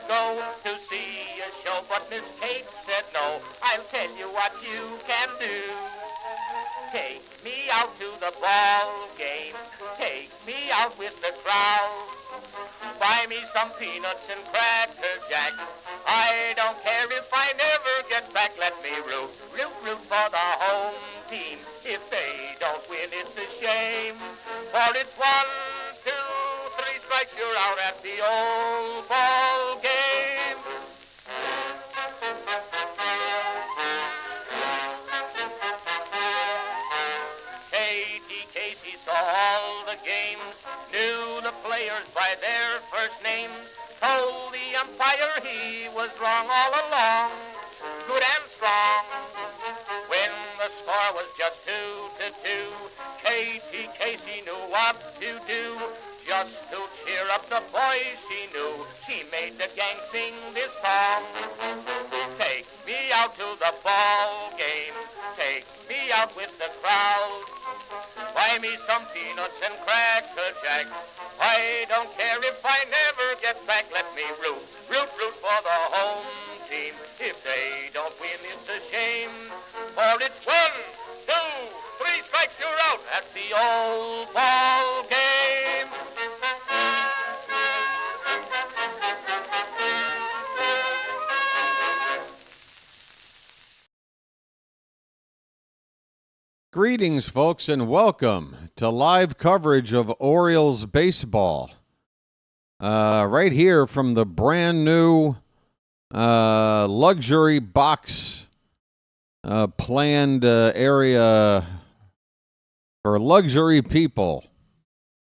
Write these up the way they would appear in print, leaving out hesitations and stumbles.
go to see a show, but Miss Kate said no. I'll tell you what you can do. Take me out to the ball game. Take me out with the crowd. Buy me some peanuts and cracker jack. I don't care if I never get back. Let me root for the home team. If they don't win, it's a shame. For it's 1, 2, 3 strikes, you're out at the old ball game. Casey saw all the games, knew the players by their first names, told the umpire he was wrong all along, good and strong. When the score was just 2-2, Casey knew what to do. Just to cheer up the boys she knew, she made the gang sing this song. Take me out to the ball game, take me out with the crowd. Buy me some peanuts and cracker jack. I don't care if I never get back. Let me root for the home team. If they don't win, it's a shame. For it's 1, 2, 3 strikes, you're out at the old ball game. Greetings, folks, and welcome to live coverage of Orioles baseball. Right here from the brand new luxury box planned area for luxury people.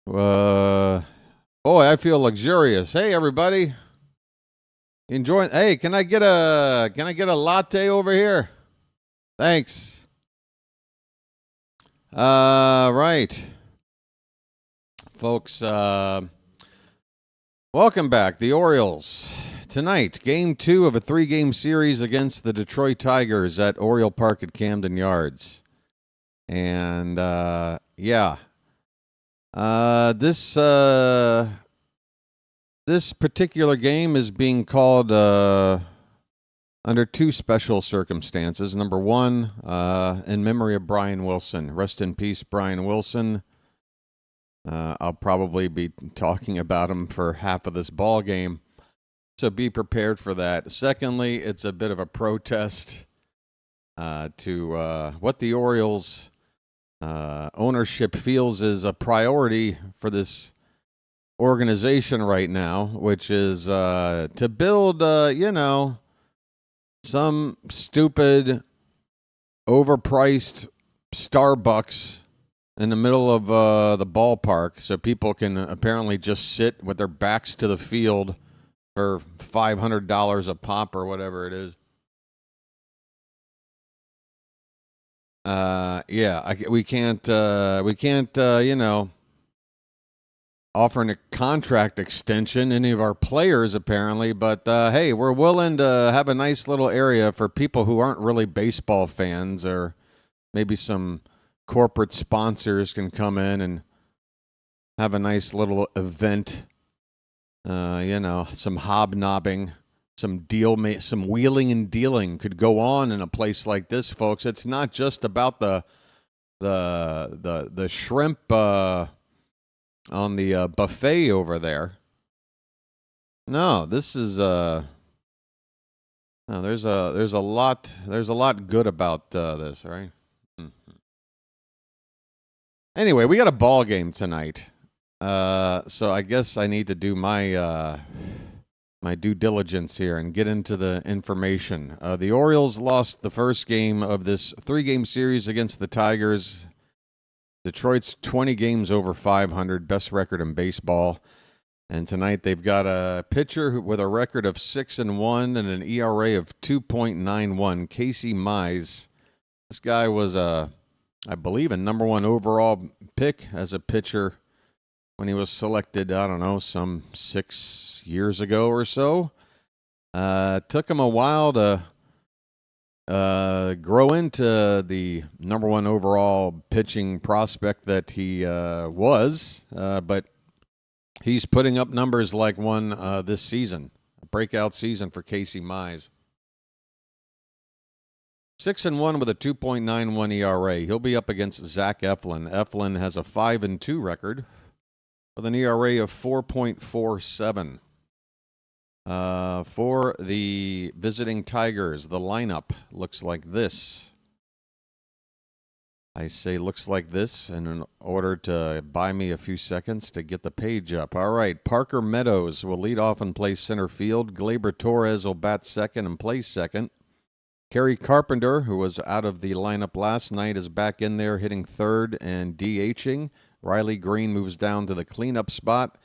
Boy, I feel luxurious. Hey, everybody, enjoying? Hey, can I get a latte over here? Thanks. Right. Folks, welcome back. The Orioles. Tonight, Game 2 of a 3-game series against the Detroit Tigers at Oriole Park at Camden Yards. And, this particular game is being called, under 2 special circumstances. Number 1, in memory of Brian Wilson. Rest in peace, Brian Wilson. I'll probably be talking about him for half of this ball game, so be prepared for that. Secondly, it's a bit of a protest to what the Orioles ownership feels is a priority for this organization right now, which is to build, some stupid, overpriced Starbucks in the middle of the ballpark so people can apparently just sit with their backs to the field for $500 a pop or whatever it is. We can't, offering a contract extension, any of our players apparently, but hey, we're willing to have a nice little area for people who aren't really baseball fans, or maybe some corporate sponsors can come in and have a nice little event, some hobnobbing, some wheeling and dealing could go on in a place like this, folks. It's not just about the shrimp on the buffet over there. No, this is there's a lot good about this, right? Mm-hmm. Anyway, we got a ball game tonight, so I guess I need to do my my due diligence here and get into the information. The Orioles lost the first game of this 3-game series against the Tigers. Detroit's 20 games over 500, best record in baseball. And tonight they've got a pitcher with a record of 6-1 and an ERA of 2.91, Casey Mize. This guy was, I believe, a number 1 overall pick as a pitcher when he was selected, I don't know, some 6 years ago or so. Took him a while to grow into the number 1 overall pitching prospect that he was, but he's putting up numbers like one this season. breakout season for Casey Mize. 6-1 with a 2.91 ERA. He'll be up against Zach Eflin. Eflin has a 5-2 record with an ERA of 4.47. For the visiting Tigers, the lineup looks like this. I say looks like this in order to buy me a few seconds to get the page up. All right, Parker Meadows will lead off and play center field. Gleyber Torres will bat second and play second. Kerry Carpenter, who was out of the lineup last night, is back in there hitting third and DHing. Riley Green moves down to the cleanup spot.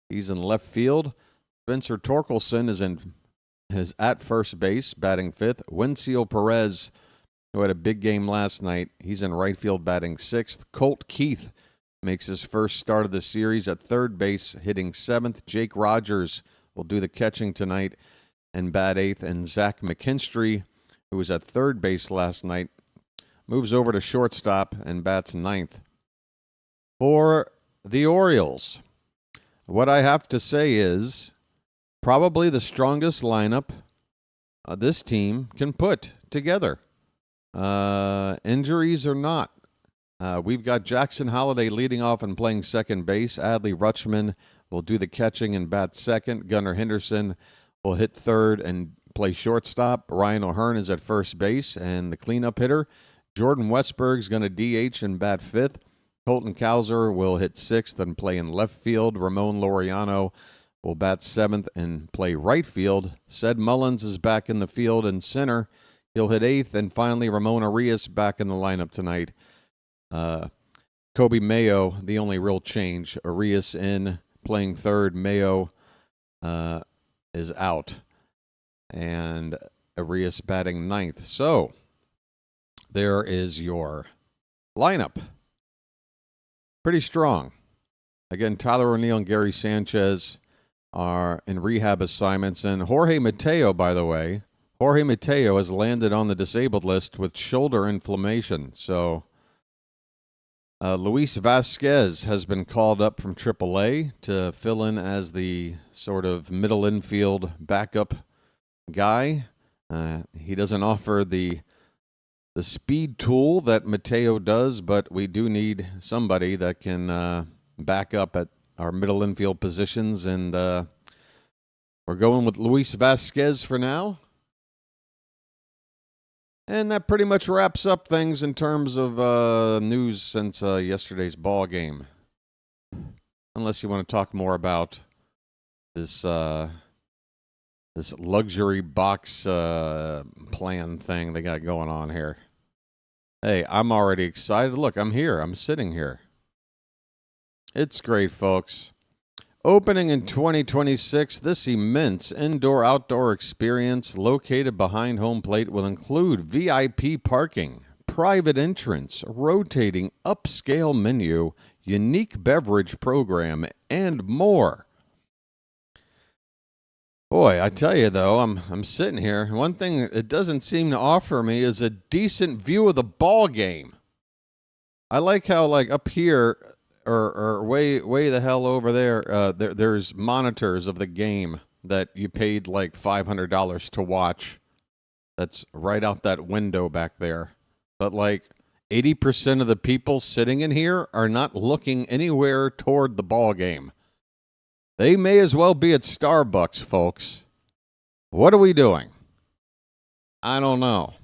He's in left field. Spencer Torkelson is at first base, batting fifth. Wencio Perez, who had a big game last night, he's in right field, batting sixth. Colt Keith makes his first start of the series at third base, hitting seventh. Jake Rogers will do the catching tonight and bat eighth. And Zach McKinstry, who was at third base last night, moves over to shortstop and bats ninth. For the Orioles, what I have to say is probably the strongest lineup this team can put together. Injuries or not. We've got Jackson Holliday leading off and playing second base. Adley Rutschman will do the catching and bat second. Gunnar Henderson will hit third and play shortstop. Ryan O'Hearn is at first base and the cleanup hitter. Jordan Westberg is going to DH and bat fifth. Colton Cowser will hit sixth and play in left field. Ramon Laureano will bat seventh and play right field. Ced Mullins is back in the field and center. He'll hit eighth. And finally, Ramon Arias back in the lineup tonight. Kobe Mayo, the only real change. Arias in playing third. Mayo is out. And Arias batting ninth. So there is your lineup. Pretty strong. Again, Tyler O'Neill and Gary Sanchez are in rehab assignments. And Jorge Mateo, by the way, Jorge Mateo has landed on the disabled list with shoulder inflammation. So Luis Vasquez has been called up from AAA to fill in as the sort of middle infield backup guy. He doesn't offer the speed tool that Mateo does, but we do need somebody that can back up at our middle infield positions, and we're going with Luis Vasquez for now. And that pretty much wraps up things in terms of news since yesterday's ball game. Unless you want to talk more about this this luxury box plan thing they got going on here. Hey, I'm already excited. Look, I'm here. I'm sitting here. It's great, folks. Opening in 2026, this immense indoor-outdoor experience located behind home plate will include VIP parking, private entrance, rotating upscale menu, unique beverage program, and more. Boy, I tell you, though, I'm sitting here. One thing it doesn't seem to offer me is a decent view of the ball game. I like how, like, up here or way the hell over there, there's monitors of the game that you paid like $500 to watch. That's right out that window back there. But like 80% of the people sitting in here are not looking anywhere toward the ball game. They may as well be at Starbucks, folks. What are we doing? I don't know.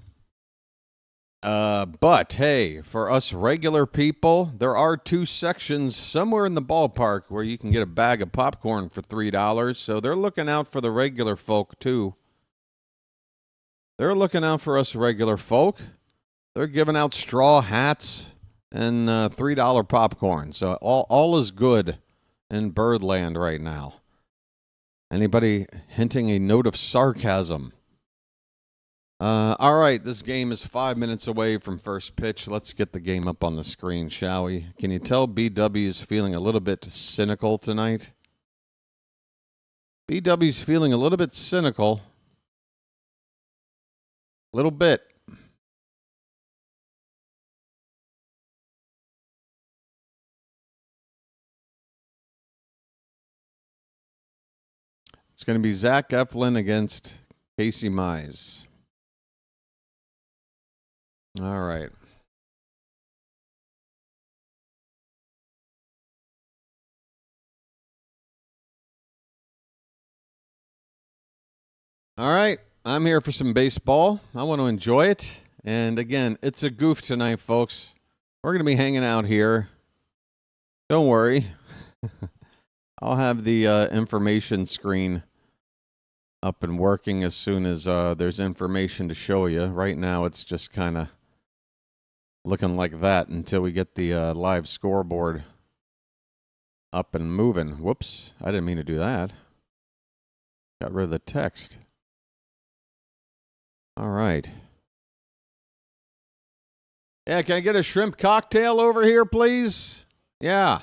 But hey, for us regular people, there are two sections somewhere in the ballpark where you can get a bag of popcorn for $3. So they're looking out for the regular folk too. They're looking out for us regular folk. They're giving out straw hats and $3 popcorn. So all is good in Birdland right now. Anybody hinting a note of sarcasm? All right, this game is 5 minutes away from first pitch. Let's get the game up on the screen, shall we? Can you tell BW is feeling a little bit cynical tonight? BW's feeling a little bit cynical. A little bit. It's going to be Zach Eflin against Casey Mize. All right. All right. I'm here for some baseball. I want to enjoy it. And again, it's a goof tonight, folks. We're going to be hanging out here. Don't worry. I'll have the information screen up and working as soon as there's information to show you. Right now, it's just kind of looking like that until we get the live scoreboard up and moving. Whoops, I didn't mean to do that. Got rid of the text. All right. Yeah, can I get a shrimp cocktail over here, please? Yeah.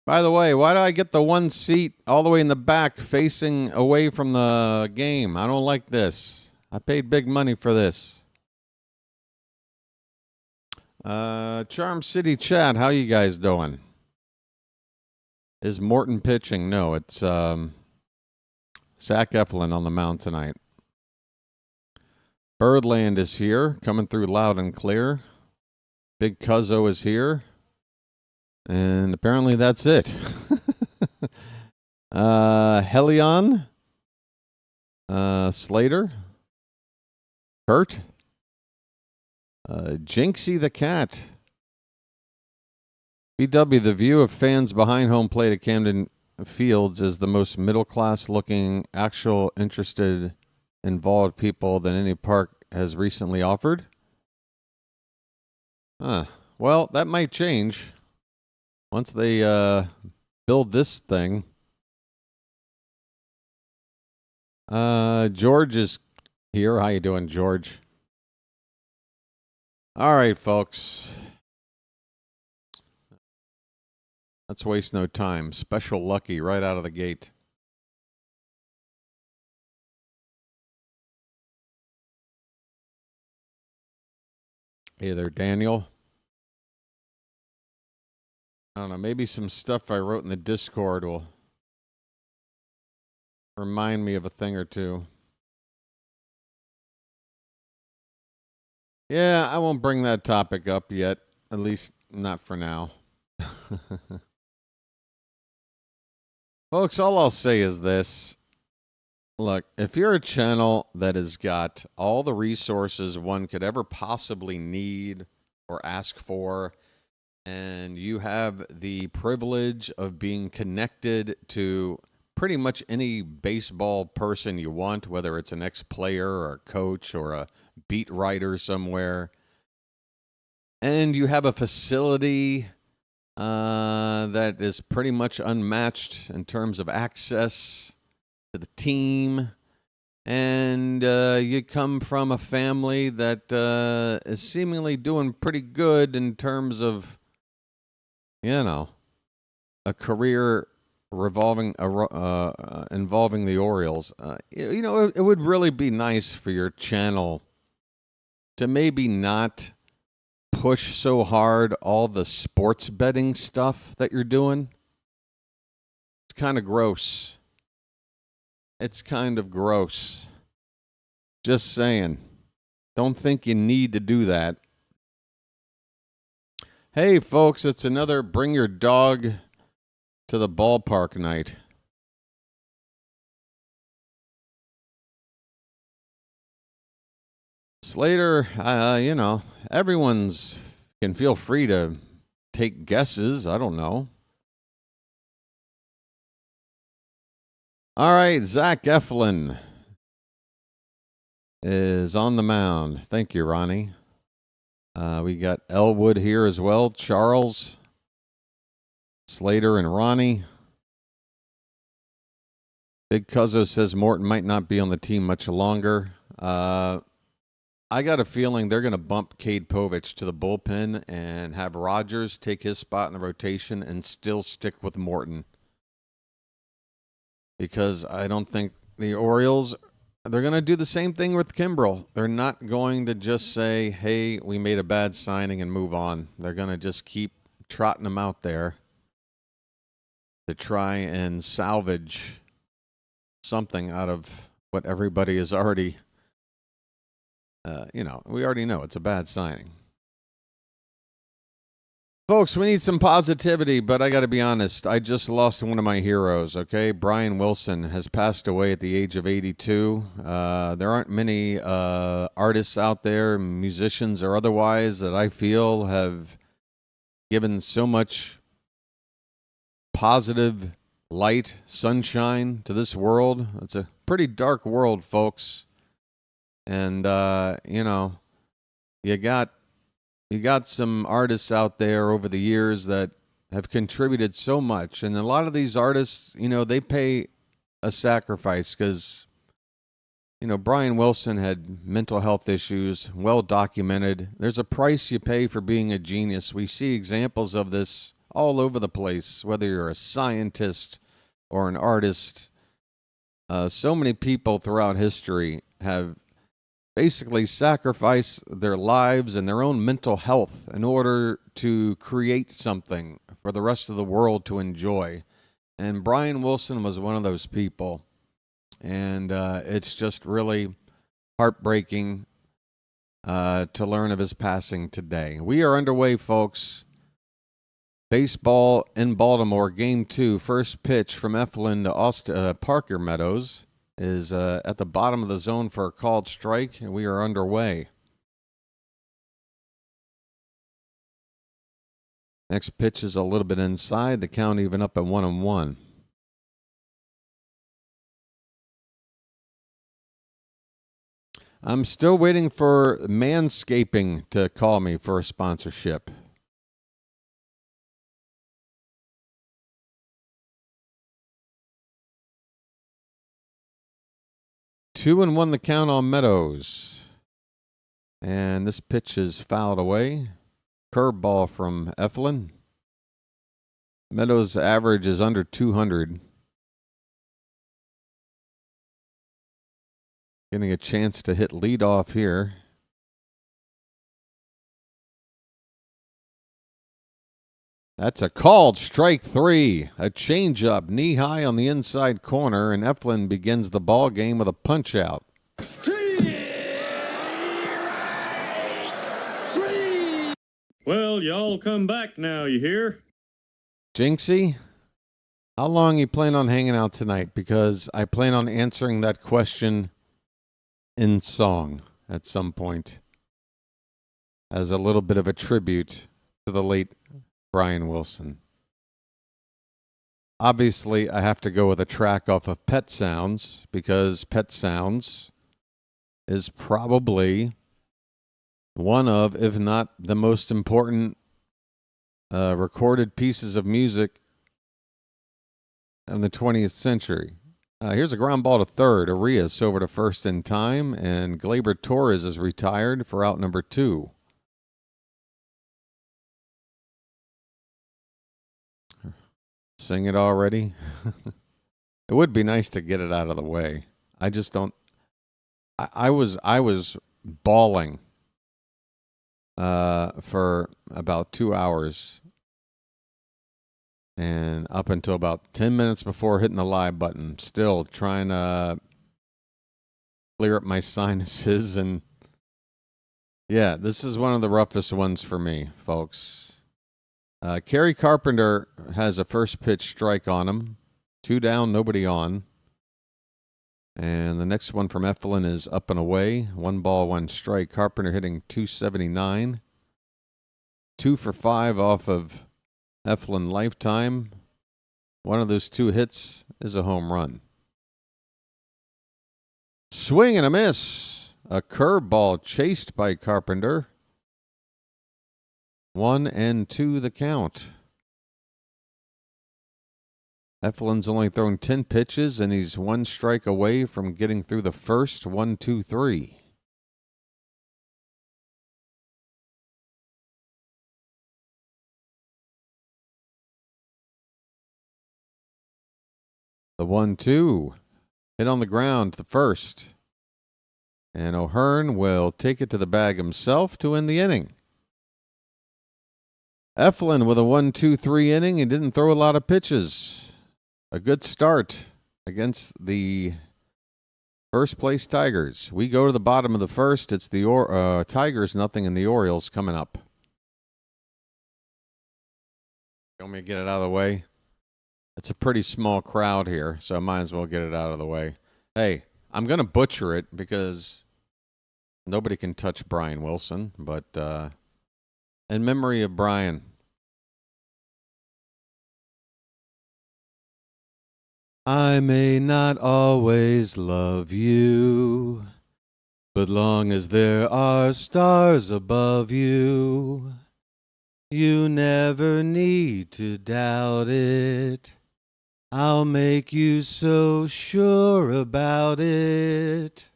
By the way, why do I get the one seat all the way in the back facing away from the game? I don't like this. I paid big money for this. Charm City chat, how you guys doing? Is Morton pitching? No, it's Zach Eflin on the mound tonight. Birdland is here, coming through loud and clear. Big Cuzzo is here. And apparently that's it. Helion. Slater. Kurt. Jinxie the Cat. BW, the view of fans behind home plate at Camden Fields is the most middle-class looking, actual, interested, involved people than any park has recently offered. Well, that might change once they build this thing. George is here. How you doing, George? All right, folks. Let's waste no time. Special Lucky right out of the gate. Hey there, Daniel. I don't know, maybe some stuff I wrote in the Discord will remind me of a thing or two. Yeah, I won't bring that topic up yet, at least not for now. Folks, all I'll say is this. Look, if you're a channel that has got all the resources one could ever possibly need or ask for, and you have the privilege of being connected to pretty much any baseball person you want, whether it's an ex-player or a coach or a beat writer somewhere, and you have a facility that is pretty much unmatched in terms of access to the team, and you come from a family that is seemingly doing pretty good in terms of, you know, a career involving the Orioles. You know, it would really be nice for your channel to maybe not push so hard all the sports betting stuff that you're doing. It's kind of gross. It's kind of gross. Just saying. Don't think you need to do that. Hey, folks, it's another Bring Your Dog to the Ballpark night. Slater, you know, everyone's can feel free to take guesses. I don't know. All right, Zach Eflin is on the mound. Thank you, Ronnie. We got Elwood here as well. Charles, Slater, and Ronnie. Big Cuzzo says Morton might not be on the team much longer. I got a feeling they're going to bump Cade Povich to the bullpen and have Rogers take his spot in the rotation and still stick with Morton. Because I don't think the Orioles, they're going to do the same thing with Kimbrel. They're not going to just say, hey, we made a bad signing and move on. They're going to just keep trotting him out there. to try and salvage something out of what everybody is already, we already know it's a bad signing. Folks, we need some positivity, but I got to be honest. I just lost one of my heroes, okay? Brian Wilson has passed away at the age of 82. There aren't many artists out there, musicians or otherwise, that I feel have given so much positive light, sunshine to this world. It's a pretty dark world, folks. And, you got some artists out there over the years that have contributed so much. And a lot of these artists, they pay a sacrifice because, Brian Wilson had mental health issues, well documented. There's a price you pay for being a genius. We see examples of this all over the place, whether you're a scientist or an artist. So many people throughout history have basically sacrifice their lives and their own mental health in order to create something for the rest of the world to enjoy. And Brian Wilson was one of those people. And it's just really heartbreaking to learn of his passing today. We are underway, folks. Baseball in Baltimore, Game 2, first pitch from Eflin to Parker Meadows is at the bottom of the zone for a called strike, and we are underway. Next pitch is a little bit inside, the count even up at 1-1. I'm still waiting for Manscaping to call me for a sponsorship. 2-1 the count on Meadows. And this pitch is fouled away. Curveball from Eflin. Meadows' average is under 200. Getting a chance to hit leadoff here. That's a called strike 3. A changeup knee high on the inside corner, and Eflin begins the ball game with a punch out. Well, y'all come back now, you hear? Jinxie, how long you plan on hanging out tonight? Because I plan on answering that question in song at some point as a little bit of a tribute to the late Brian Wilson. Obviously, I have to go with a track off of Pet Sounds because Pet Sounds is probably one of, if not the most important recorded pieces of music in the 20th century. Here's a ground ball to third. Arias over to first in time, and Gleyber Torres is retired for out number 2. Sing it already? It would be nice to get it out of the way. I just don't. I was bawling for about 2 hours, and up until about 10 minutes before hitting the live button, still trying to clear up my sinuses. And yeah, this is one of the roughest ones for me, folks. Kerry Carpenter has a first pitch strike on him. 2 down, nobody on. And the next one from Eflin is up and away. 1 ball, 1 strike. Carpenter hitting .279. 2 for 5 off of Eflin lifetime. One of those 2 hits is a home run. Swing and a miss. A curveball chased by Carpenter. 1-2 the count. Eflin's only thrown 10 pitches, and he's 1 strike away from getting through the first. 1, 2, 3. The 1-2 hit on the ground to the first. And O'Hearn will take it to the bag himself to end the inning. Eflin with a 1-2-3 inning. He didn't throw a lot of pitches. a good start against the first place Tigers. We go to the bottom of the first. It's the Tigers, nothing, and the Orioles coming up. You want me to get it out of the way? It's a pretty small crowd here, so I might as well get it out of the way. Hey, I'm going to butcher it because nobody can touch Brian Wilson, but in memory of Brian. I may not always love you, but long as there are stars above you, you never need to doubt it. I'll make you so sure about it.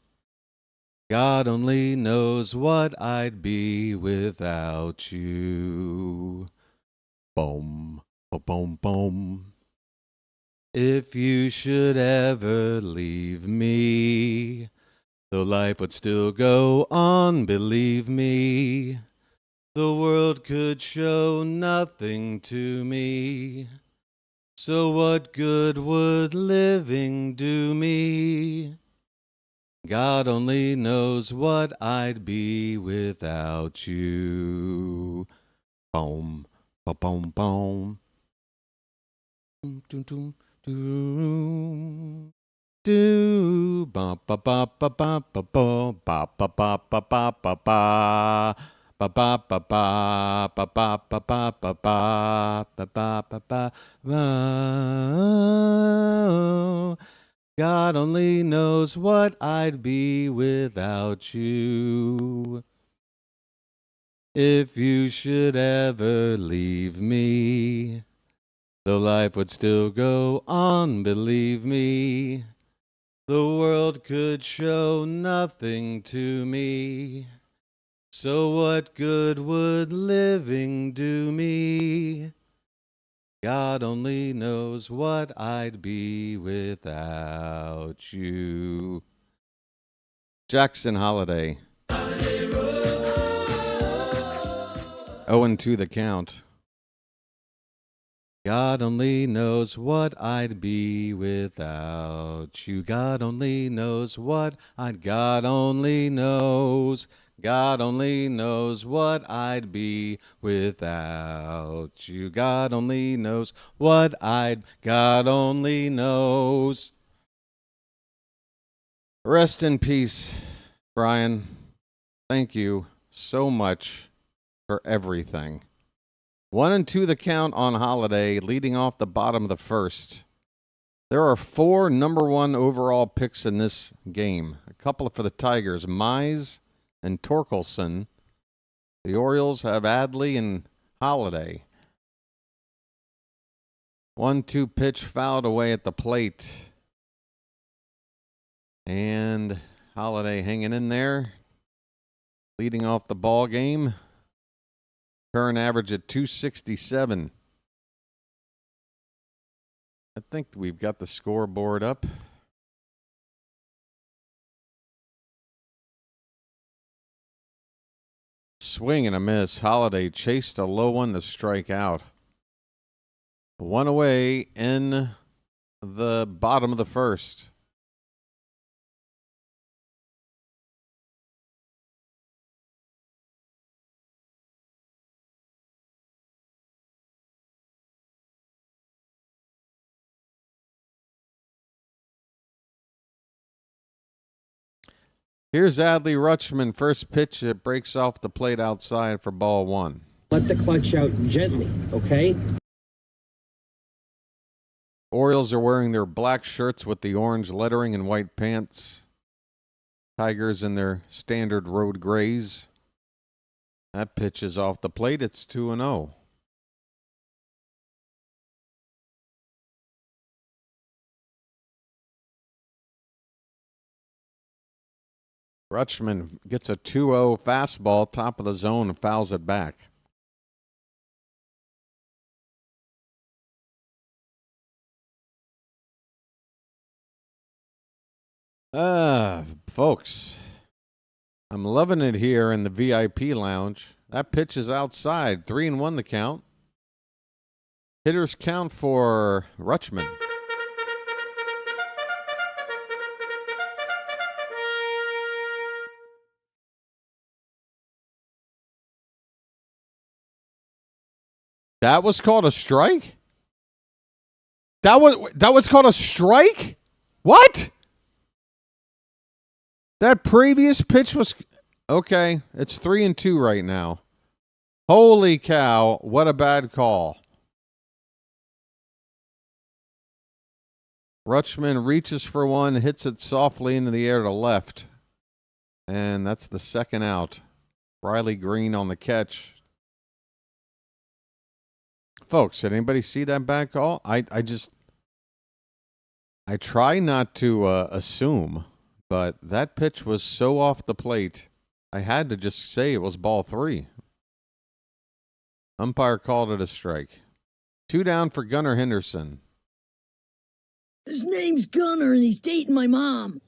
God only knows what I'd be without you. Boom, boom, boom. If you should ever leave me, though life would still go on, believe me, the world could show nothing to me. So what good would living do me? God only knows what I'd be without you. Boom, boom, boom. Doom, doom, doom. Do ba ba ba ba ba ba ba ba ba ba ba ba ba ba. Ba ba ba ba ba ba ba ba ba ba ba ba ba ba. God only knows what I'd be without you. If you should ever leave me, though life would still go on, believe me, the world could show nothing to me. So what good would living do me? God only knows what I'd be without you. Jackson Holiday. 0-2 the count. God only knows what I'd be without you. God only knows what God only knows. God only knows what I'd be without you. God only knows what God only knows. Rest in peace, Brian. Thank you so much for everything. 1-2 the count on Holiday, leading off the bottom of the first. There are 4 number 1 overall picks in this game. A couple for the Tigers, Mize and Torkelson. The Orioles have Adley and Holiday. 1-2 pitch fouled away at the plate. And Holiday hanging in there, leading off the ball game. Current average at 267. I think we've got the scoreboard up. Swing and a miss. Holiday chased a low one to strike out. 1 away in the bottom of the first. Here's Adley Rutschman. First pitch that breaks off the plate outside for ball 1. Let the clutch out gently, okay? Orioles are wearing their black shirts with the orange lettering and white pants. Tigers in their standard road grays. That pitch is off the plate. It's 2-0. Rutschman gets a 2-0 fastball, top of the zone, and fouls it back. Folks, I'm loving it here in the VIP lounge. That pitch is outside. 3-1 the count. Hitters count for Rutschman. That was called a strike? That was called a strike? What? That previous pitch was... Okay, it's 3-2 right now. Holy cow, what a bad call. Rutschman reaches for one, hits it softly into the air to left. And that's the second out. Riley Green on the catch. Folks, did anybody see that bad call? I try not to assume, but that pitch was so off the plate, I had to just say it was ball 3. Umpire called it a strike. 2 down for Gunnar Henderson. His name's Gunnar and he's dating my mom.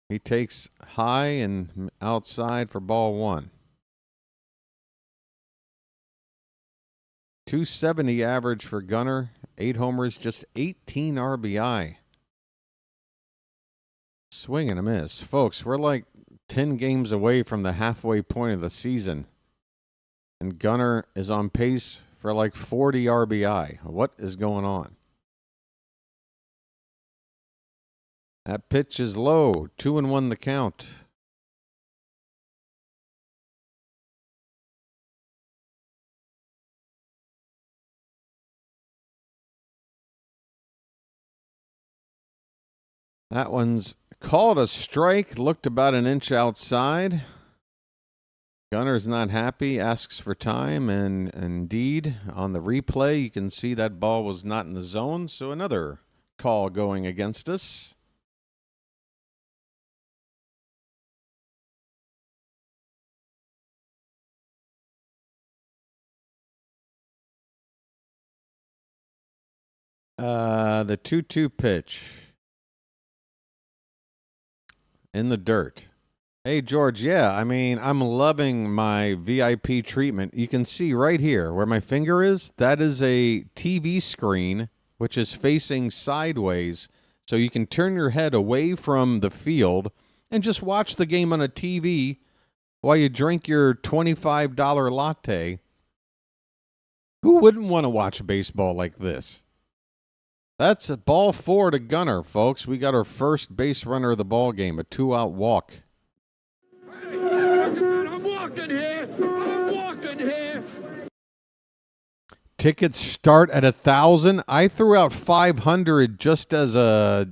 He takes high and outside for ball 1. 270 average for Gunnar. 8 homers, just 18 RBI. Swing and a miss. Folks, we're like 10 games away from the halfway point of the season. And Gunnar is on pace for like 40 RBI. What is going on? That pitch is low. 2-1 the count. That one's called a strike. Looked about an inch outside. Gunner's not happy, asks for time, and indeed, on the replay, you can see that ball was not in the zone, so another call going against us. The 2-2 pitch. In the dirt. Hey, George, yeah, I mean, I'm loving my VIP treatment. You can see right here where my finger is, that is a TV screen, which is facing sideways, so you can turn your head away from the field and just watch the game on a TV while you drink your $25 latte. Who wouldn't want to watch baseball like this? That's a ball 4 to Gunnar, folks. We got our first base runner of the ball game, a 2-out walk. I'm walking here. Tickets start at 1,000. I threw out 500 just as a,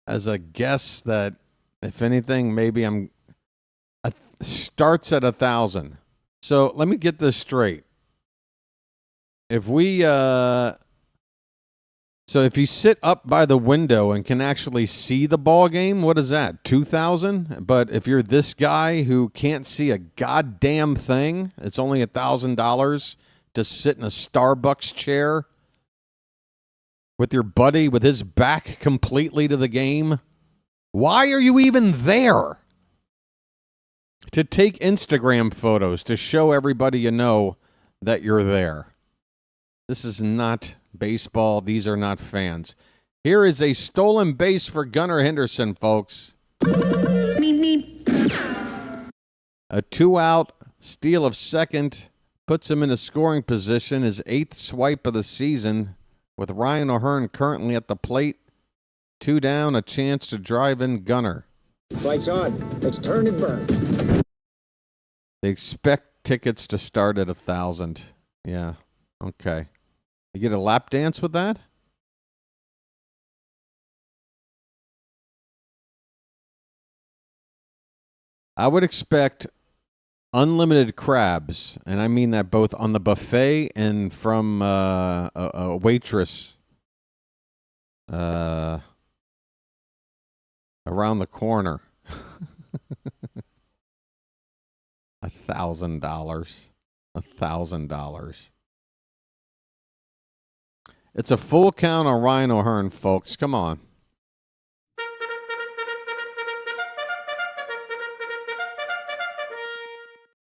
as a guess that if anything, maybe starts at 1,000. So let me get this straight. If we, so if you sit up by the window and can actually see the ball game, what is that, 2,000? But if you're this guy who can't see a goddamn thing, it's only $1,000 to sit in a Starbucks chair with your buddy with his back completely to the game. Why are you even there? To take Instagram photos to show everybody you know that you're there. This is not baseball. These are not fans. Here is a stolen base for Gunnar Henderson, folks. A 2-out steal of second puts him in a scoring position. His 8th swipe of the season with Ryan O'Hearn currently at the plate. 2 down, a chance to drive in Gunnar. Lights on. Let's turn and burn. They expect tickets to start at 1,000. Yeah, okay. You get a lap dance with that? I would expect unlimited crabs, and I mean that both on the buffet and from a waitress around the corner. $1,000. $1,000. It's a full count on Ryan O'Hearn, folks. Come on.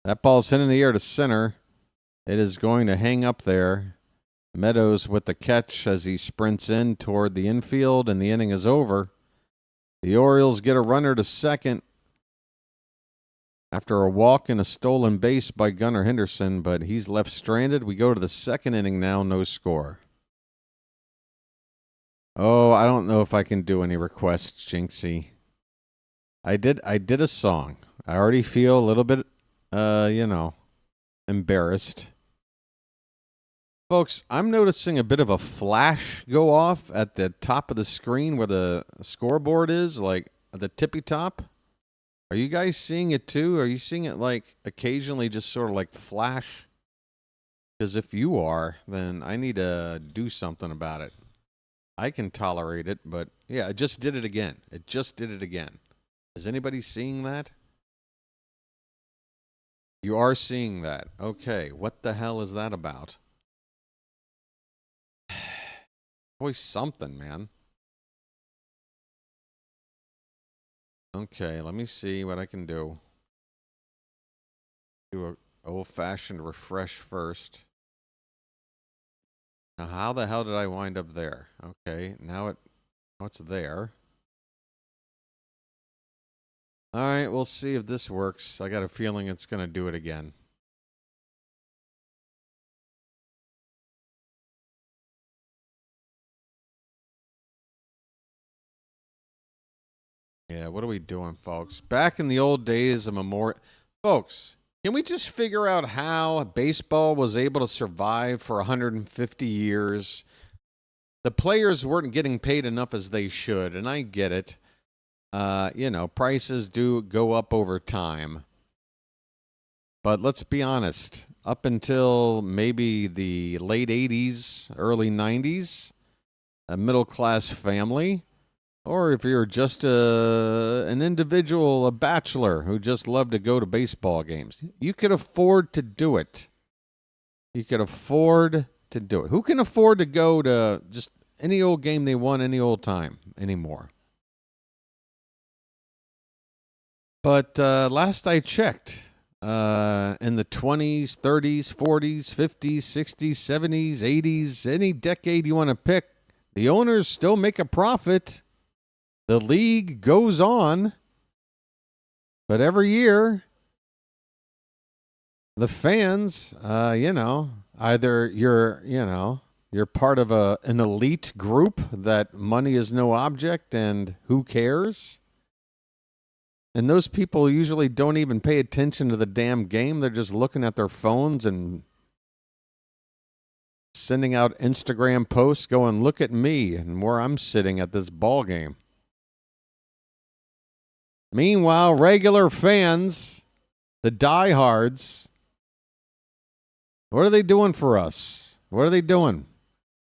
That ball's hit in the air to center. It is going to hang up there. Meadows with the catch as he sprints in toward the infield, and the inning is over. The Orioles get a runner to second. After a walk and a stolen base by Gunnar Henderson, but he's left stranded. We go to the second inning now, no score. Oh, I don't know if I can do any requests, Jinxie. I did a song. I already feel a little bit, embarrassed. Folks, I'm noticing a bit of a flash go off at the top of the screen where the scoreboard is, like at the tippy top. Are you guys seeing it too? Are you seeing it like occasionally just sort of like flash? Because if you are, then I need to do something about it. I can tolerate it, but yeah, it just did it again. It just did it again. Is anybody seeing that? You are seeing that. Okay, what the hell is that about? Always something, man. Okay, let me see what I can do. Do a old-fashioned refresh first. Now, how the hell did I wind up there? Okay, now it's there. All right, we'll see if this works. I got a feeling it's going to do it again. Yeah, what are we doing, folks? Back in the old days of memorial... Folks, can we just figure out how baseball was able to survive for 150 years? The players weren't getting paid enough as they should, and I get it. Prices do go up over time. But let's be honest. Up until maybe the late 80s, early 90s, a middle-class family... Or if you're just an individual, a bachelor who just loved to go to baseball games, you could afford to do it. You could afford to do it. Who can afford to go to just any old game they want any old time anymore? But last I checked, in the 20s, 30s, 40s, 50s, 60s, 70s, 80s, any decade you want to pick, the owners still make a profit. The league goes on, but every year, the fans, either you're part of an elite group that money is no object and who cares? And those people usually don't even pay attention to the damn game. They're just looking at their phones and sending out Instagram posts going, look at me and where I'm sitting at this ball game. Meanwhile, regular fans, the diehards, what are they doing for us? What are they doing?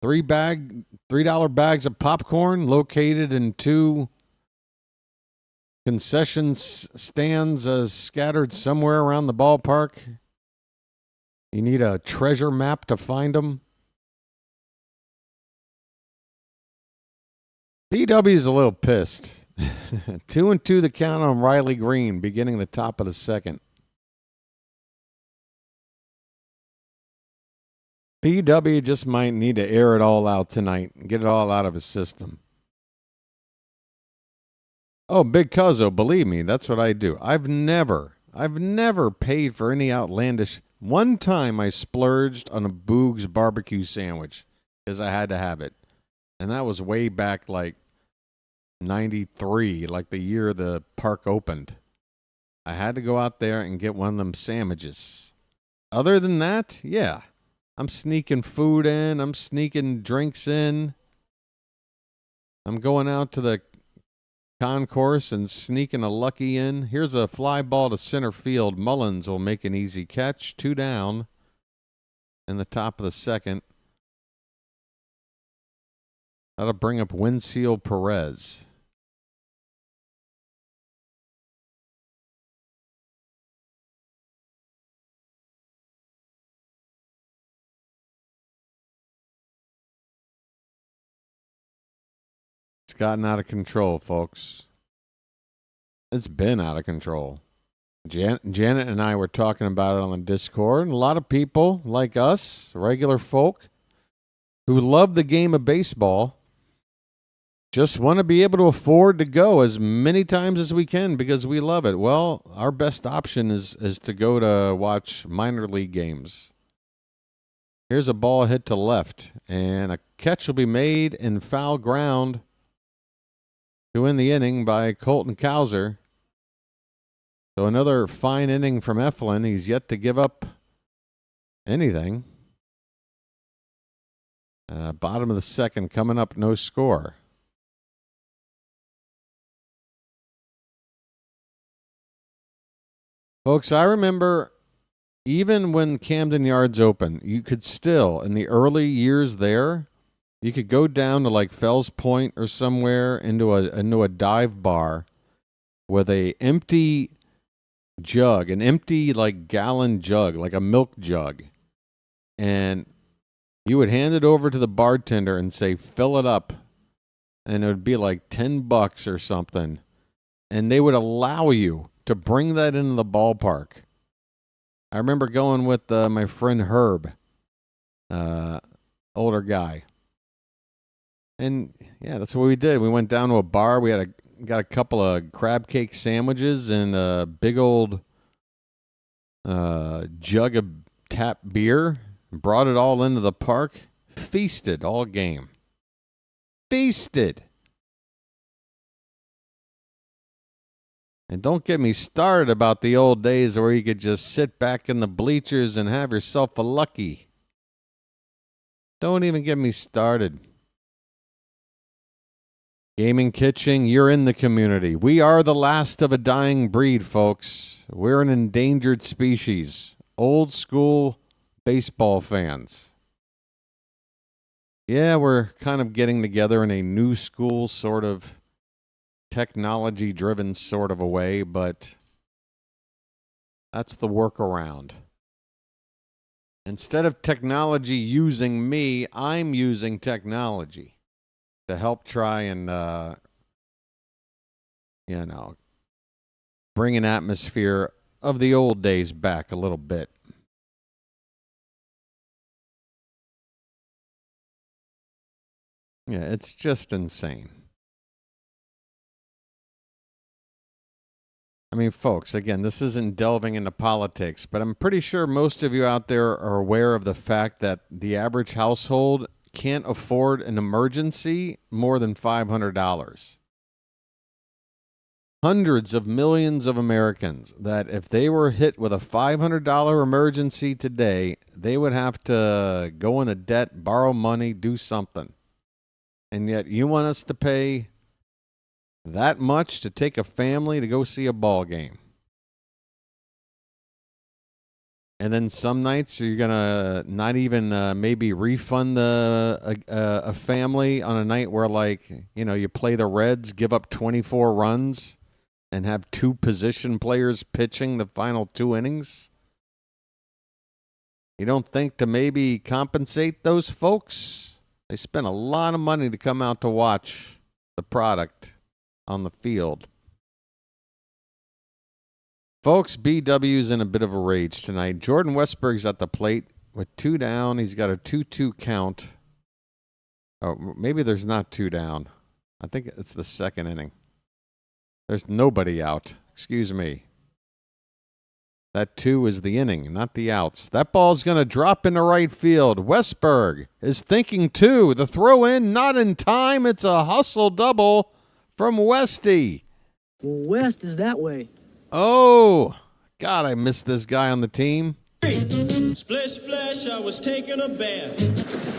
$3 bags of popcorn located in 2 concession stands scattered somewhere around the ballpark. You need a treasure map to find them. BW's a little pissed. 2-2 the count on Riley Green, beginning the top of the second. BW just might need to air it all out tonight and get it all out of his system. Oh, Big Cuzzo, believe me, that's what I do. I've never paid for any outlandish... One time I splurged on a Boog's barbecue sandwich because I had to have it. And that was way back like 93, like the year the park opened. I had to go out there and get one of them sandwiches. Other than that, yeah. I'm sneaking food in. I'm sneaking drinks in. I'm going out to the concourse and sneaking a lucky in. Here's a fly ball to center field. Mullins will make an easy catch. 2 down in the top of the second. That'll bring up Winseal Perez. It's gotten out of control, folks. It's been out of control. Janet and I were talking about it on the Discord. And a lot of people like us, regular folk, who love the game of baseball, just want to be able to afford to go as many times as we can because we love it. Well, our best option is to go to watch minor league games. Here's a ball hit to left, and a catch will be made in foul ground to win the inning by Colton Cowser. So another fine inning from Eflin. He's yet to give up anything. Bottom of the second, coming up, no score. Folks, I remember even when Camden Yards opened, you could still, in the early years there, you could go down to like Fells Point or somewhere into a dive bar with a empty jug, an empty like gallon jug, like a milk jug. And you would hand it over to the bartender and say, fill it up. And it would be like $10 or something. And they would allow you to bring that into the ballpark. I remember going with my friend Herb, older guy. And yeah, that's what we did. We went down to a bar. We got a couple of crab cake sandwiches and a big old jug of tap beer. Brought it all into the park. Feasted all game. Feasted. And don't get me started about the old days where you could just sit back in the bleachers and have yourself a lucky. Don't even get me started. Gaming Kitchen, you're in the community. We are the last of a dying breed, folks. We're an endangered species. Old school baseball fans. Yeah, we're kind of getting together in a new school sort of technology-driven sort of a way, but that's the workaround. Instead of technology using me, I'm using technology to help try and, bring an atmosphere of the old days back a little bit. Yeah, it's just insane. I mean, folks, again, this isn't delving into politics, but I'm pretty sure most of you out there are aware of the fact that the average household can't afford an emergency more than $500. Hundreds of millions of Americans that if they were hit with a $500 emergency today, they would have to go into debt, borrow money, do something. And yet you want us to pay that much to take a family to go see a ball game. And then some nights you're going to not even maybe refund a family on a night where, like, you play the Reds, give up 24 runs, and have 2 position players pitching the final 2 innings. You don't think to maybe compensate those folks? They spent a lot of money to come out to watch the product on the field. Folks, BW's in a bit of a rage tonight. Jordan Westburg's at the plate with 2 down. He's got a 2-2 count. Oh, maybe there's not 2 down. I think it's the second inning. There's nobody out. Excuse me. That 2 is the inning, not the outs. That ball's going to drop into right field. Westburg is thinking 2. The throw in, not in time. It's a hustle double from Westy. Well, West is that way. Oh, God, I missed this guy on the team. Splish, splash, I was taking a bath.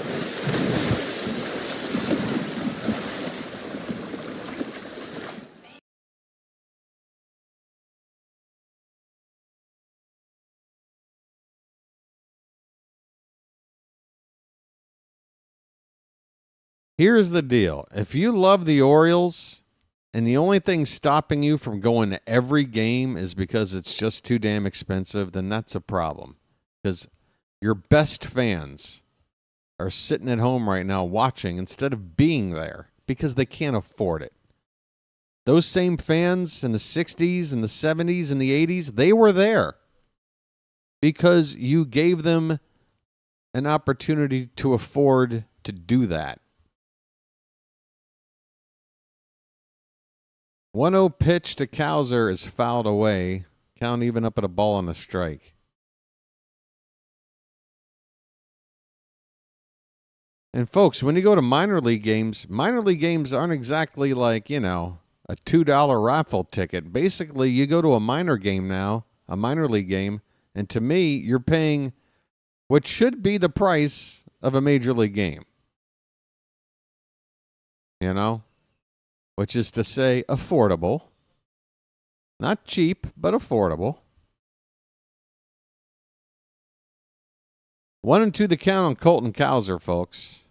Here's the deal. If you love the Orioles and the only thing stopping you from going to every game is because it's just too damn expensive, then that's a problem. Because your best fans are sitting at home right now watching instead of being there because they can't afford it. Those same fans in the 60s and the 70s and the 80s, they were there because you gave them an opportunity to afford to do that. 1-0 pitch to Cowser is fouled away. Count even up at a ball and a strike. And folks, when you go to minor league games aren't exactly like, a $2 raffle ticket. Basically, you go to a minor game now, a minor league game, and to me, you're paying what should be the price of a major league game. Which is to say affordable. Not cheap, but affordable. 1-2 the count on Colton Cowser, folks.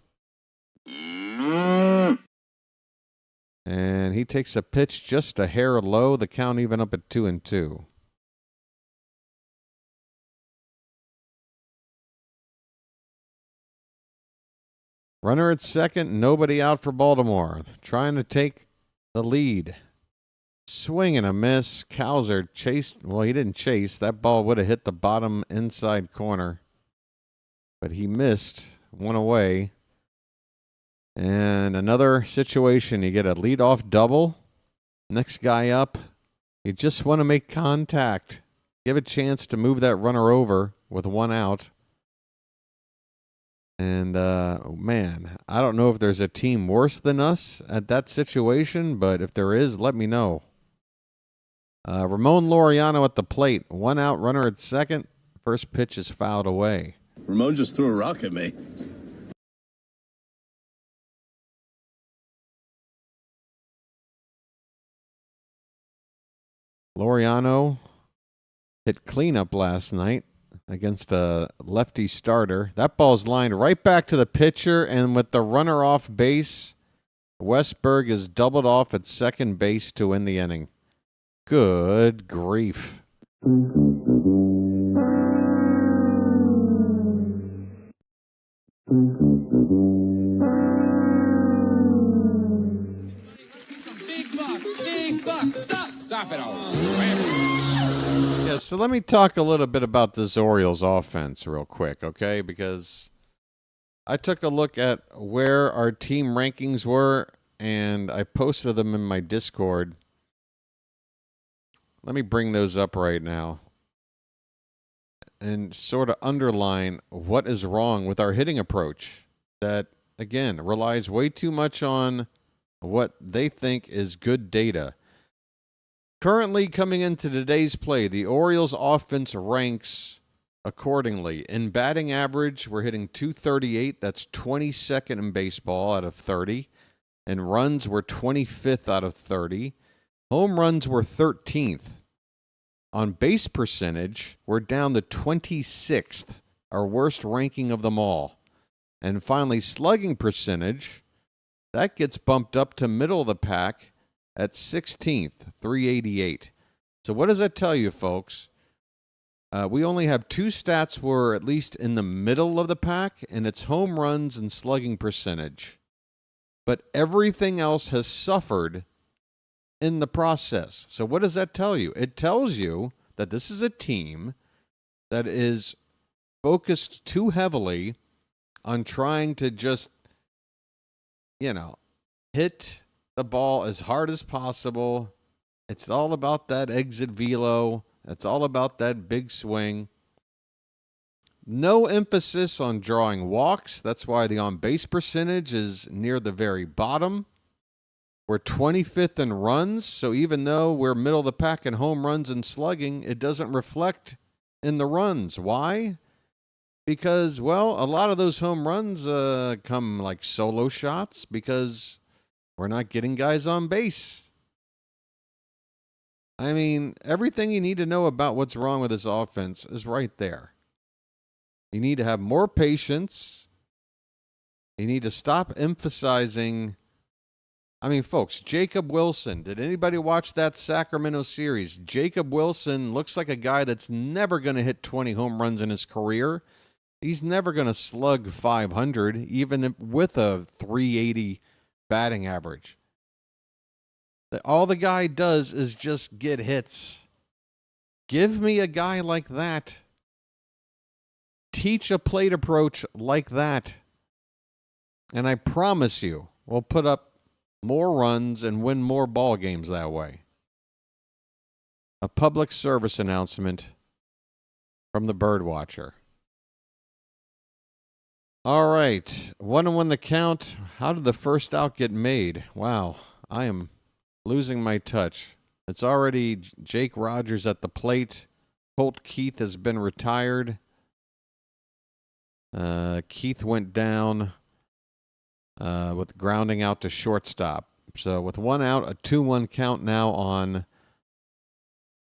And he takes a pitch just a hair low. The count even up at 2-2. Runner at second, nobody out for Baltimore. Trying to take the lead. Swing and a miss. Cowser chased. Well, he didn't chase. That ball would have hit the bottom inside corner. But he missed. One away. And another situation. You get a leadoff double. Next guy up. You just want to make contact. Give a chance to move that runner over with one out. And, man, I don't know if there's a team worse than us at that situation, but if there is, let me know. Ramon Laureano at the plate. One out, runner at second. First pitch is fouled away. Ramon just threw a rock at me. Laureano hit cleanup last night against a lefty starter. That ball's lined right back to the pitcher, and with the runner off base, Westberg is doubled off at second base to win the inning. Good grief. Big buck. Stop it all. Yeah, so let me talk a little bit about this Orioles offense real quick, okay? Because I took a look at where our team rankings were, and I posted them in my Discord. Let me bring those up right now and sort of underline what is wrong with our hitting approach that, again, relies way too much on what they think is good data. Currently, coming into today's play, the Orioles offense ranks accordingly. In batting average, we're hitting .238. That's 22nd in baseball out of 30. In runs, we're 25th out of 30. Home runs, we're 13th. On base percentage, we're down to 26th, our worst ranking of them all. And finally, slugging percentage, that gets bumped up to middle of the pack at 16th, 388. So what does that tell you, folks? We only have two stats where at least in the middle of the pack, and it's home runs and slugging percentage. But everything else has suffered in the process. So what does that tell you? It tells you that this is a team that is focused too heavily on trying to just, hit the ball as hard as possible. It's all about that exit velo. It's all about that big swing. No emphasis on drawing walks. That's why the on-base percentage is near the very bottom. We're 25th in runs, so even though we're middle of the pack in home runs and slugging, it doesn't reflect in the runs. Why? Because, well, a lot of those home runs come like solo shots because we're not getting guys on base. I mean, everything you need to know about what's wrong with this offense is right there. You need to have more patience. You need to stop emphasizing. I mean, folks, Jacob Wilson. Did anybody watch that Sacramento series? Jacob Wilson looks like a guy that's never going to hit 20 home runs in his career. He's never going to slug 500, even with a 380 batting average. All the guy does is just get hits. Give me a guy like that. Teach a plate approach like that. And I promise you, we'll put up more runs and win more ball games that way. A public service announcement from the Birdwatcher. All right, 1-1 the count. How did the first out get made? Wow, I am losing my touch. It's already Jake Rogers at the plate. Colt Keith has been retired. Keith went down with grounding out to shortstop. So with 1 out, a 2-1 count now on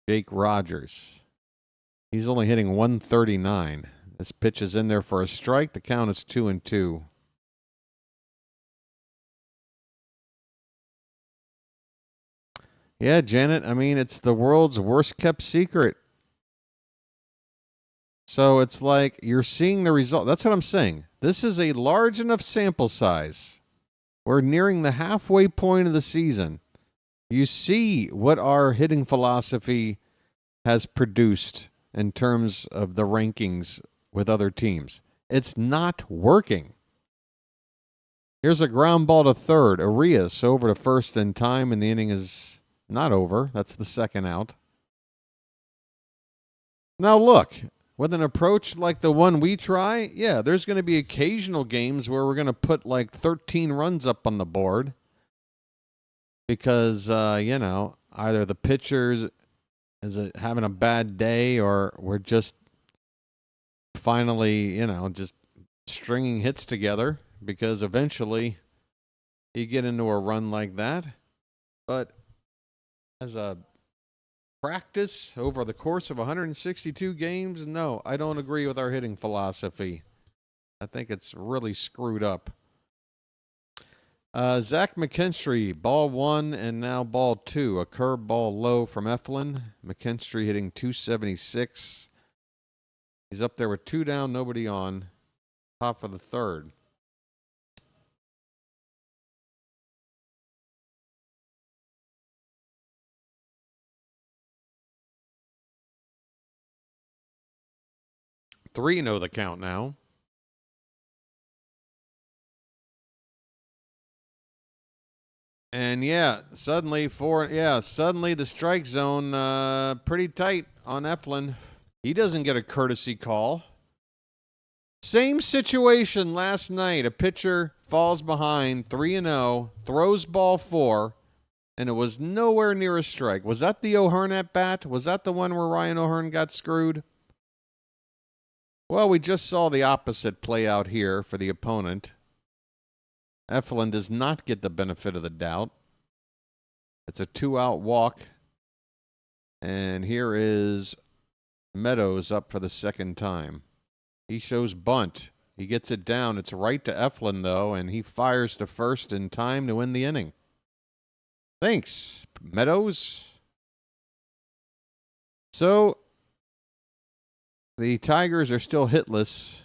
Jake Rogers. He's only hitting 139. This pitch is in there for a strike. The count is 2-2. Yeah, Janet, I mean, it's the world's worst kept secret. So it's like you're seeing the result. That's what I'm saying. This is a large enough sample size. We're nearing the halfway point of the season. You see what our hitting philosophy has produced in terms of the rankings with other teams. It's not working. Here's a ground ball to third. Arias over to first in time, and the inning is not over. That's the second out. Now look, with an approach like the one we try, yeah, there's going to be occasional games where we're going to put like 13 runs up on the board because, either the pitcher is having a bad day or we're just finally, just stringing hits together because eventually you get into a run like that. But as a practice over the course of 162 games, no, I don't agree with our hitting philosophy. I think it's really screwed up. Zach McKinstry, ball 1 and now ball 2. A curve ball low from Eflin. McKinstry hitting 276. He's up there with 2 down, nobody on. Top of the third. Three know the count now. And suddenly the strike zone pretty tight on Eflin. He doesn't get a courtesy call. Same situation last night. A pitcher falls behind 3-0, throws ball 4, and it was nowhere near a strike. Was that the O'Hearn at bat? Was that the one where Ryan O'Hearn got screwed? Well, we just saw the opposite play out here for the opponent. Eflin does not get the benefit of the doubt. It's a 2-out walk. And here is Meadows up for the second time. He shows bunt. He gets it down. It's right to Eflin, though, and he fires to first in time to win the inning. Thanks, Meadows. So the Tigers are still hitless.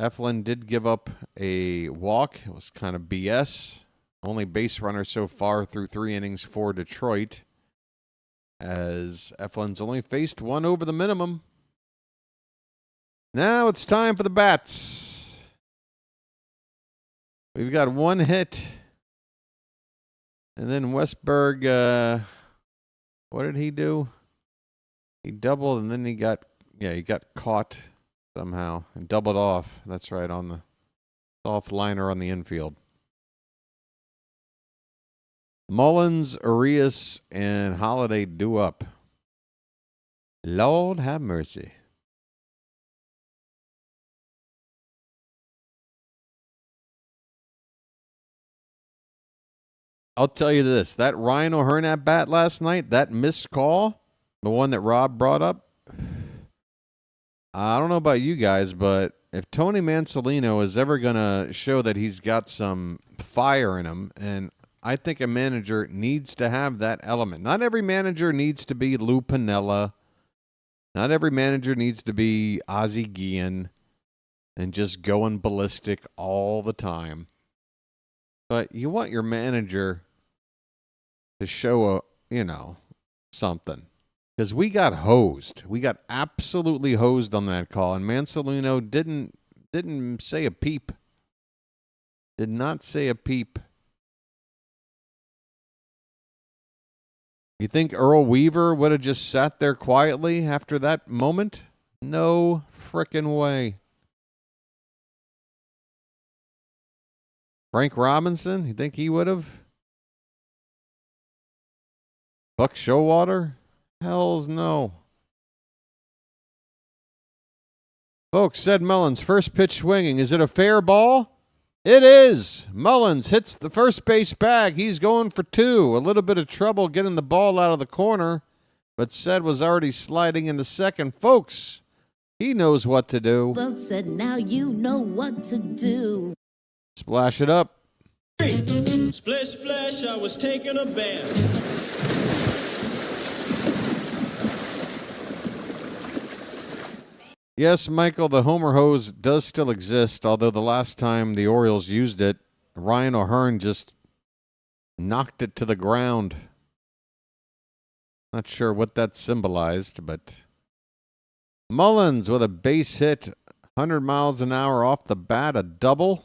Eflin did give up a walk. It was kind of BS. Only base runner so far through 3 innings for Detroit, as Eflin's only faced 1 over the minimum. Now it's time for the bats. We've got 1 hit. And then Westberg, what did he do? He doubled and then he got caught somehow and doubled off. That's right, on the soft liner on the infield. Mullins, Arias, and Holiday due up. Lord have mercy. I'll tell you this, that Ryan O'Hearn at bat last night, that missed call, the one that Rob brought up, I don't know about you guys, but if Tony Mansolino is ever going to show that he's got some fire in him, and I think a manager needs to have that element. Not every manager needs to be Lou Piniella. Not every manager needs to be Ozzie Guillen and just going ballistic all the time. But you want your manager to show something. Because we got hosed. We got absolutely hosed on that call. And Mansolino didn't say a peep. Did not say a peep. You think Earl Weaver would have just sat there quietly after that moment? No frickin' way. Frank Robinson, you think he would have? Buck Showalter? Hells no. Folks, said Mullins, first pitch swinging. Is it a fair ball? It is. Mullins hits the first base bag. He's going for 2. A little bit of trouble getting the ball out of the corner, but said was already sliding into second. Folks, he knows what to do. Folks said, now you know what to do. Splash it up. Splish, splash, I was taking a bath. Yes, Michael, the Homer hose does still exist, although the last time the Orioles used it, Ryan O'Hearn just knocked it to the ground. Not sure what that symbolized, but Mullins with a base hit, 100 miles an hour off the bat, a double.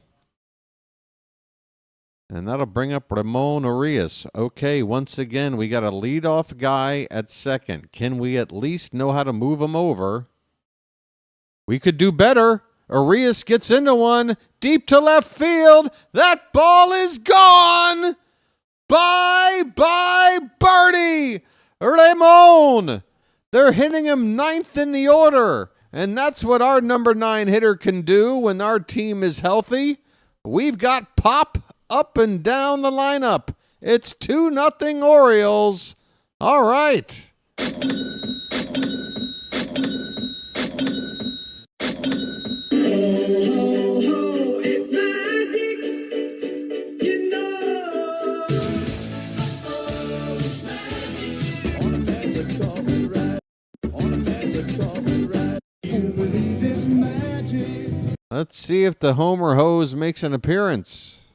And that'll bring up Ramon Arias. Okay, once again, we got a leadoff guy at second. Can we at least know how to move him over? We could do better. Arias gets into one. Deep to left field. That ball is gone. Bye, Birdie. Ramon. They're hitting him 9th in the order. And that's what our number 9 hitter can do when our team is healthy. We've got pop up and down the lineup. It's 2-0 Orioles. All right. Let's see if the Homer hose makes an appearance.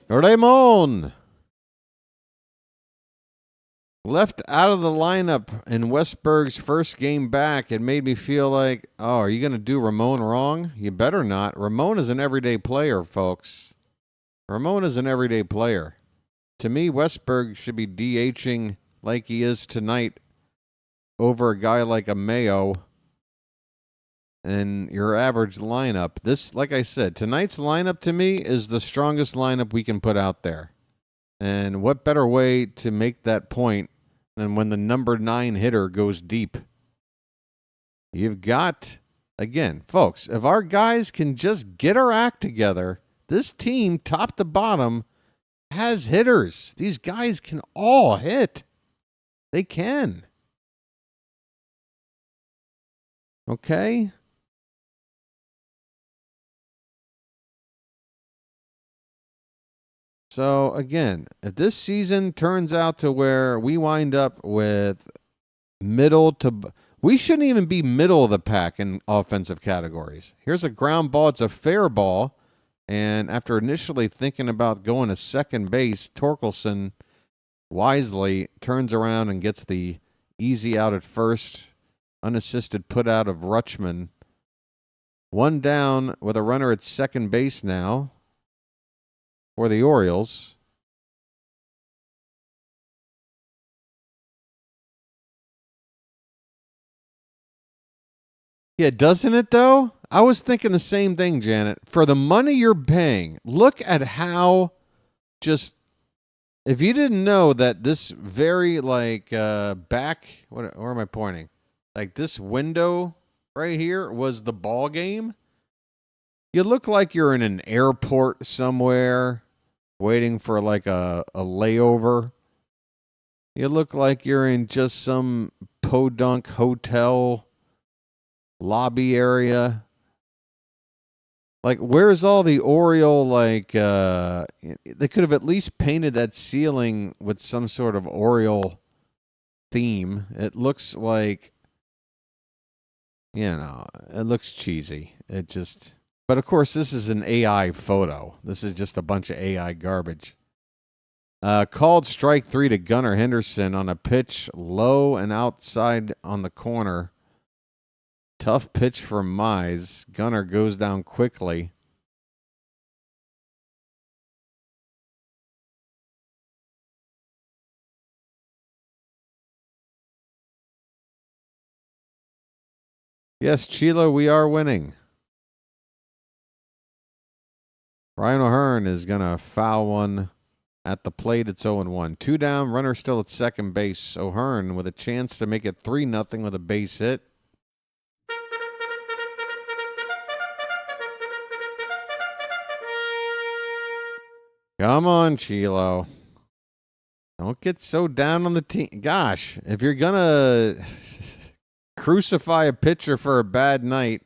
Ramon. Left out of the lineup in Westberg's first game back. It made me feel like, oh, are you going to do Ramon wrong? You better not. Ramon is an everyday player, folks. Ramon is an everyday player. To me, Westberg should be DHing like he is tonight over a guy like a Mayo and your average lineup. This, like I said, tonight's lineup to me is the strongest lineup we can put out there. And what better way to make that point than when the number 9 hitter goes deep? You've got, again, folks, if our guys can just get our act together, this team, top to bottom, has hitters. These guys can all hit. They can. Okay? So, again, if this season turns out to where we wind up with middle to... We shouldn't even be middle of the pack in offensive categories. Here's a ground ball. It's a fair ball. And after initially thinking about going to second base, Torkelson wisely turns around and gets the easy out at first, unassisted put out of Rutschman. 1 down with a runner at second base now for the Orioles. Yeah, doesn't it though? I was thinking the same thing, Janet. For the money you're paying, look at how just, if you didn't know that this very back, where am I pointing? Like this window right here was the ball game. You look like you're in an airport somewhere waiting for like a layover. You look like you're in just some podunk hotel lobby area. Like, where's all the Oriole, they could have at least painted that ceiling with some sort of Oriole theme. It looks like, it looks cheesy. But of course, this is an AI photo. This is just a bunch of AI garbage. Called strike 3 to Gunnar Henderson on a pitch low and outside on the corner. Tough pitch for Mize. Gunnar goes down quickly. Yes, Chilo, we are winning. Ryan O'Hearn is going to foul one at the plate. It's 0-1. 2 down, runner still at second base. O'Hearn with a chance to make it 3-0 with a base hit. Come on, Chilo. Don't get so down on the team. Gosh, if you're going to crucify a pitcher for a bad night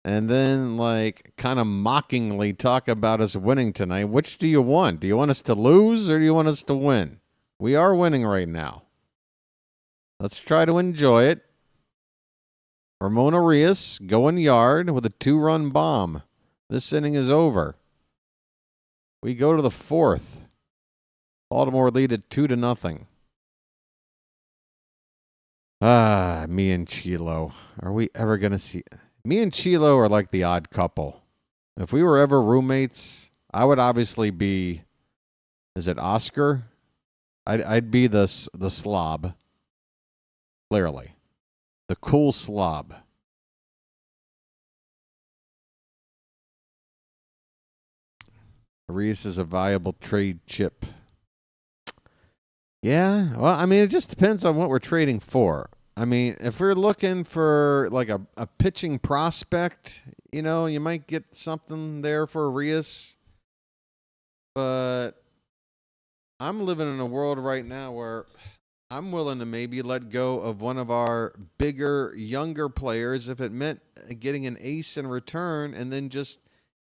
and then, like, kind of mockingly talk about us winning tonight, which do you want? Do you want us to lose or do you want us to win? We are winning right now. Let's try to enjoy it. Ramon Arias going yard with a 2-run bomb. This inning is over. We go to the fourth. Baltimore lead at 2-0. Me and Chilo. Are we ever going to see... Me and Chilo are like the odd couple. If we were ever roommates, I would obviously be... Is it Oscar? I'd be the slob. Clearly. The cool slob. Arias is a viable trade chip. Yeah, well, I mean, it just depends on what we're trading for. I mean, if we're looking for like a pitching prospect, you know, you might get something there for Arias. But I'm living in a world right now where I'm willing to maybe let go of one of our bigger, younger players if it meant getting an ace in return and then just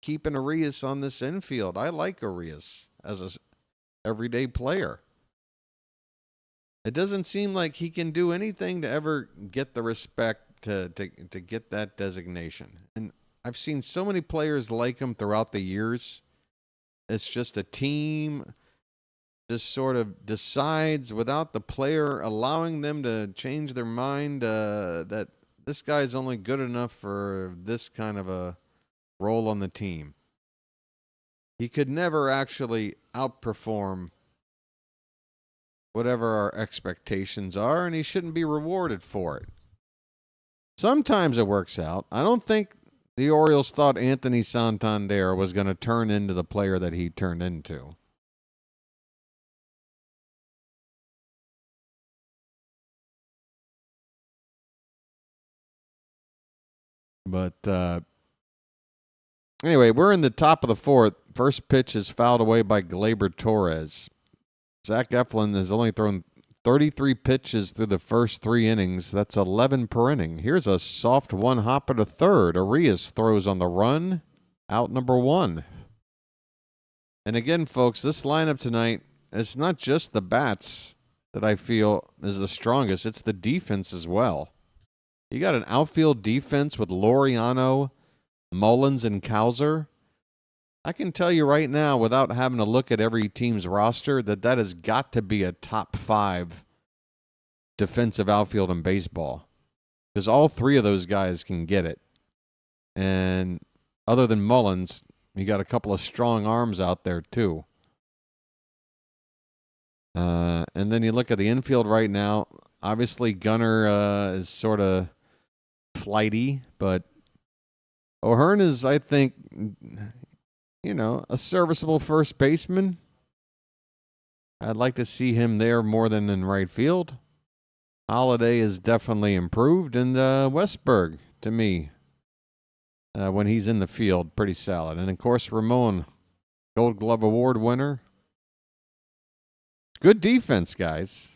keeping Arias on this infield. I like Arias as an everyday player. It doesn't seem like he can do anything to ever get the respect to get that designation. And I've seen so many players like him throughout the years. It's just a team just sort of decides without the player allowing them to change their mind that this guy's only good enough for this kind of a role on the team. He could never actually outperform whatever our expectations are, and he shouldn't be rewarded for it. Sometimes it works out. I don't think the Orioles thought Anthony Santander was going to turn into the player that he turned into. But anyway, we're in the top of the fourth. First pitch is fouled away by Gleyber Torres. Zach Eflin has only thrown 33 pitches through the first 3 innings. That's 11 per inning. Here's a soft one-hopper to third. Arias throws on the run. Out number 1. And again, folks, this lineup tonight, it's not just the bats that I feel is the strongest. It's the defense as well. You got an outfield defense with Laureano, Mullins, and Cowser. I can tell you right now, without having to look at every team's roster, that has got to be a top 5 defensive outfield in baseball. Because all 3 of those guys can get it. And other than Mullins, you got a couple of strong arms out there, too. And then you look at the infield right now. Obviously, Gunnar is sort of flighty, but O'Hearn is, I think, you know, a serviceable first baseman. I'd like to see him there more than in right field. Holiday is definitely improved, and Westberg, to me, when he's in the field, pretty solid. And, of course, Ramon, Gold Glove Award winner. Good defense, guys.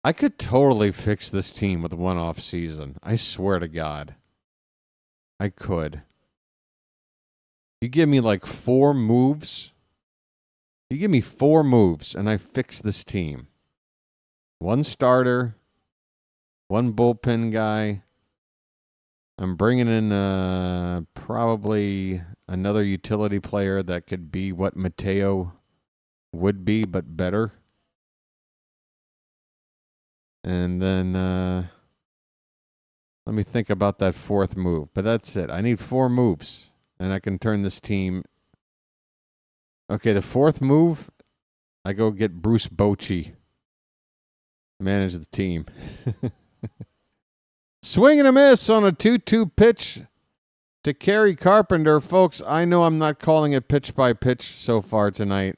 I could totally fix this team with one off season. I swear to God. I could. You give me like 4 moves. You give me 4 moves and I fix this team. 1 starter. 1 bullpen guy. I'm bringing in probably another utility player that could be what Mateo would be, but better. And then let me think about that 4th move. But that's it. I need 4 moves, and I can turn this team Okay, the fourth move, I go get Bruce Bochy. Manage the team. Swing and a miss on a 2-2 pitch to Kerry Carpenter. Folks, I know I'm not calling it pitch by pitch so far tonight.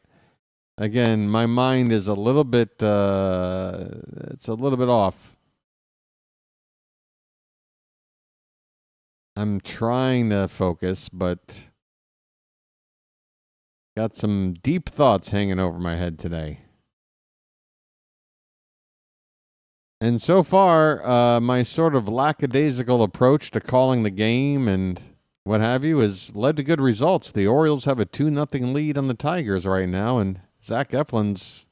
Again, my mind is a little bit, it's a little bit off. I'm trying to focus, but got some deep thoughts hanging over my head today. And so far, my sort of lackadaisical approach to calling the game and what have you has led to good results. The Orioles have a 2-0 lead on the Tigers right now, and Zach Eflin's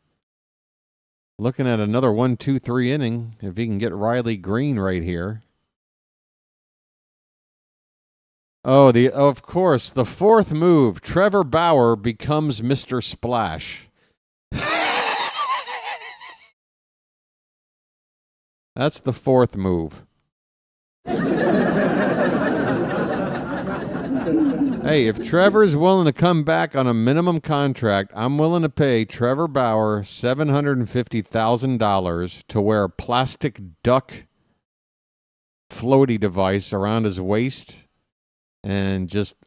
looking at another 1-2-3 inning if he can get Riley Green right here. Oh, of course, the fourth move, Trevor Bauer becomes Mr. Splash. That's the fourth move. Hey, if Trevor's willing to come back on a minimum contract, I'm willing to pay Trevor Bauer $750,000 to wear a plastic duck floaty device around his waist and just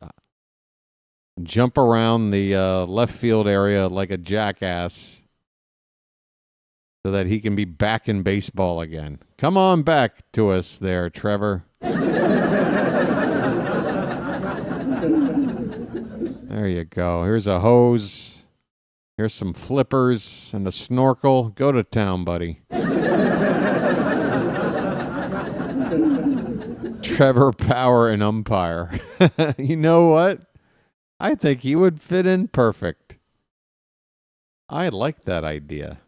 jump around the left field area like a jackass so that he can be back in baseball again. Come on back to us there, Trevor. There you go. Here's a hose. Here's some flippers and a snorkel. Go to town, buddy. Trevor Bauer and umpire. You know what? I think he would fit in perfect. I like that idea.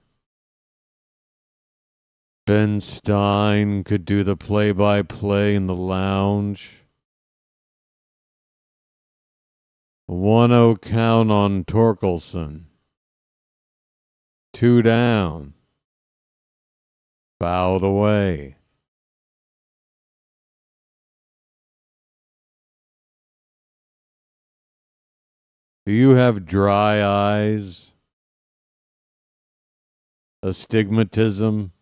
Ben Stein could do the play-by-play in the lounge. 1-0 count on Torkelson. 2 down. Fouled away. Do you have dry eyes? Astigmatism?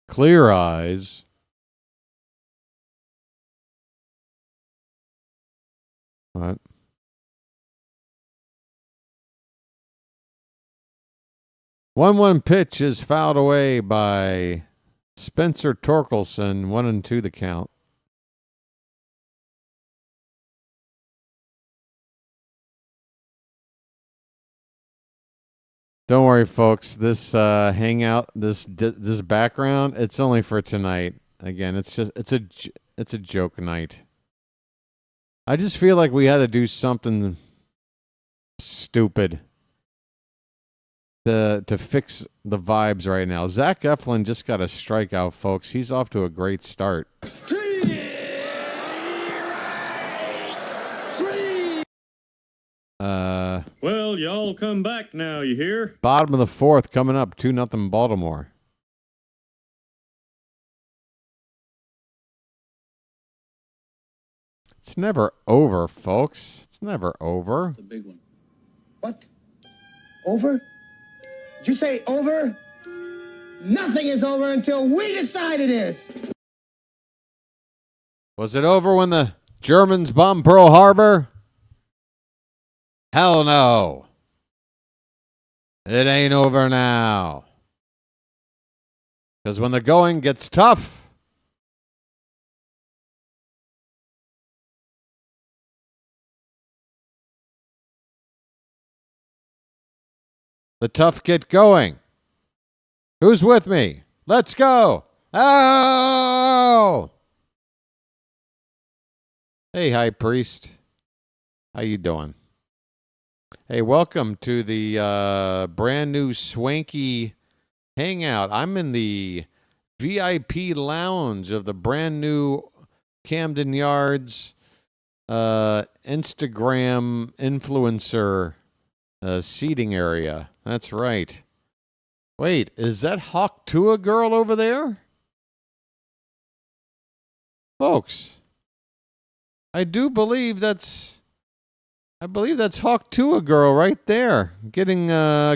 Clear eyes? What? One pitch is fouled away by Spencer Torkelson. 1-2 the count. Don't worry, folks. This hangout, this background, it's only for tonight. Again, it's a joke night. I just feel like we had to do something stupid to fix the vibes right now. Zach Eflin just got a strikeout, folks. He's off to a great start. Well, y'all come back now, you hear? Bottom of the fourth coming up, 2-0 Baltimore. It's never over, folks. It's never over. The big one. What? Over? Did you say over? Nothing is over until we decide it is. Was it over when the Germans bombed Pearl Harbor? Hell no. It ain't over now. Because when the going gets tough, the tough get going. Who's with me? Let's go. Oh! Hey, High Priest. How you doing? Hey, welcome to the brand new swanky hangout. I'm in the VIP lounge of the brand new Camden Yards Instagram influencer seating area. That's right. Wait, is that Hawk Tua girl over there? Folks, I do believe that's I believe that's Hawk Tua girl right there, getting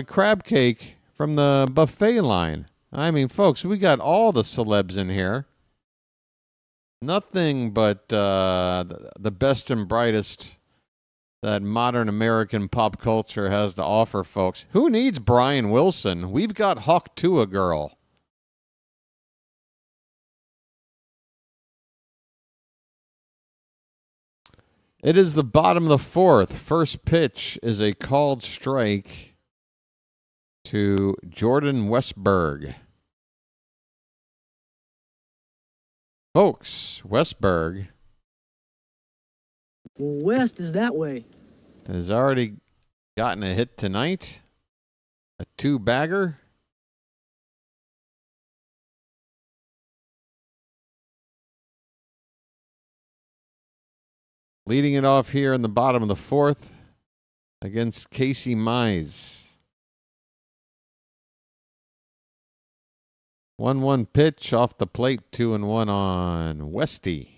crab cake from the buffet line. I mean, folks, we got all the celebs in here. Nothing but the best and brightest that modern American pop culture has to offer, folks. Who needs Brian Wilson? We've got Hawk Tua girl. It is the bottom of the fourth. First pitch is a called strike to Jordan Westburg. Folks, Westburg West is that way. has already gotten a hit tonight. A 2-bagger. Leading it off here in the bottom of the fourth against Casey Mize. 1-1 pitch off the plate, 2-1 on Westy.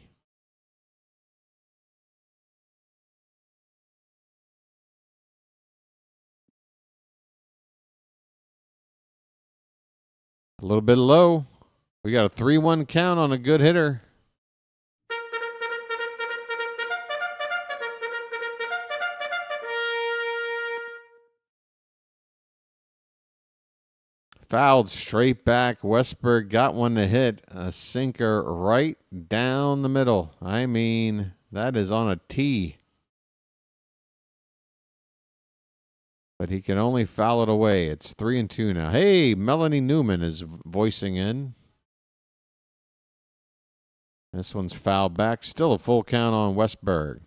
A little bit low. We got a 3-1 count on a good hitter. Fouled straight back. Westburg got one to hit. A sinker right down the middle. I mean, that is on a tee. But he can only foul it away. It's 3-2 now. Hey, Melanie Newman is voicing in. This one's fouled back. Still a full count on Westburg.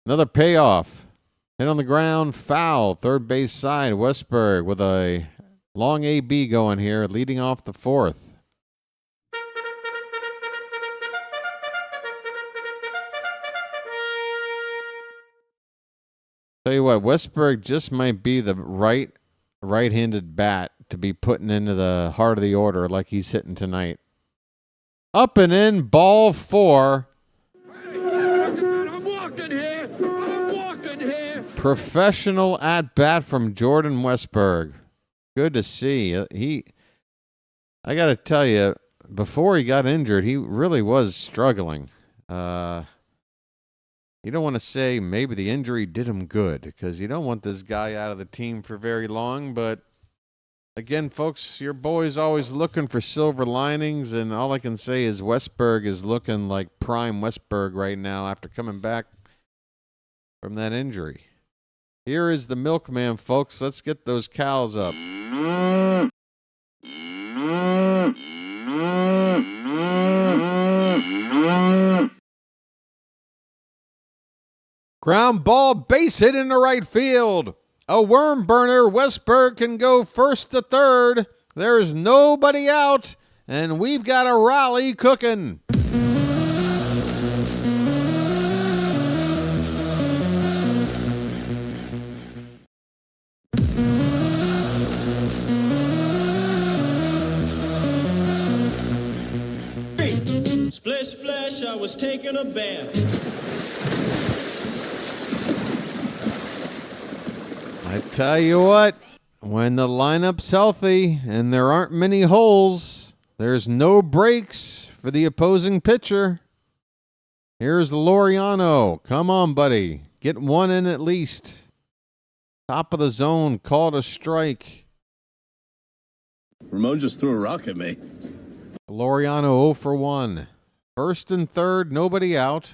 Another payoff. Hit on the ground, foul, third base side. Westburg with a long AB going here, leading off the fourth. Tell you what, Westburg just might be the right-handed bat to be putting into the heart of the order like he's hitting tonight. Up and in, ball 4. Professional at bat from Jordan Westburg. Good to see. I got to tell you, before he got injured, he really was struggling. You don't want to say maybe the injury did him good, because you don't want this guy out of the team for very long. But again, folks, your boy's always looking for silver linings, and all I can say is Westburg is looking like prime Westburg right now after coming back from that injury. Here is the milkman, folks. Let's get those cows up. Ground ball, base hit in the right field. A worm burner. Westburg can go first to third. There's nobody out, and we've got a rally cooking. Splish splash, I was taking a bath. I tell you what, when the lineup's healthy and there aren't many holes, there's no breaks for the opposing pitcher. Here's Laureano. Come on, buddy. Get one in at least. Top of the zone, called a strike. Ramon just threw a rock at me. Laureano 0 for 1. First and third, nobody out.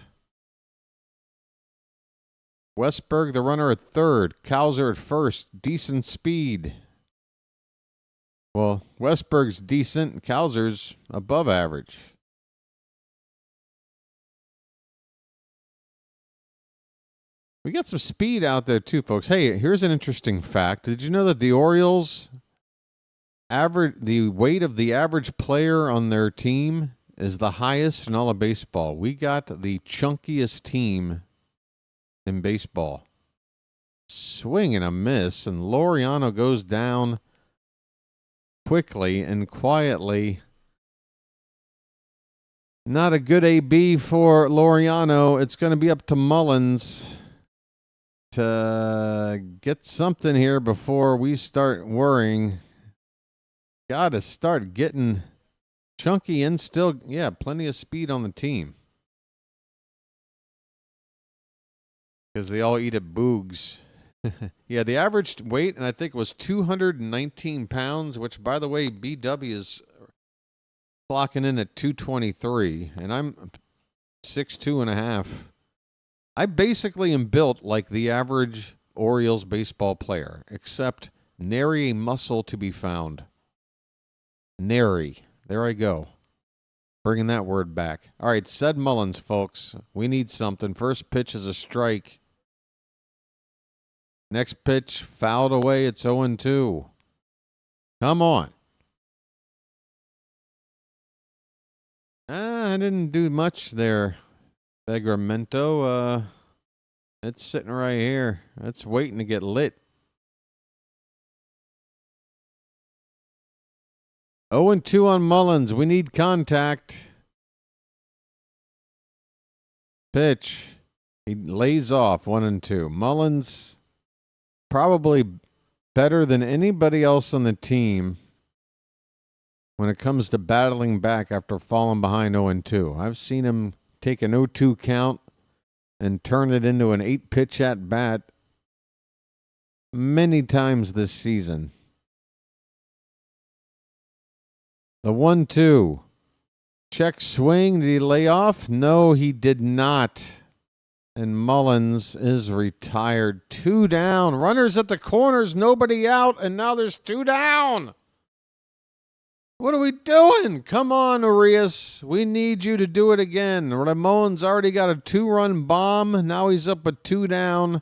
Westburg, the runner at third. Cowser at first. Decent speed. Well, Westburg's decent. Cowser's above average. We got some speed out there too, folks. Hey, here's an interesting fact. Did you know that the Orioles the weight of the average player on their team is the highest in all of baseball? We got the chunkiest team in baseball. Swing and a miss, and Laureano goes down quickly and quietly. Not a good AB for Laureano. It's going to be up to Mullins to get something here before we start worrying. Got to start getting chunky and still, plenty of speed on the team. Because they all eat at Boogs. Yeah, the average weight, and I think it was 219 pounds, which, by the way, BW is clocking in at 223, and I'm 6'2.5". I basically am built like the average Orioles baseball player, except nary a muscle to be found. Nary. There I go. Bringing that word back. All right, said Mullins, folks. We need something. First pitch is a strike. Next pitch, fouled away. It's 0-2. Come on. I didn't do much there, Begramento. It's sitting right here. It's waiting to get lit. 0-2 on Mullins. We need contact. Pitch. He lays off 1-2. Mullins probably better than anybody else on the team when it comes to battling back after falling behind 0-2. I've seen him take an 0-2 count and turn it into an 8-pitch at bat many times this season. The 1-2. Check swing. Did he lay off? No, he did not. And Mullins is retired. 2 down. Runners at the corners. Nobody out. And now there's 2 down. What are we doing? Come on, Arias. We need you to do it again. Ramon's already got a 2-run bomb. Now he's up with 2 down.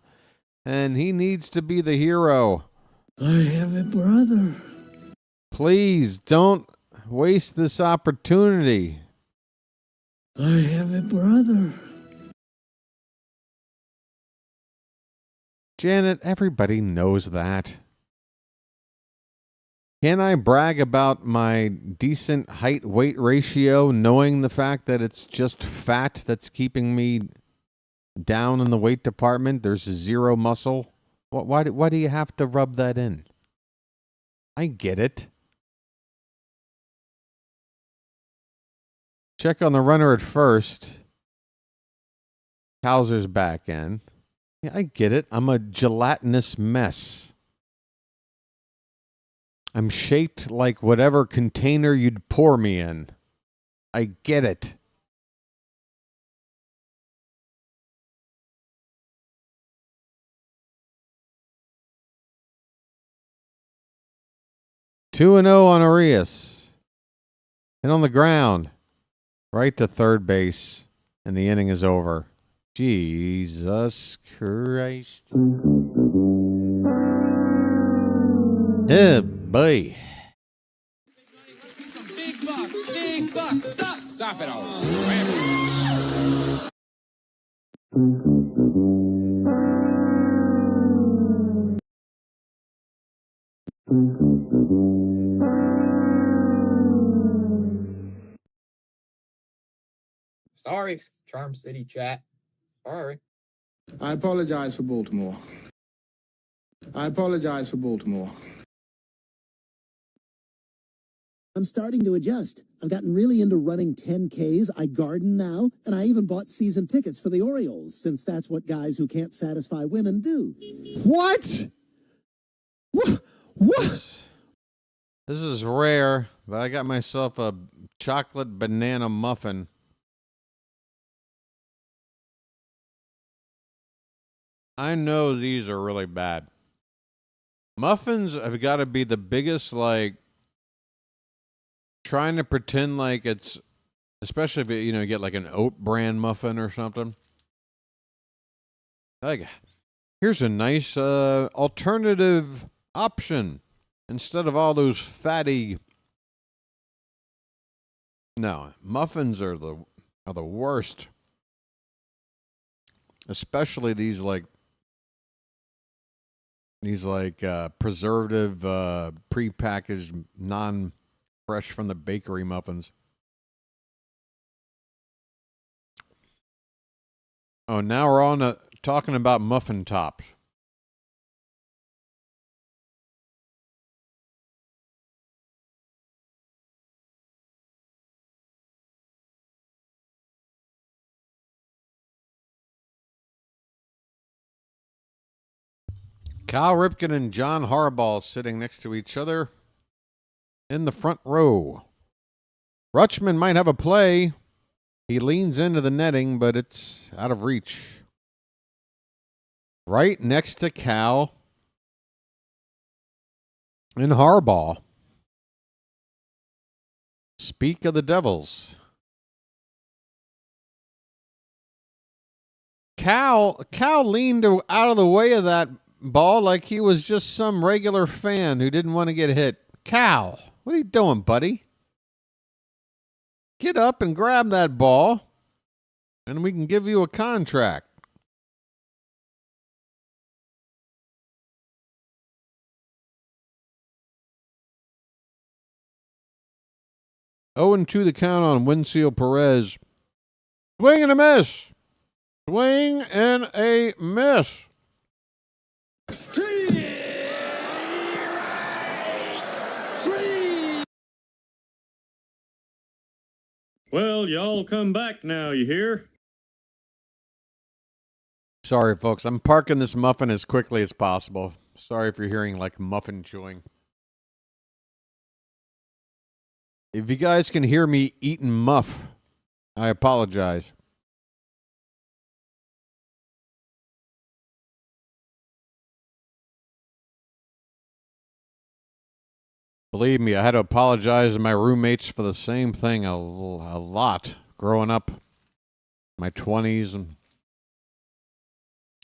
And he needs to be the hero. I have a brother. Please don't waste this opportunity. I have a brother. Janet, everybody knows that. Can I brag about my decent height-weight ratio, knowing the fact that it's just fat that's keeping me down in the weight department? There's 0 muscle. Why do you have to rub that in? I get it. Check on the runner at first. Hauser's back in. Yeah, I get it. I'm a gelatinous mess. I'm shaped like whatever container you'd pour me in. I get it. Two and 0 on Arias. And on the ground. Right to third base. And the inning is over. Jesus Christ. Yeah, boy. Big buck. Stop it all. Sorry, Charm City chat. Sorry. I apologize for Baltimore. I'm starting to adjust. I've gotten really into running 10Ks. I garden now, and I even bought season tickets for the Orioles, since that's what guys who can't satisfy women do. What? What? This is rare, but I got myself a chocolate banana muffin. I know these are really bad. Muffins have got to be the biggest, like, trying to pretend like it's, especially if you get like an oat bran muffin or something. Like, here's a nice alternative option instead of all those fatty. No, muffins are the worst. Especially these like These like preservative, prepackaged, non-fresh from the bakery muffins. Oh, now we're on talking about muffin tops. Cal Ripken and John Harbaugh sitting next to each other in the front row. Rutschman might have a play. He leans into the netting, but it's out of reach. Right next to Cal and Harbaugh. Speak of the Devils. Cal leaned out of the way of that ball like he was just some regular fan who didn't want to get hit. Cal, what are you doing, buddy? Get up and grab that ball, and we can give you a contract. Oh, and 2 the count on Winfield Perez. Swing and a miss. Swing and a miss. Well, y'all come back now, you hear? Sorry, folks. I'm parking this muffin as quickly as possible. Sorry if you're hearing like muffin chewing. If you guys can hear me eating muff, I apologize. Believe me, I had to apologize to my roommates for the same thing a lot growing up, my 20s. And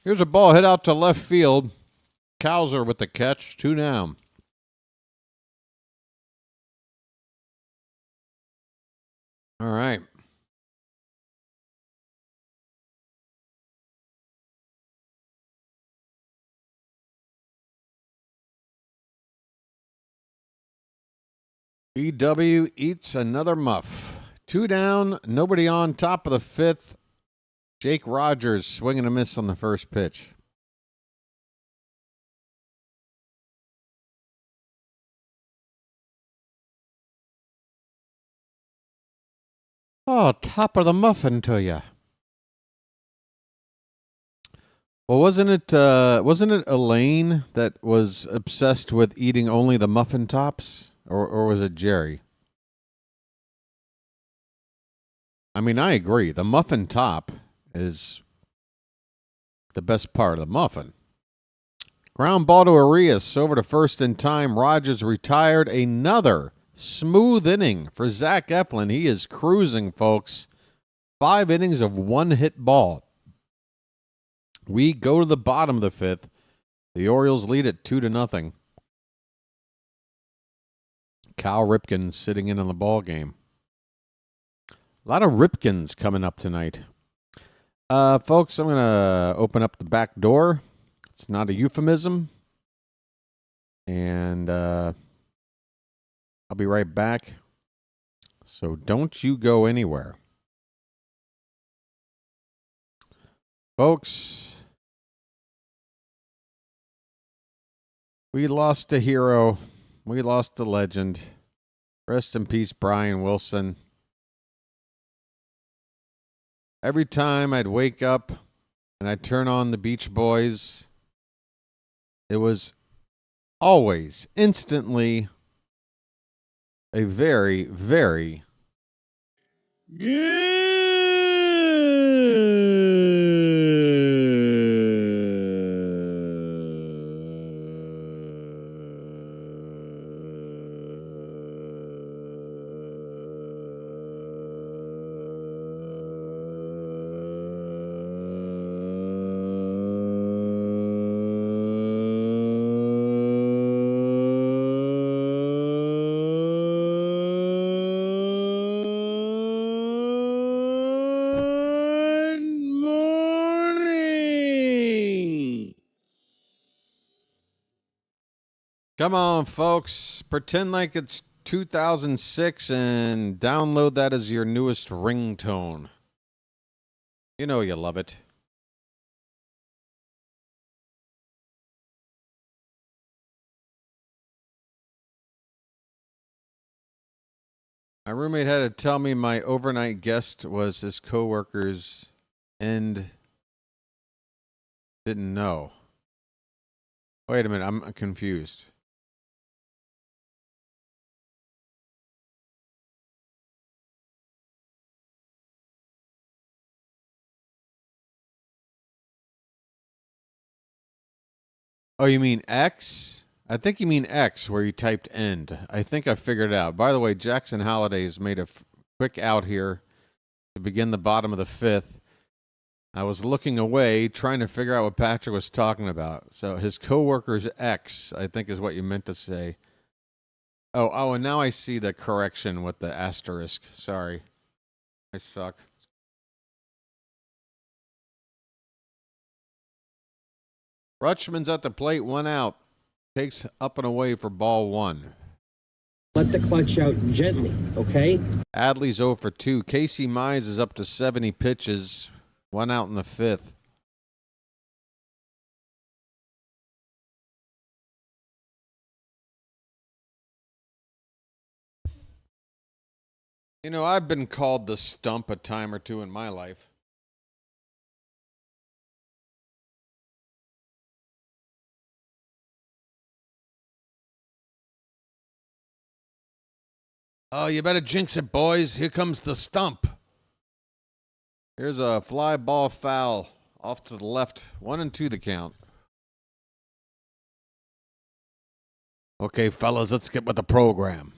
here's a ball hit out to left field. Cowser with the catch, 2 down. All right. BW eats another muff. 2 down, nobody on, top of the 5th. Jake Rogers swinging a miss on the first pitch. Oh, top of the muffin to you. Well, wasn't it Elaine that was obsessed with eating only the muffin tops? Or was it Jerry? I mean, I agree. The muffin top is the best part of the muffin. Ground ball to Arias over to first in time. Rogers retired. Another smooth inning for Zach Eflin. He is cruising, folks. 5 innings of 1-hit ball. We go to the bottom of the 5th. The Orioles lead it 2-0. Cal Ripken sitting in on the ball game. A lot of Ripkins coming up tonight. Folks, I'm going to open up the back door. It's not a euphemism. And I'll be right back. So don't you go anywhere. Folks, we lost a hero. We lost a legend. Rest in peace, Brian Wilson. Every time I'd wake up and I'd turn on the Beach Boys, it was always, instantly, a very, very Come on, folks. Pretend like it's 2006 and download that as your newest ringtone. You know you love it. My roommate had to tell me my overnight guest was his coworker's and didn't know. Wait a minute, I'm confused. Oh, you mean X? I think you mean X, where you typed end. I think I figured it out. By the way, Jackson Holiday's made a quick out here to begin the bottom of the fifth. I was looking away, trying to figure out what Patrick was talking about. So his coworker's X, I think is what you meant to say. Oh, and now I see the correction with the asterisk. Sorry. I suck. Rutschman's at the plate, 1 out. Takes up and away for ball 1. Let the clutch out gently, okay? Adley's 0 for 2. Casey Mize is up to 70 pitches. 1 out in the 5th. You know, I've been called the stump a time or two in my life. Oh, you better jinx it, boys. Here comes the stump. Here's a fly ball foul off to the left. 1-2 the count. Okay, fellas, let's get with the program.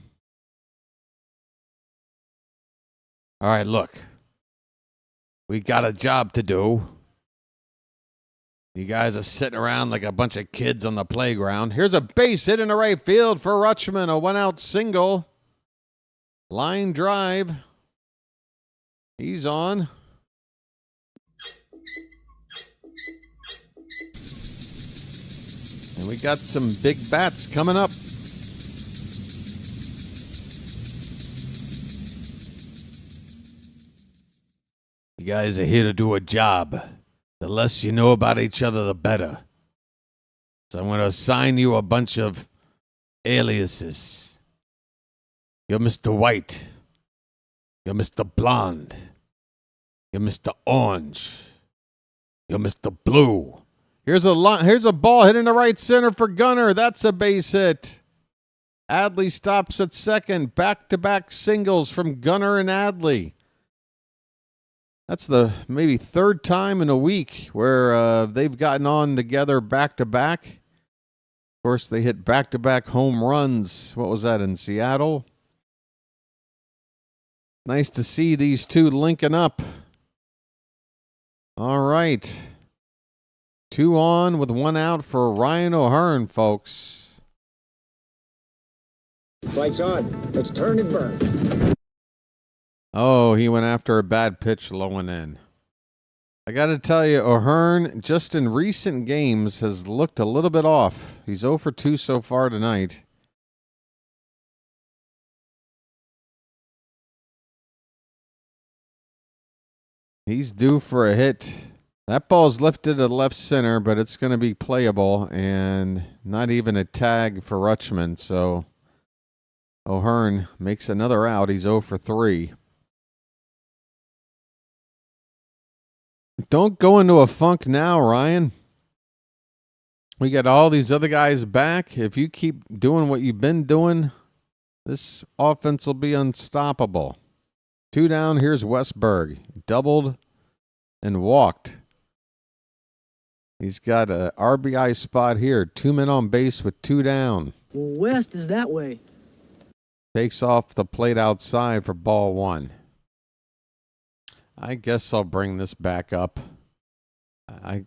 All right, look. We got a job to do. You guys are sitting around like a bunch of kids on the playground. Here's a base hit in the right field for Rutschman. A 1-out single. Line drive. He's on. And we got some big bats coming up. You guys are here to do a job. The less you know about each other, the better. So I'm going to assign you a bunch of aliases. You're Mr. White. You're Mr. Blonde. You're Mr. Orange. You're Mr. Blue. Here's a ball hit in the right center for Gunnar. That's a base hit. Adley stops at second. Back-to-back singles from Gunnar and Adley. That's the maybe third time in a week where they've gotten on together back-to-back. Of course, they hit back-to-back home runs. What was that, in Seattle? Nice to see these two linking up. All right. 2 on with 1 out for Ryan O'Hearn, folks. Lights on. Let's turn and burn. Oh, he went after a bad pitch low and in. I got to tell you, O'Hearn, just in recent games, has looked a little bit off. He's 0 for 2 so far tonight. He's due for a hit. That ball's lifted to left center, but it's going to be playable and not even a tag for Rutschman. So O'Hearn makes another out. He's 0 for 3. Don't go into a funk now, Ryan. We got all these other guys back. If you keep doing what you've been doing, this offense will be unstoppable. 2 down. Here's Westberg. Doubled and walked. He's got a RBI spot here. 2 men on base with 2 down. West is that way. Takes off the plate outside for ball 1. I guess I'll bring this back up. I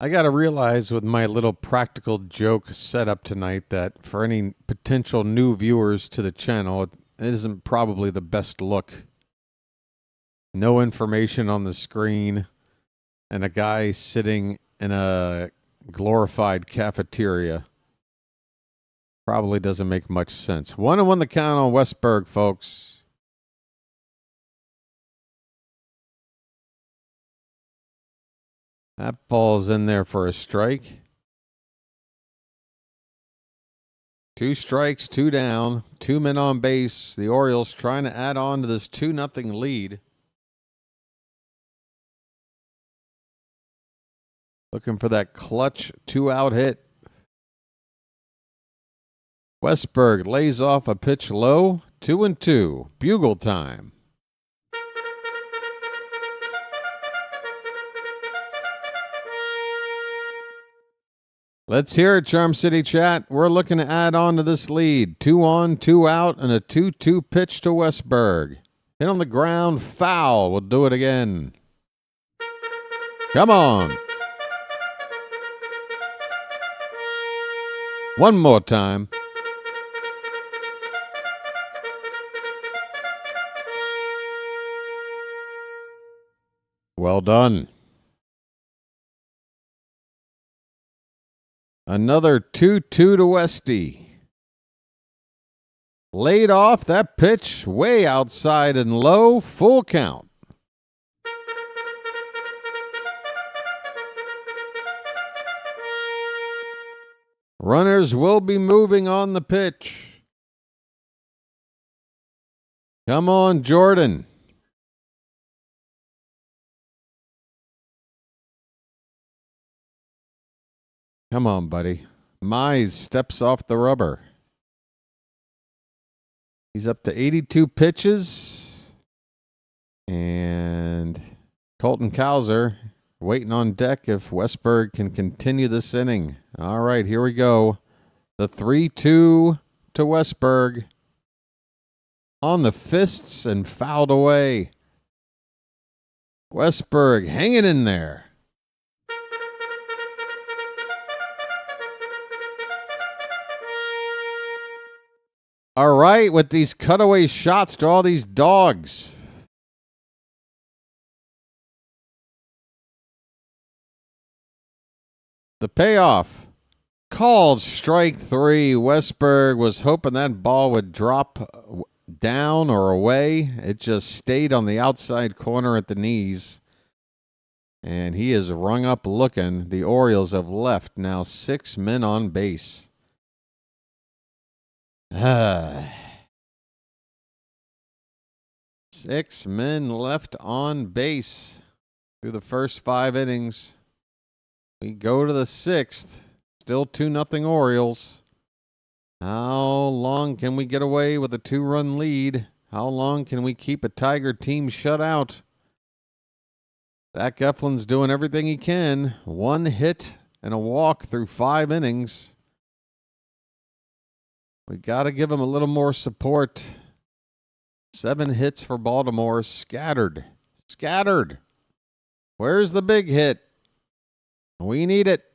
got to realize with my little practical joke setup tonight that for any potential new viewers to the channel, it isn't probably the best look. No information on the screen and a guy sitting in a glorified cafeteria Probably doesn't make much sense. 1-1 the count on Westberg, folks. That ball's in there for a strike. 2 strikes, 2 down, 2 men on base. The Orioles trying to add on to this 2-0 lead. Looking for that clutch 2-out hit. Westberg lays off a pitch low, 2-2. Bugle time. Let's hear it, Charm City chat. We're looking to add on to this lead. 2 on, 2 out, and a 2-2 pitch to Westberg. Hit on the ground, foul. We'll do it again. Come on. One more time. Well done. Another 2-2 to Westy. Laid off that pitch way outside and low, full count. Runners will be moving on the pitch. Come on, Jordan. Come on, buddy. Mize steps off the rubber. He's up to 82 pitches. And Colton Cowser waiting on deck if Westberg can continue this inning. All right, here we go. The 3-2 to Westberg. On the fists and fouled away. Westberg hanging in there. All right, with these cutaway shots to all these dogs. The payoff. Called strike 3. Westberg was hoping that ball would drop down or away. It just stayed on the outside corner at the knees. And he is rung up looking. The Orioles have left now 6 men on base. 6 men left on base through the first 5 innings. We go to the 6th. Still 2-0 Orioles. How long can we get away with a 2-run lead? How long can we keep a Tiger team shut out? Zach Eflin's doing everything he can. 1 hit and a walk through 5 innings. We got to give him a little more support. 7 hits for Baltimore. Scattered. Where's the big hit? We need it.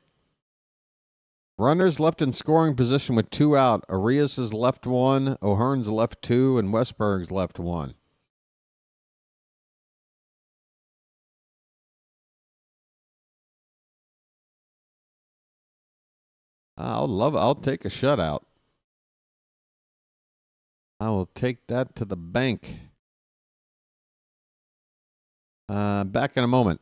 Runners left in scoring position with 2 out. Arias has left 1. O'Hearn's left 2. And Westberg's left 1. I'll take a shutout. I will take that to the bank. Back in a moment.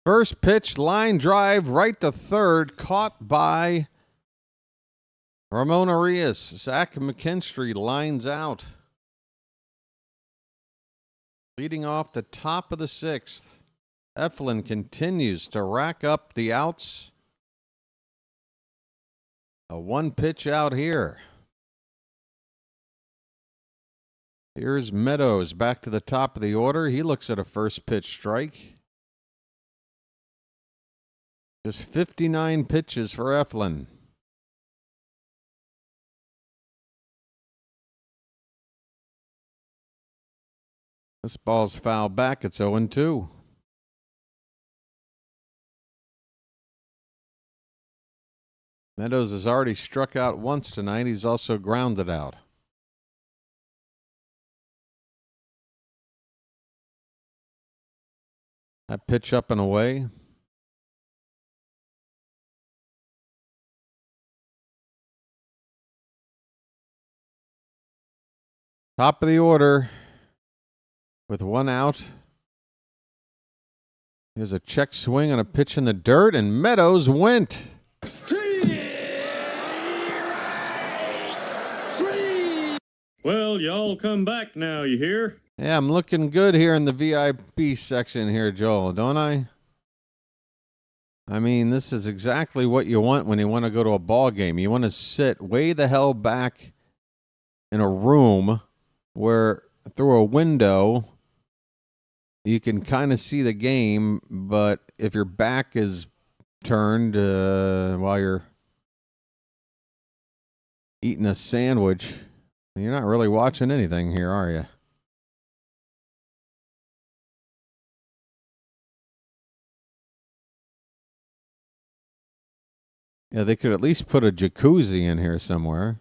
First pitch, line drive, right to third, caught by Ramon Arias. Zach McKinstry lines out. Leading off the top of the 6th. Eflin continues to rack up the outs. A 1-pitch out here. Here's Meadows back to the top of the order. He looks at a first pitch strike. Just 59 pitches for Eflin. This ball's fouled back. It's 0-2. Meadows has already struck out once tonight. He's also grounded out. That pitch up and away. Top of the order with 1 out. Here's a check swing and a pitch in the dirt, and Meadows went. Well, y'all come back now, you hear? Yeah, I'm looking good here in the VIP section here, Joel, don't I? I mean, this is exactly what you want when you want to go to a ball game. You want to sit way the hell back in a room where through a window you can kind of see the game, but if your back is turned while you're eating a sandwich, you're not really watching anything here, are you? Yeah, they could at least put a jacuzzi in here somewhere.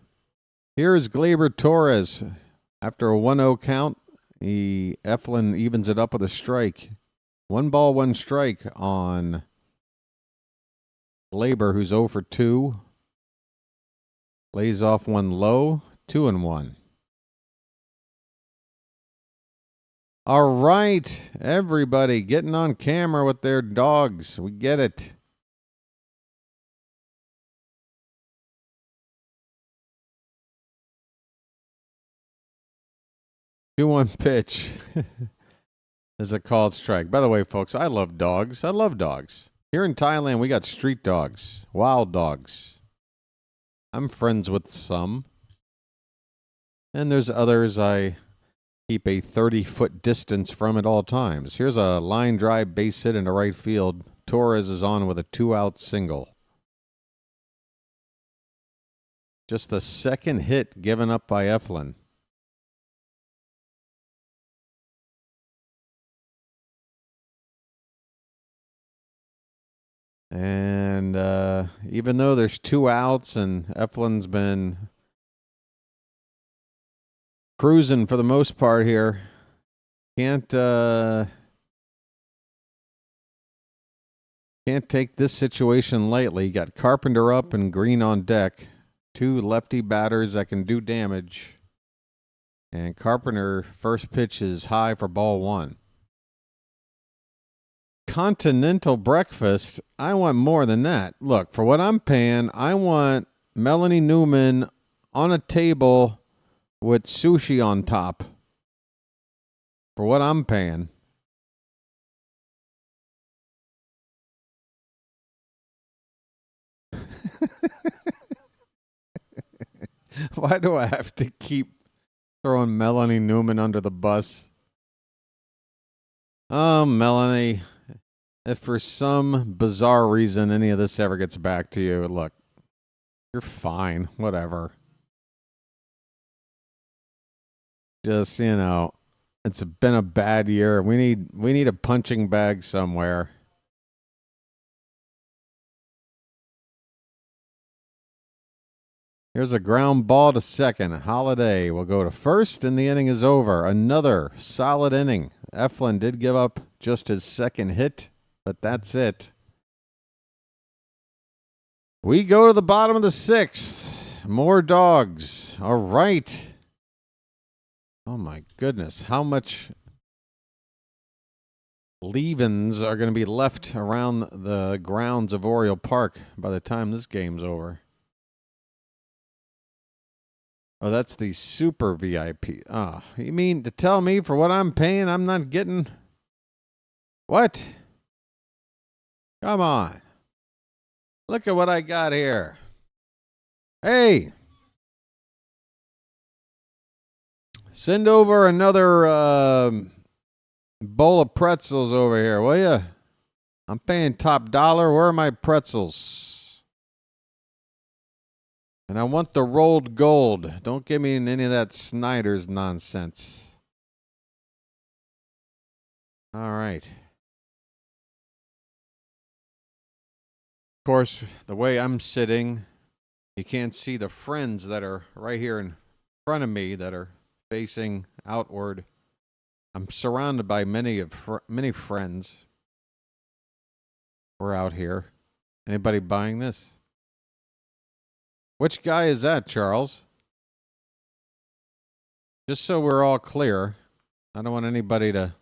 Here is Gleyber Torres. After a 1-0 count, Eflin evens it up with a strike. 1 ball, 1 strike on Gleyber, who's 0 for 2. Lays off 1 low, 2-1. All right, everybody getting on camera with their dogs. We get it. One pitch is a called strike. By the way, folks, I love dogs. I love dogs. Here in Thailand, we got street dogs, wild dogs. I'm friends with some. And there's others I keep a 30-foot distance from at all times. Here's a line drive base hit into right field. Torres is on with a 2-out single. Just the second hit given up by Eflin. And even though there's 2 outs and Eflin's been cruising for the most part here, can't take this situation lightly. You got Carpenter up and Green on deck. 2 lefty batters that can do damage. And Carpenter, first pitch is high for ball 1. Continental breakfast. I want more than that. Look, for what I'm paying, I want Melanie Newman on a table with sushi on top. For what I'm paying. Why do I have to keep throwing Melanie Newman under the bus? Oh, Melanie. If for some bizarre reason any of this ever gets back to you, look, you're fine. Whatever. Just, you know, it's been a bad year. We need a punching bag somewhere. Here's a ground ball to second. Holiday will go to first, and the inning is over. Another solid inning. Eflin did give up just his second hit, but that's it. We go to the bottom of the 6th. More dogs. All right. Oh, my goodness. How much leavings are going to be left around the grounds of Oriole Park by the time this game's over? Oh, that's the super VIP. Oh, you mean to tell me for what I'm paying, I'm not getting... What? Come on. Look at what I got here. Hey. Send over another bowl of pretzels over here, will you? I'm paying top dollar. Where are my pretzels? And I want the rolled gold. Don't give me any of that Snyder's nonsense. All right. Of course, the way I'm sitting, you can't see the friends that are right here in front of me that are facing outward. I'm surrounded by many friends. We're out here. Anybody buying this? Which guy is that, Charles? Just so we're all clear, I don't want anybody to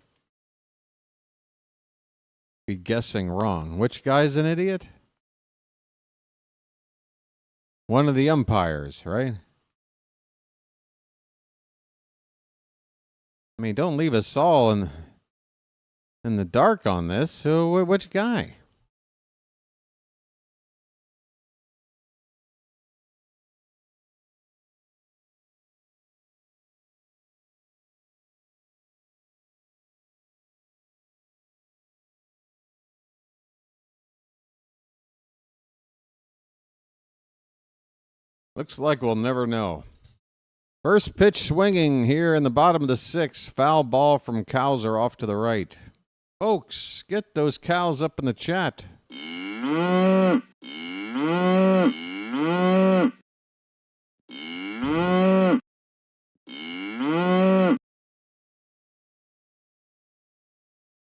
be guessing wrong. Which guy's an idiot? One of the umpires, right? I mean, don't leave us all in the dark on this. So, which guy? Looks like we'll never know. First pitch swinging here in the bottom of the sixth. Foul ball from Cowser off to the right. Folks, get those cows up in the chat.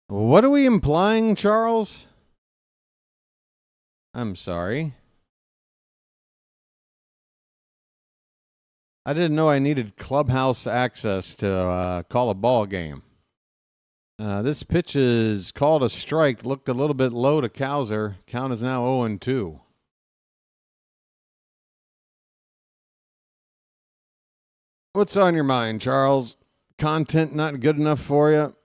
What are we implying, Charles? I'm sorry. I didn't know I needed clubhouse access to call a ball game. This pitch is called a strike. Looked a little bit low to Cowser. Count is now 0-2. What's on your mind, Charles? Content not good enough for you?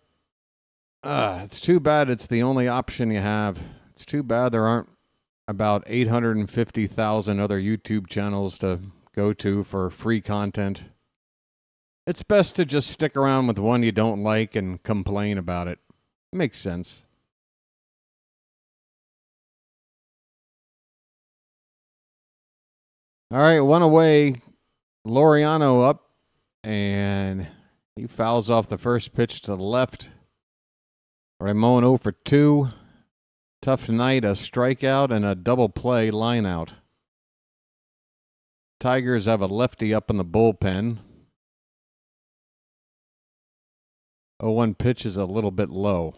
It's too bad it's the only option you have. It's too bad there aren't about 850,000 other YouTube channels to go to for free content. It's best to just stick around with one you don't like and complain about it. Makes sense. All right, one away. Laureano up, and he fouls off the first pitch to the left. Ramon 0 for 2. Tough night, a strikeout and a double play line out. Tigers have a lefty up in the bullpen. 0-1 pitch is a little bit low.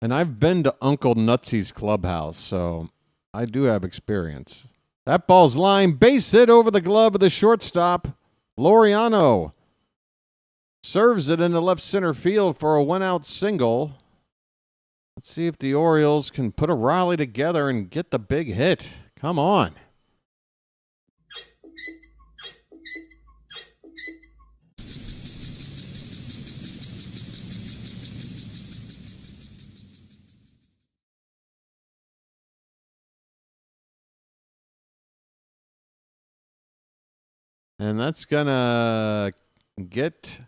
And I've been to Uncle Nutsy's clubhouse, so I do have experience. That ball's line, base hit over the glove of the shortstop. Laureano serves it into left center field for a one-out single. Let's see if the Orioles can put a rally together and get the big hit. Come on. And that's going to get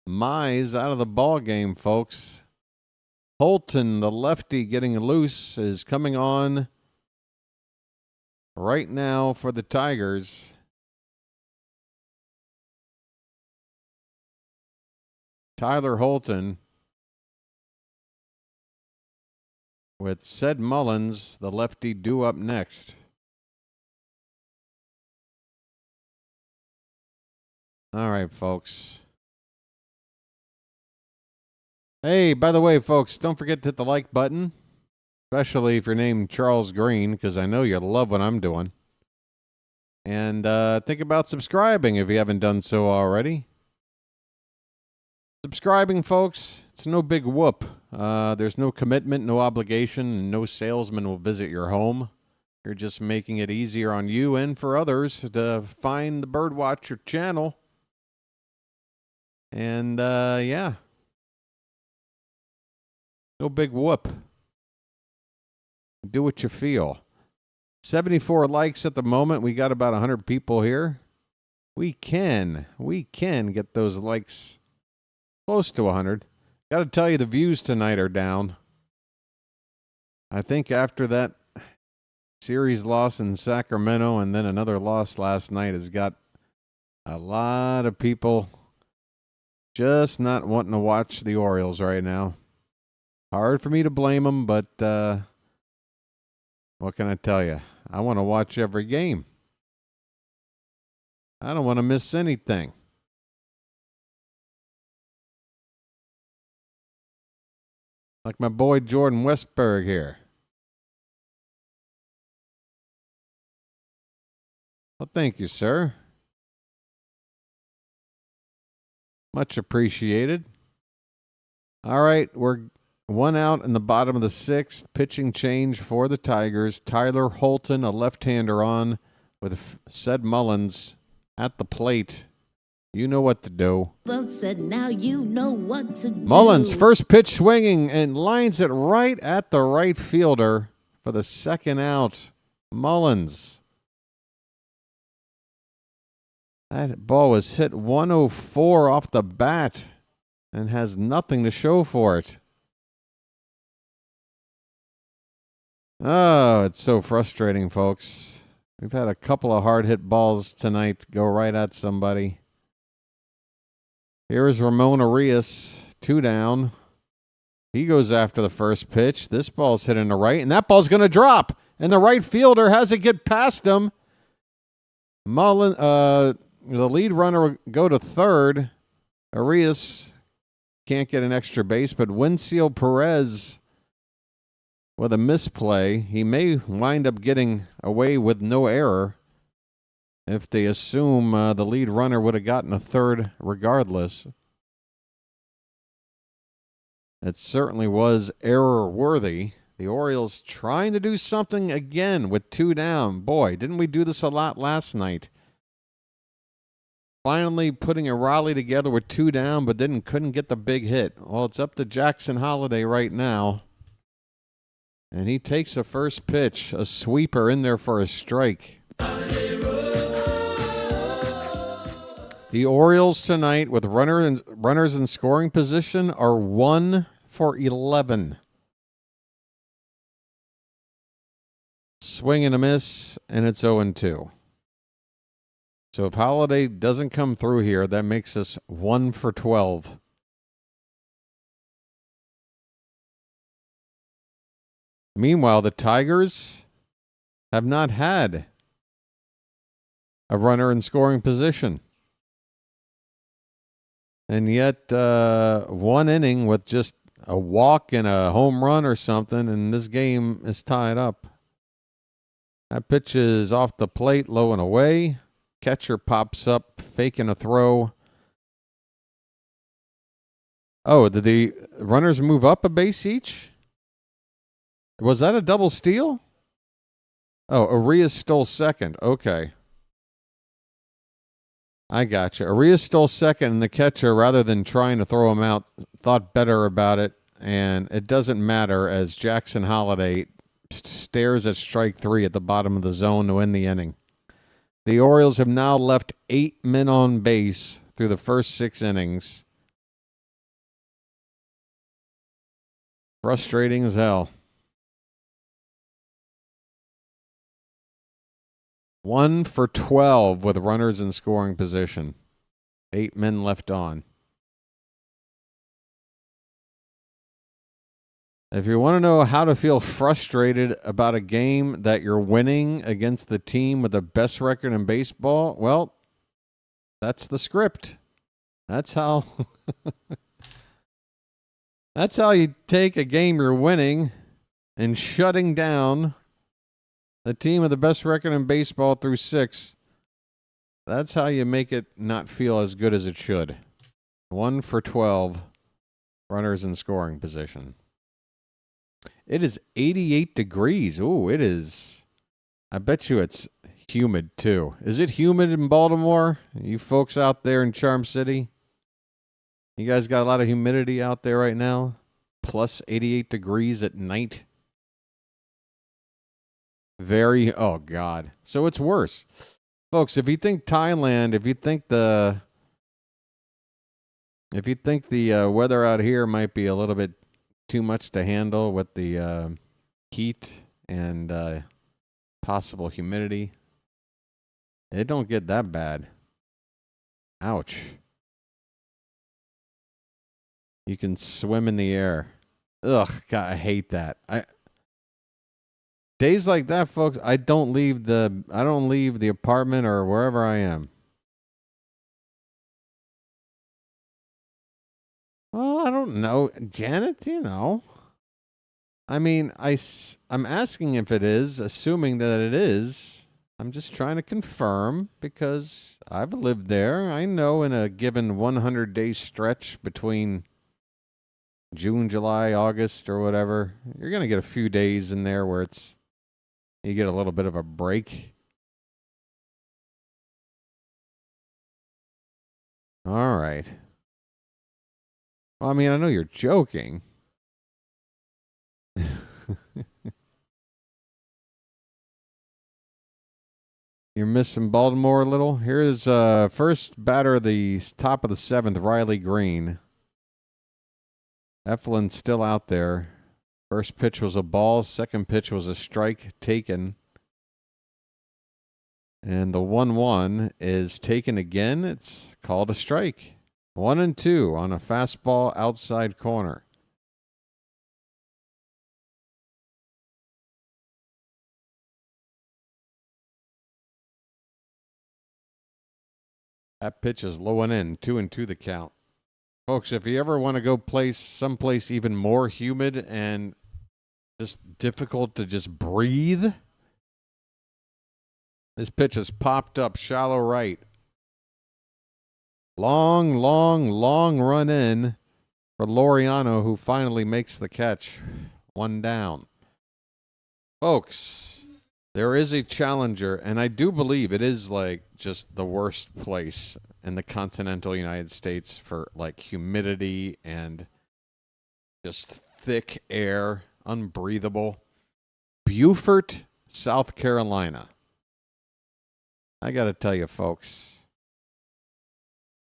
Mize out of the ball game, folks. Holton, the lefty getting loose, is coming on right now for the Tigers. Tyler Holton with Ced Mullins, the lefty, due up next. All right, folks. Hey, by the way, folks, don't forget to hit the like button, especially if you're named Charles Green, because I know you love what I'm doing. And think about subscribing if you haven't done so already. Subscribing, folks, it's no big whoop. There's no commitment, no obligation, and no salesman will visit your home. You're just making it easier on you and for others to find the BirdWatcher Channel. And, yeah. No big whoop. Do what you feel. 74 likes at the moment. We got about 100 people here. We can get those likes close to 100. Got to tell you, the views tonight are down. I think after that series loss in Sacramento and then another loss last night has got a lot of people just not wanting to watch the Orioles right now. Hard for me to blame them, but what can I tell you? I want to watch every game. I don't want to miss anything. Like my boy Jordan Westberg here. Well, thank you, sir. Much appreciated. All right, we're one out in the bottom of the sixth. Pitching change for the Tigers. Tyler Holton, a left-hander on with Sed Mullins at the plate. You know what to do. Said, now you know what to do. Mullins, first pitch swinging and lines it right at the right fielder for the second out. Mullins. That ball was hit 104 off the bat and has nothing to show for it. Oh, it's so frustrating, folks. We've had a couple of hard-hit balls tonight go right at somebody. Here is Ramon Arias, 2 down. He goes after the first pitch. This ball's hit in the right, and that ball's going to drop. And the right fielder has it get past him. The lead runner will go to third. Arias can't get an extra base, but Winfield Perez with a misplay. He may wind up getting away with no error if they assume the lead runner would have gotten a third regardless. It certainly was error-worthy. The Orioles trying to do something again with 2 down. Boy, didn't we do this a lot last night? Finally putting a rally together with 2 down, but couldn't get the big hit. Well, it's up to Jackson Holliday right now. And he takes the first pitch, a sweeper in there for a strike. The Orioles tonight with runners in scoring position are 1 for 11. Swing and a miss, and it's 0-2. So if Holliday doesn't come through here, that makes us 1 for 12. Meanwhile, the Tigers have not had a runner in scoring position. And yet, 1 inning with just a walk and a home run or something, and this game is tied up. That pitch is off the plate, low and away. Catcher pops up, faking a throw. Oh, did the runners move up a base each? Was that a double steal? Oh, Arias stole second. Okay. I gotcha. Arias stole second, and the catcher, rather than trying to throw him out, thought better about it, and it doesn't matter as Jackson Holliday stares at strike 3 at the bottom of the zone to end the inning. The Orioles have now left 8 men on base through the first 6 innings. Frustrating as hell. 1 for 12 with runners in scoring position. 8 men left on. If you want to know how to feel frustrated about a game that you're winning against the team with the best record in baseball, well, that's the script. That's how that's how you take a game you're winning and shutting down the team with the best record in baseball through 6. That's how you make it not feel as good as it should. 1 for 12 runners in scoring position. It is 88 degrees. Ooh, it is I bet you it's humid too. Is it humid in Baltimore? You folks out there in Charm City? You guys got a lot of humidity out there right now? Plus 88 degrees at night? Oh God. So it's worse. Folks, if you think Thailand, if you think the weather out here might be a little bit too much to handle with the heat and possible humidity, it don't get that bad. Ouch. You can swim in the air. Ugh, God, I hate that. Days like that, folks, I don't leave the apartment or wherever I am. Well, I don't know, Janet, you know. I mean, I'm asking if it is, assuming that it is. I'm just trying to confirm because I've lived there. I know in a given 100-day stretch between June, July, August, or whatever, you're going to get a few days in there where you get a little bit of a break. All right. Well, I mean, I know you're joking. You're missing Baltimore a little. Here's first batter of the top of the 7th, Riley Green. Eflin still out there. First pitch was a ball. Second pitch was a strike taken. And the 1-1 is taken again. It's called a strike. 1-2 on a fastball outside corner. That pitch is low and in. 2-2 the count. Folks, if you ever want to go someplace even more humid and just difficult to just breathe, this pitch is popped up shallow right. Long run in for Laureano, who finally makes the catch. 1 down. Folks, there is a challenger, and I do believe it is like just the worst place in the continental United States for like humidity and just thick air, unbreathable. Beaufort, South Carolina. I got to tell you, folks,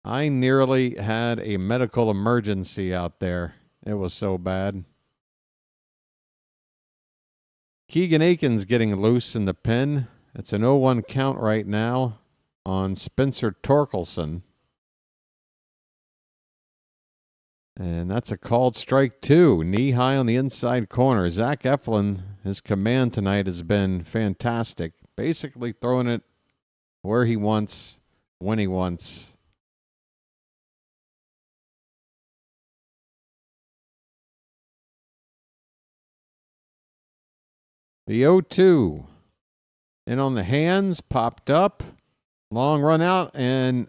I nearly had a medical emergency out there. It was so bad. Keegan Aiken's getting loose in the pen. It's an 0-1 count right now on Spencer Torkelson. And that's a called strike 2. Knee high on the inside corner. Zach Eflin, his command tonight has been fantastic. Basically throwing it where he wants, when he wants. The 0-2. In on the hands, popped up. Long run out, and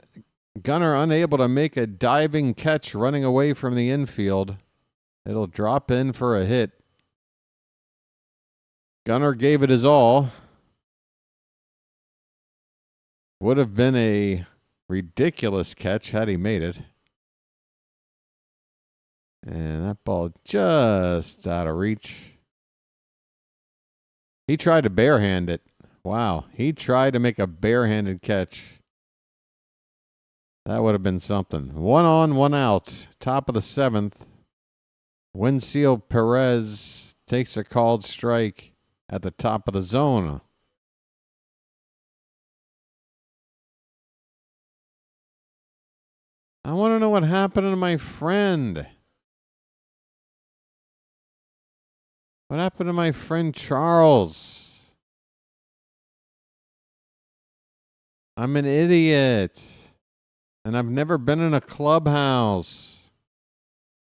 Gunnar unable to make a diving catch running away from the infield. It'll drop in for a hit. Gunnar gave it his all. Would have been a ridiculous catch had he made it. And that ball just out of reach. He tried to barehand it. Wow. He tried to make a barehanded catch. That would have been something. 1 on, 1 out. Top of the 7th. Winfield Perez takes a called strike at the top of the zone. I want to know what happened to my friend. What happened to my friend Charles? I'm an idiot. And I've never been in a clubhouse.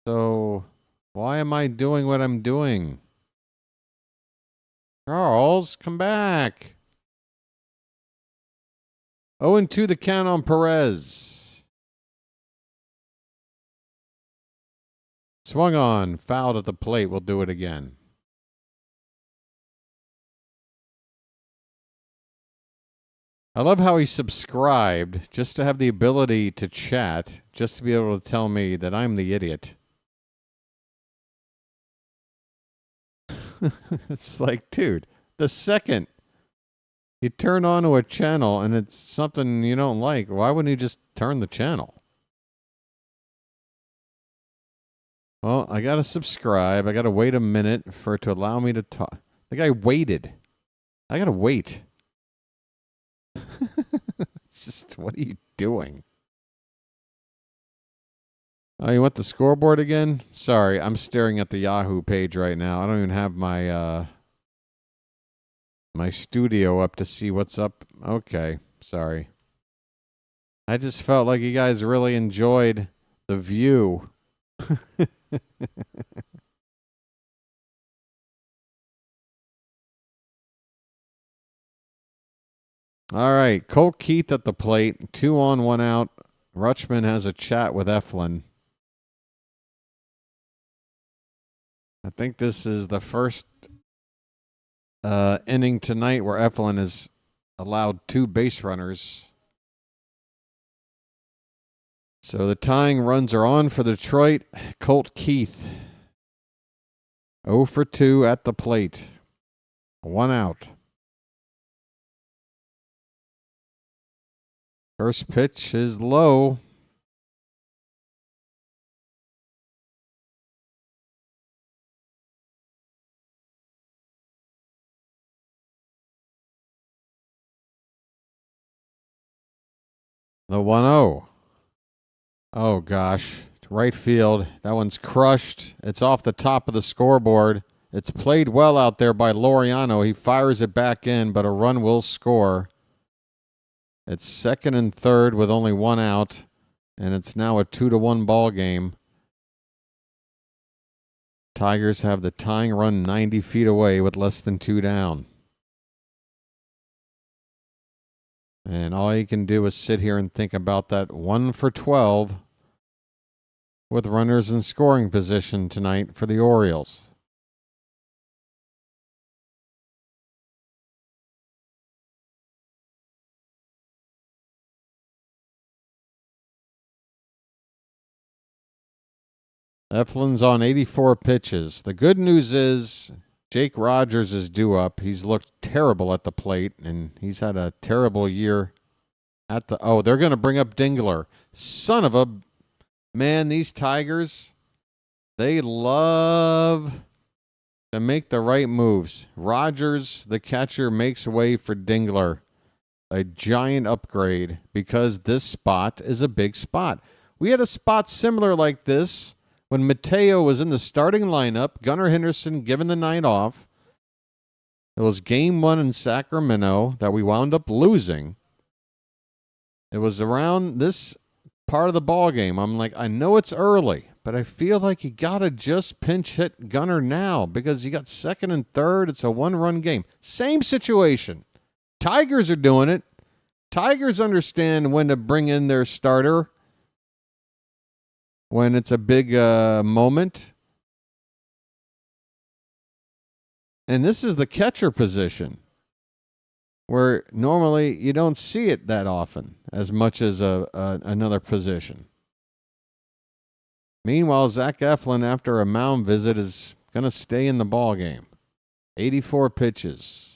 So why am I doing what I'm doing? Charles, come back. 0-2 the count on Perez. Swung on, fouled at the plate. We'll do it again. I love how he subscribed just to have the ability to chat, just to be able to tell me that I'm the idiot. It's like, dude, the second you turn on to a channel and it's something you don't like, why wouldn't you just turn the channel? Well, I got to subscribe. I got to wait a minute for it to allow me to talk. The guy waited. I got to wait. It's just, what are you doing? Oh, you want the scoreboard again? Sorry, I'm staring at the Yahoo page right now. I don't even have my my studio up to see what's up. Okay, sorry. I just felt like you guys really enjoyed the view. All right, Colt Keith at the plate. 2 on, 1 out. Rutschman has a chat with Eflin. I think this is the first inning tonight where Eflin has allowed 2 base runners. So the tying runs are on for Detroit. Colt Keith, 0 for 2 at the plate. 1 out. First pitch is low. The 1-0. Oh, gosh. Right field. That one's crushed. It's off the top of the scoreboard. It's played well out there by Laureano. He fires it back in, but a run will score. It's 2nd and 3rd with only 1 out, and it's now a 2-1 ball game. Tigers have the tying run 90 feet away with less than 2 down. And all you can do is sit here and think about that 1 for 12 with runners in scoring position tonight for the Orioles. Eflin's on 84 pitches. The good news is Jake Rogers is due up. He's looked terrible at the plate, and he's had a terrible year at the... Oh, they're going to bring up Dingler. Son of a... Man, these Tigers, they love to make the right moves. Rogers, the catcher, makes way for Dingler. A giant upgrade because this spot is a big spot. We had a spot similar like this when Mateo was in the starting lineup, Gunnar Henderson given the night off. It was game 1 in Sacramento that we wound up losing. It was around this part of the ball game. I'm like, I know it's early, but I feel like you got to just pinch hit Gunnar now because you got 2nd and 3rd. It's a 1-run game. Same situation. Tigers are doing it. Tigers understand when to bring in their starter when it's a big moment. And this is the catcher position where normally you don't see it that often as much as another position. Meanwhile, Zach Eflin, after a mound visit, is going to stay in the ball game. 84 pitches.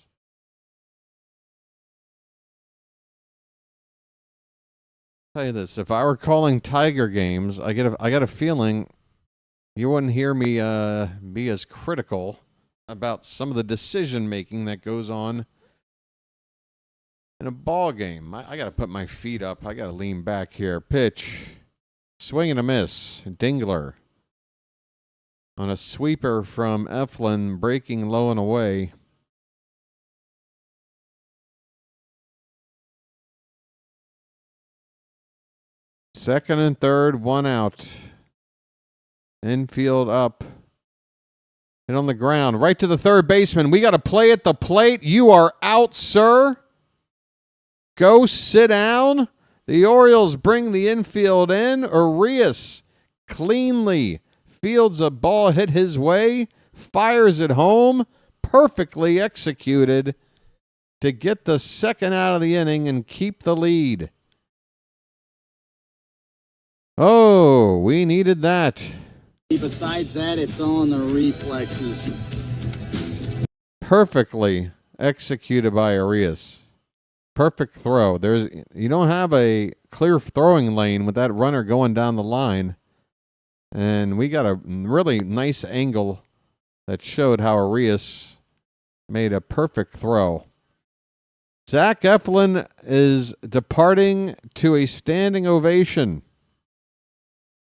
Tell you this, if I were calling Tiger games, I got a feeling you wouldn't hear me be as critical about some of the decision making that goes on in a ball game. I got to put my feet up. I got to lean back here. Pitch, swing and a miss. Dingler on a sweeper from Eflin, breaking low and away. Second and 3rd, 1 out. Infield up. And on the ground, right to the third baseman. We got to play at the plate. You are out, sir. Go sit down. The Orioles bring the infield in. Arias cleanly fields a ball hit his way. Fires it home. Perfectly executed. to get the second out of the inning and keep the lead. Oh, we needed that. Besides that, it's all in the reflexes. Perfectly executed by Arias. Perfect throw. You don't have a clear throwing lane with that runner going down the line. And we got a really nice angle that showed how Arias made a perfect throw. Zach Eflin is departing to a standing ovation.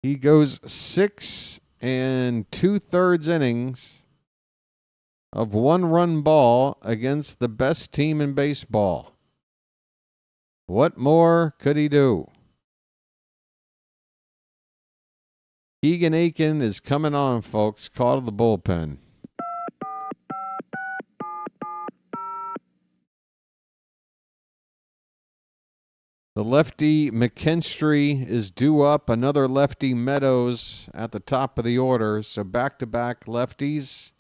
He goes 6 2/3 innings of one-run ball against the best team in baseball. What more could he do? Keegan Aiken is coming on, folks. Call to the bullpen. The lefty McKinstry is due up. Another lefty Meadows at the top of the order. So back-to-back lefties.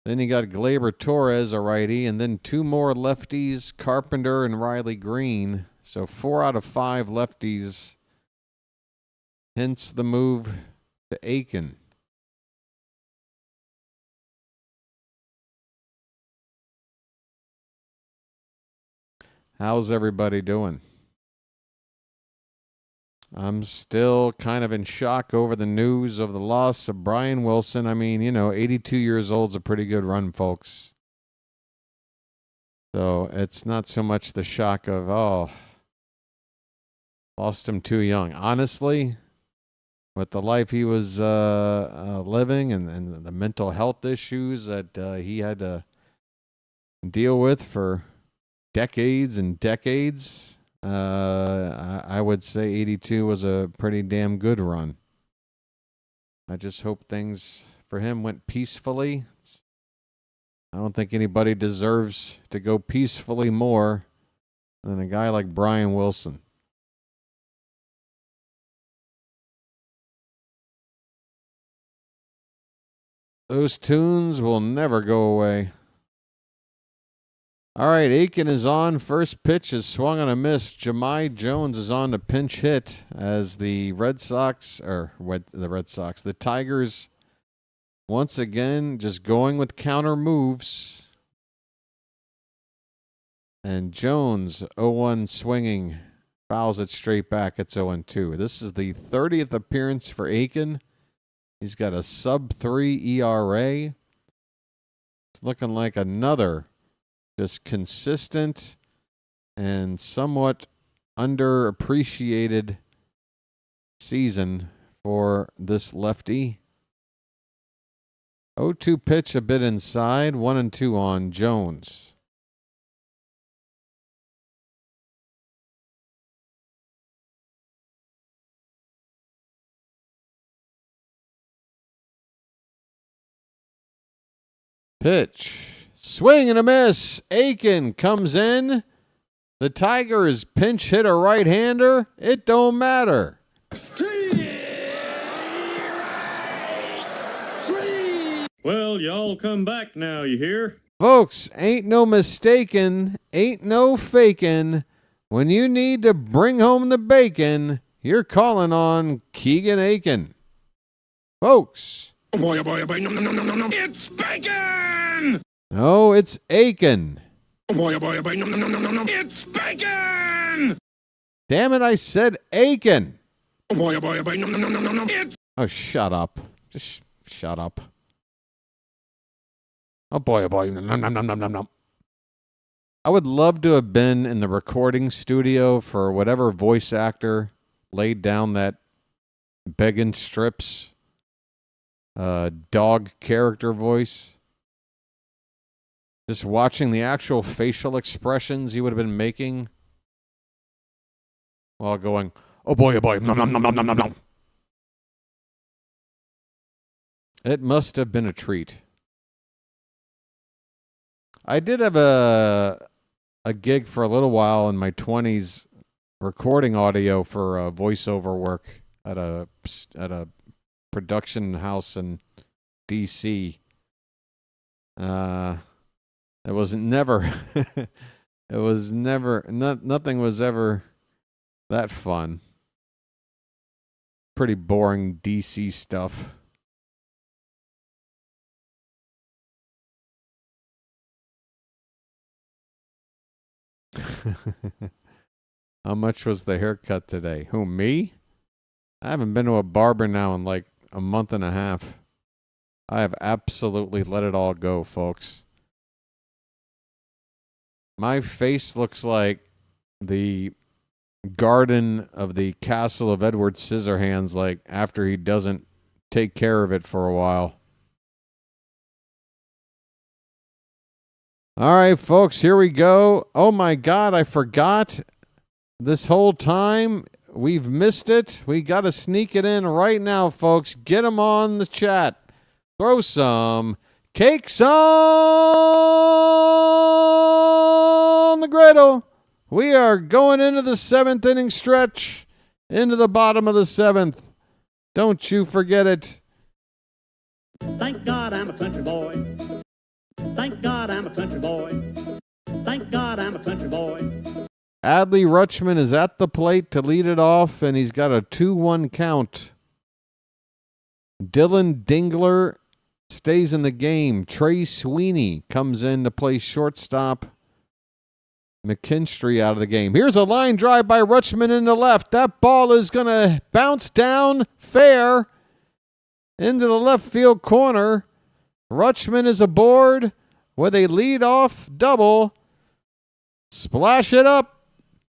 Then you got Gleyber Torres, a righty, and then 2 more lefties, Carpenter and Riley Green. So 4 out of 5 lefties. Hence the move to Aiken. How's everybody doing? I'm still kind of in shock over the news of the loss of Brian Wilson. I mean, 82 years old is a pretty good run, folks. So it's not so much the shock of, lost him too young. Honestly, with the life he was living and the mental health issues that he had to deal with for decades and decades, I would say 82 was a pretty damn good run. I just hope things for him went peacefully. I don't think anybody deserves to go peacefully more than a guy like Brian Wilson. Those tunes will never go away. All right, Aiken is on. First pitch is swung on a miss. Jahmai Jones is on to pinch hit as the Tigers once again just going with counter moves. And Jones, 0-1 swinging, fouls it straight back. It's 0-2. This is the 30th appearance for Aiken. He's got a sub-3 ERA. It's looking like another just consistent and somewhat underappreciated season for this lefty. 0-2 pitch a bit inside, 1-2 on Jones. Pitch. Swing and a miss. Aiken comes in. The Tigers pinch hit a right-hander. It don't matter. Well, y'all come back now, you hear? Folks, ain't no mistaken, ain't no faking. When you need to bring home the bacon, you're calling on Keegan Aiken. Folks. Oh boy, no. It's bacon! No, it's Aiken. Oh boy, no. It's bacon! Damn it, I said Aiken. Oh boy, no. It's... Oh, shut up. Just shut up. Oh boy, no. I would love to have been in the recording studio for whatever voice actor laid down that begging strips dog character voice. Just watching the actual facial expressions he would have been making while going, oh boy, nom. It must have been a treat. I did have a gig for a little while in my 20s recording audio for voiceover work at a production house in D.C. It was never, it was never, nothing was ever that fun. Pretty boring DC stuff. How much was the haircut today? Who, me? I haven't been to a barber now in like a month and a half. I have absolutely let it all go, folks. My face looks like the garden of the castle of Edward Scissorhands, like after he doesn't take care of it for a while. All right, folks, here we go. Oh my God, I forgot this whole time. We've missed it. We got to sneak it in right now, folks. Get them on the chat. Throw some cakes on the griddle. We are going into the 7th inning stretch, into the bottom of the 7th. Don't you forget it. Thank God I'm a country boy. Thank God I'm a country boy. Thank God I'm a country boy. Adley Rutschman is at the plate to lead it off, and he's got a 2-1 count. Dylan Dingler stays in the game. Trey Sweeney comes in to play shortstop. McKinstry out of the game. Here's a line drive by Rutschman in the left. That ball is going to bounce down fair into the left field corner. Rutschman is aboard with a lead-off double. Splash it up.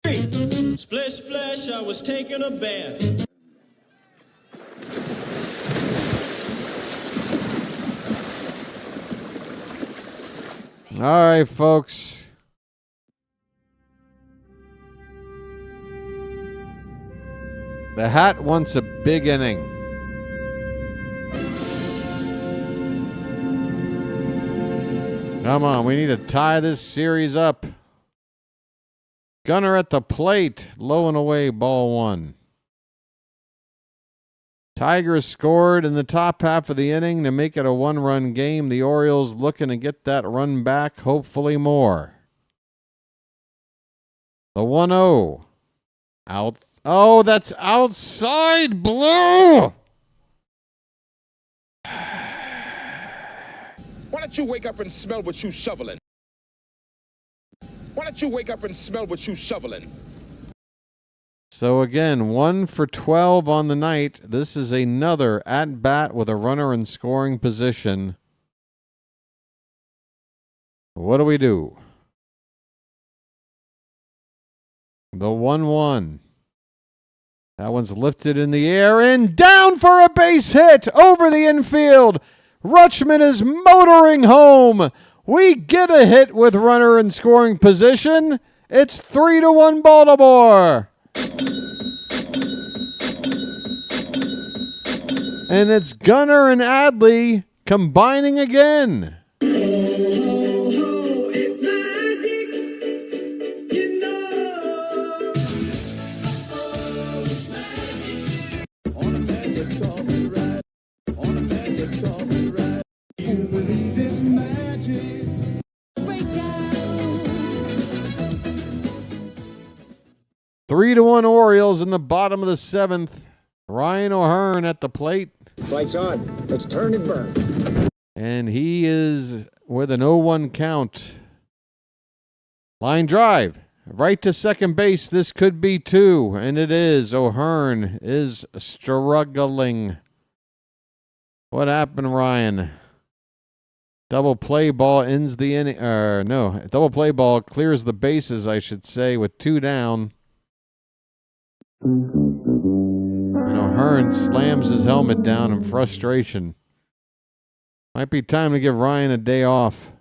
Splish, splash, I was taking a bath. All right, folks. The Hat wants a big inning. Come on, we need to tie this series up. Gunner at the plate, low and away, ball 1. Tigers scored in the top half of the inning to make it a 1-run game. The Orioles looking to get that run back, hopefully more. The 1-0. Out. Oh, that's outside, Blue! Why don't you wake up and smell what you shoveling? Why don't you wake up and smell what you shoveling? So again, 1 for 12 on the night. This is another at-bat with a runner in scoring position. What do we do? The 1-1. That one's lifted in the air and down for a base hit over the infield. Rutschman is motoring home. We get a hit with runner in scoring position. It's 3-1 Baltimore. And it's Gunner and Adley combining again. It's magic, you know. It's magic. On a magic carpet ride. On a magic carpet ride. You believe in magic. Break out. 3-1 Orioles in the bottom of the 7th. Ryan O'Hearn at the plate. Lights on. Let's turn and burn. And he is with an 0-1 count. Line drive. Right to second base. This could be 2. And it is. O'Hearn is struggling. What happened, Ryan? Double play ball ends the inning. No, double play ball clears the bases, I should say, with 2 down. And O'Hearn slams his helmet down in frustration. Might be time to give Ryan a day off.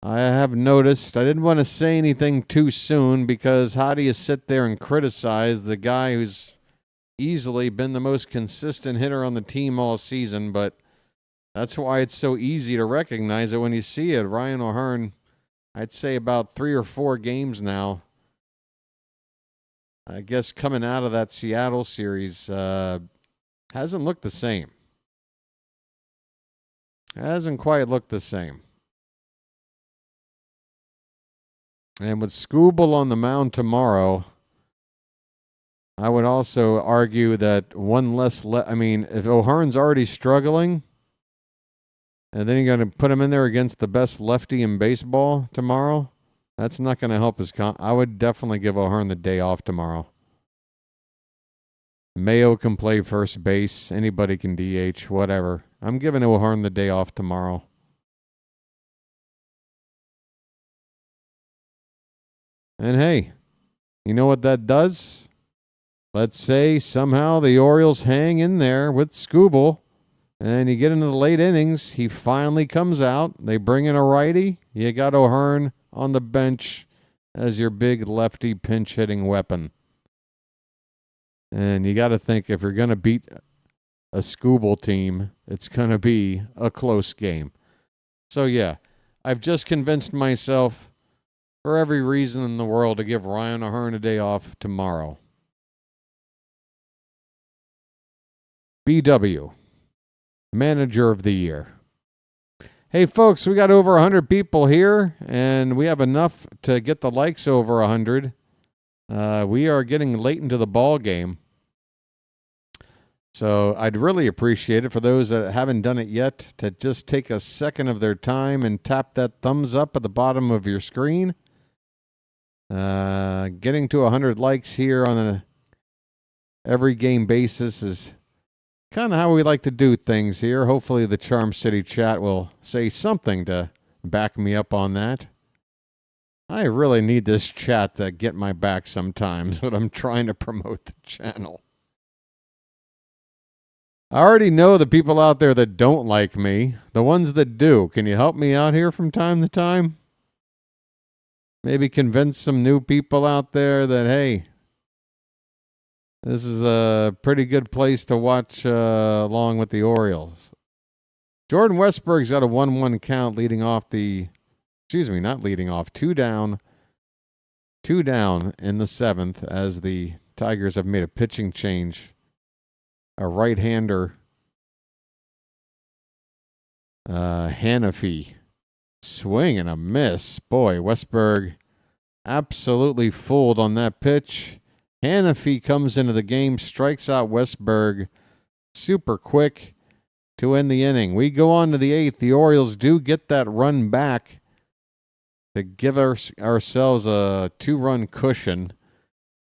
I have noticed. I didn't want to say anything too soon because how do you sit there and criticize the guy who's easily been the most consistent hitter on the team all season? But that's why it's so easy to recognize it when you see it. Ryan O'Hearn, I'd say about 3 or 4 games now. I guess coming out of that Seattle series hasn't looked the same. Hasn't quite looked the same. And with Scooble on the mound tomorrow, I would also argue that one less... I mean, if O'Hearn's already struggling, and then you're going to put him in there against the best lefty in baseball tomorrow, that's not going to help his... I would definitely give O'Hearn the day off tomorrow. Mayo can play first base. Anybody can DH, whatever. I'm giving O'Hearn the day off tomorrow. And hey, you know what that does? Let's say somehow the Orioles hang in there with Scooble, and you get into the late innings. He finally comes out. They bring in a righty. You got O'Hearn on the bench as your big lefty pinch hitting weapon. And you got to think, if you're going to beat a Scooble team, it's going to be a close game. So yeah, I've just convinced myself for every reason in the world to give Ryan O'Hearn a day off tomorrow. BW, Manager of the Year. Hey, folks, we got over 100 people here, and we have enough to get the likes over 100. We are getting late into the ball game. So I'd really appreciate it for those that haven't done it yet to just take a second of their time and tap that thumbs up at the bottom of your screen. Getting to 100 likes here on a every game basis is kind of how we like to do things here. Hopefully the Charm City chat will say something to back me up on that. I really need this chat to get my back sometimes when I'm trying to promote the channel. I already know the people out there that don't like me. The ones that do. Can you help me out here from time to time? Maybe convince some new people out there that, hey, this is a pretty good place to watch along with the Orioles. Jordan Westburg's got a 1-1 count leading off the... Excuse me, not leading off. 2 down. 2 down in the 7th as the Tigers have made a pitching change. A right-hander, Hannafy, swing and a miss. Boy, Westburg absolutely fooled on that pitch. Hannafy comes into the game, strikes out Westburg super quick to end the inning. We go on to the 8th. The Orioles do get that run back to give ourselves a 2-run cushion.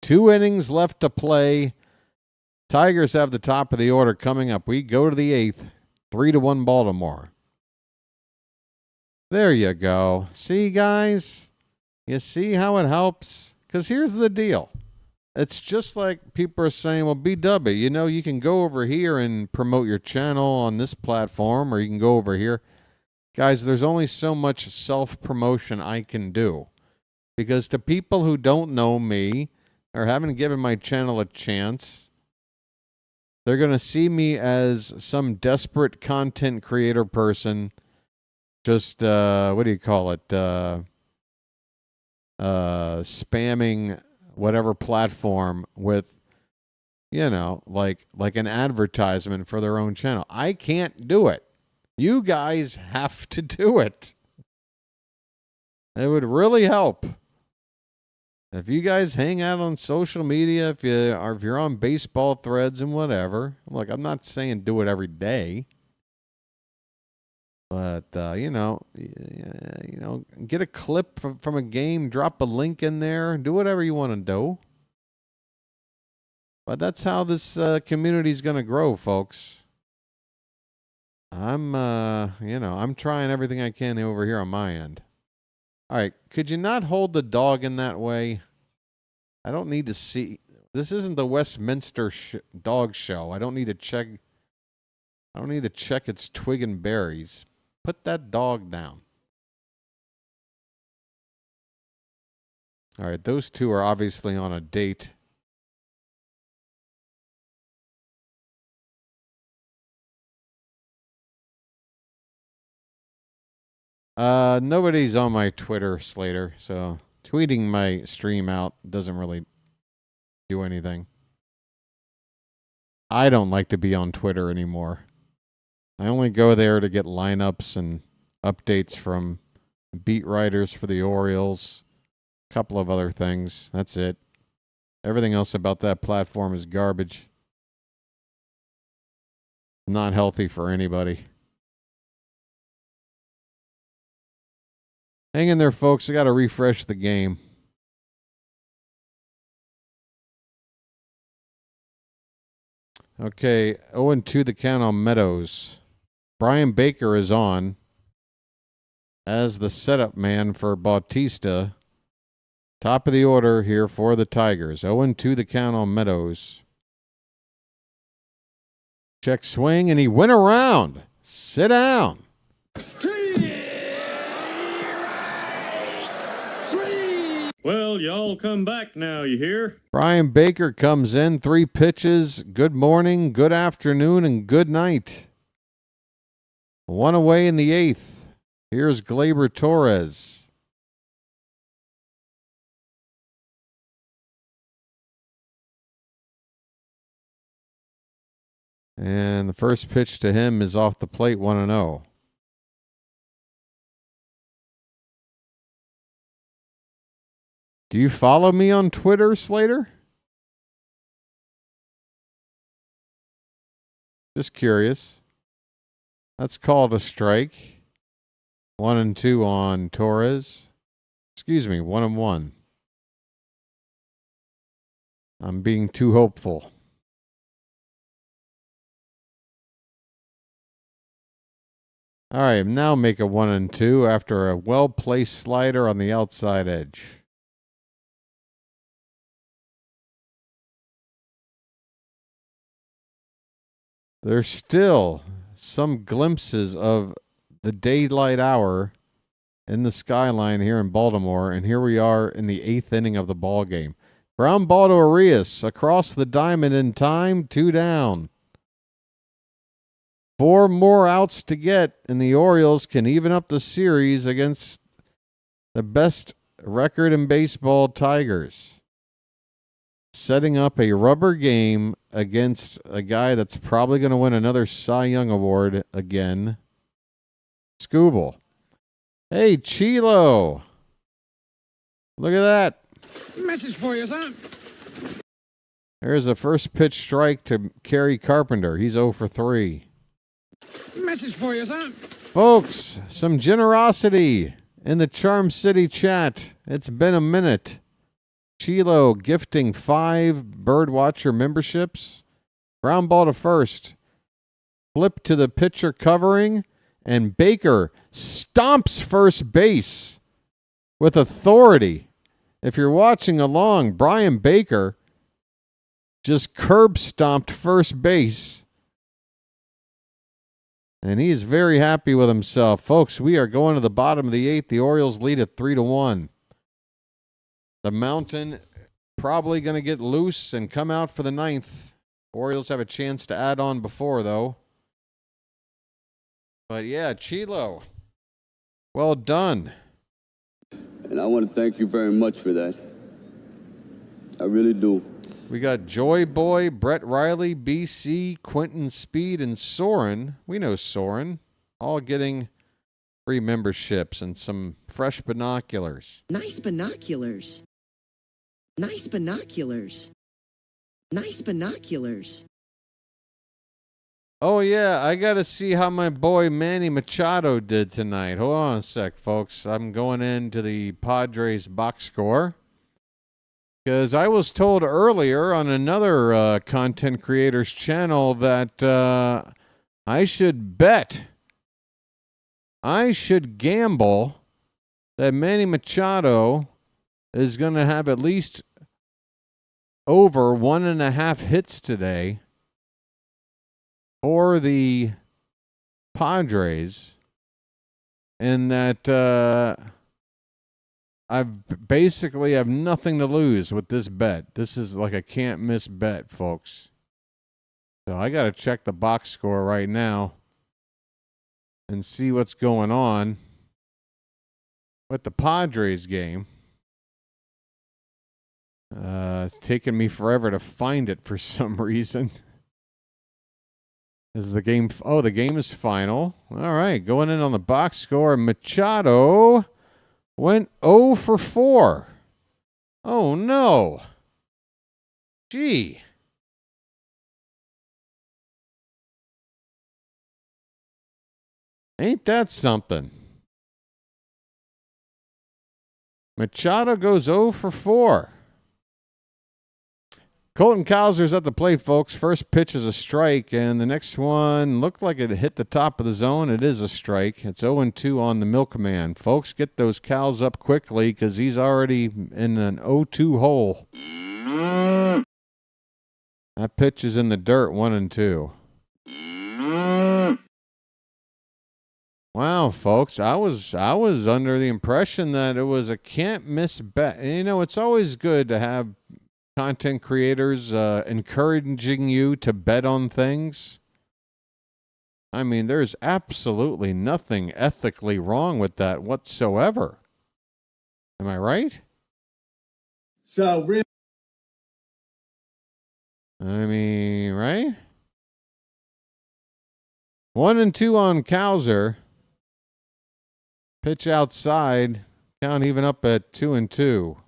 2 innings left to play. Tigers have the top of the order coming up. We go to the 8th, 3-1 Baltimore. There you go. See, guys? You see how it helps? Because here's the deal. It's just like people are saying, well, BW, you know, you can go over here and promote your channel on this platform, or you can go over here. Guys, there's only so much self-promotion I can do. Because to people who don't know me or haven't given my channel a chance, they're going to see me as some desperate content creator person, just, what do you call it, spamming whatever platform with, you know, like an advertisement for their own channel. I can't do it. You guys have to do it. It would really help. If you guys hang out on social media, if you're on baseball threads and whatever, look, I'm not saying do it every day, but you know, get a clip from a game, drop a link in there, do whatever you want to do. But that's how this community is going to grow, folks. I'm trying everything I can over here on my end. All right, could you not hold the dog in that way? I don't need to see. This isn't the Westminster dog show. I don't need to check. I don't need to check its twig and berries. Put that dog down. All right, those two are obviously on a date. Nobody's on my Twitter, Slater, so tweeting my stream out doesn't really do anything. I don't like to be on Twitter anymore. I only go there to get lineups and updates from beat writers for the Orioles A couple of other things. That's it. Everything else about that platform is garbage. Not healthy for anybody. Hang in there, folks. I got to refresh the game. Okay, 0-2 the count on Meadows. Brian Baker is on as the setup man for Bautista. Top of the order here for the Tigers. 0-2 the count on Meadows. Check swing, and he went around. Sit down. Well, y'all come back now, you hear? Brian Baker comes in, 3 pitches. Good morning, good afternoon, and good night. 1 away in the 8th. Here's Gleyber Torres. And the first pitch to him is off the plate, 1-0. Do you follow me on Twitter, Slater? Just curious. That's called a strike. 1-2 on Torres. Excuse me, 1-1. I'm being too hopeful. All right, now make a 1-2 after a well-placed slider on the outside edge. There's still some glimpses of the daylight hour in the skyline here in Baltimore, and here we are in the 8th inning of the ball game. Ground ball to Arias across the diamond in time, 2 down. 4 more outs to get, and the Orioles can even up the series against the best record in baseball, Tigers. Setting up a rubber game against a guy that's probably going to win another Cy Young Award again. Scooble. Hey, Chilo. Look at that. Message for you, son. There's a first pitch strike to Kerry Carpenter. He's 0 for 3. Message for you, son. Folks, some generosity in the Charm City chat. It's been a minute. Chilo gifting 5 BirdWatcher memberships. Ground ball to first. Flip to the pitcher covering. And Baker stomps first base with authority. If you're watching along, Brian Baker just curb stomped first base. And he is very happy with himself. Folks, we are going to the bottom of the 8th. The Orioles lead at 3-1. The Mountain probably going to get loose and come out for the 9th. Orioles have a chance to add on before, though. But yeah, Chilo, well done. And I want to thank you very much for that. I really do. We got Joy Boy, Brett Riley, BC, Quentin Speed, and Soren. We know Soren. All getting free memberships and some fresh binoculars. Nice binoculars. Nice binoculars. Nice binoculars. Oh, yeah, I got to see how my boy Manny Machado did tonight. Hold on a sec, folks. I'm going into the Padres box score. Because I was told earlier on another content creator's channel that I should bet, I should gamble that Manny Machado is going to have at least over 1.5 hits today for the Padres, and that I've basically have nothing to lose with this bet. This is like a can't miss bet, folks. So I got to check the box score right now and see what's going on with the Padres game. It's taken me forever to find it for some reason. Is the game? Oh, the game is final. All right, going in on the box score. Machado went 0 for 4. Oh, no. Gee. Ain't that something? Machado goes 0 for 4. Colton Cowser's at the plate, folks. First pitch is a strike, and the next one looked like it hit the top of the zone. It is a strike. It's 0-2 on the milkman. Folks, get those cows up quickly because he's already in an 0-2 hole. That pitch is in the dirt, 1-2. Wow, folks, I was under the impression that it was a can't miss bet. You know, it's always good to have content creators encouraging you to bet on things. I mean, there's absolutely nothing ethically wrong with that whatsoever. Am I right? So, really, I mean, right? 1-2 on Cowser. Pitch outside. Count even up at 2-2.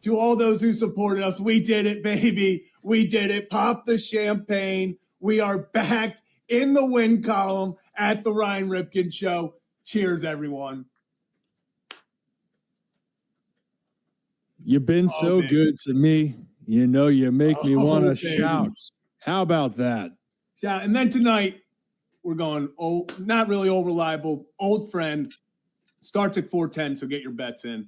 to all those who supported us, we did it, baby. We did it. Pop the champagne. We are back in the win column at the Ryan Ripken Show. Cheers, everyone. You've been so good to me. You know, you make me want to shout. How about that? Shout. And then tonight, we're going, not really old reliable, old friend. Starts at 410, so get your bets in.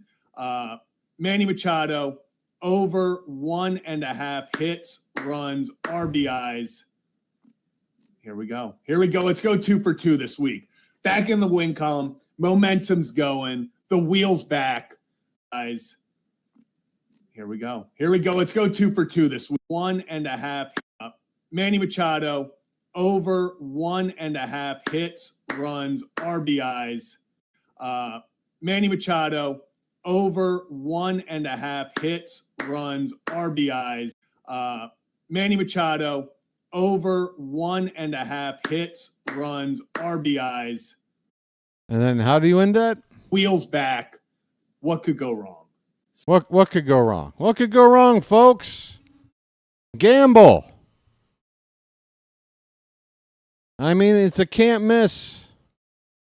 Manny Machado, over 1.5 hits, runs, RBIs. Here we go. Let's go 2 for 2 this week. Back in the win column. Momentum's going. The wheel's back. Guys, here we go. Let's go 2 for 2 this week. 1.5. Manny Machado, over 1.5 hits, runs, RBIs. Manny Machado, over 1.5 hits, runs, RBIs. Manny Machado, over 1.5 hits, runs, RBIs. And then how do you end that? Wheels back. What could go wrong? What could go wrong? What could go wrong, folks? Gamble. I mean, it's a can't miss.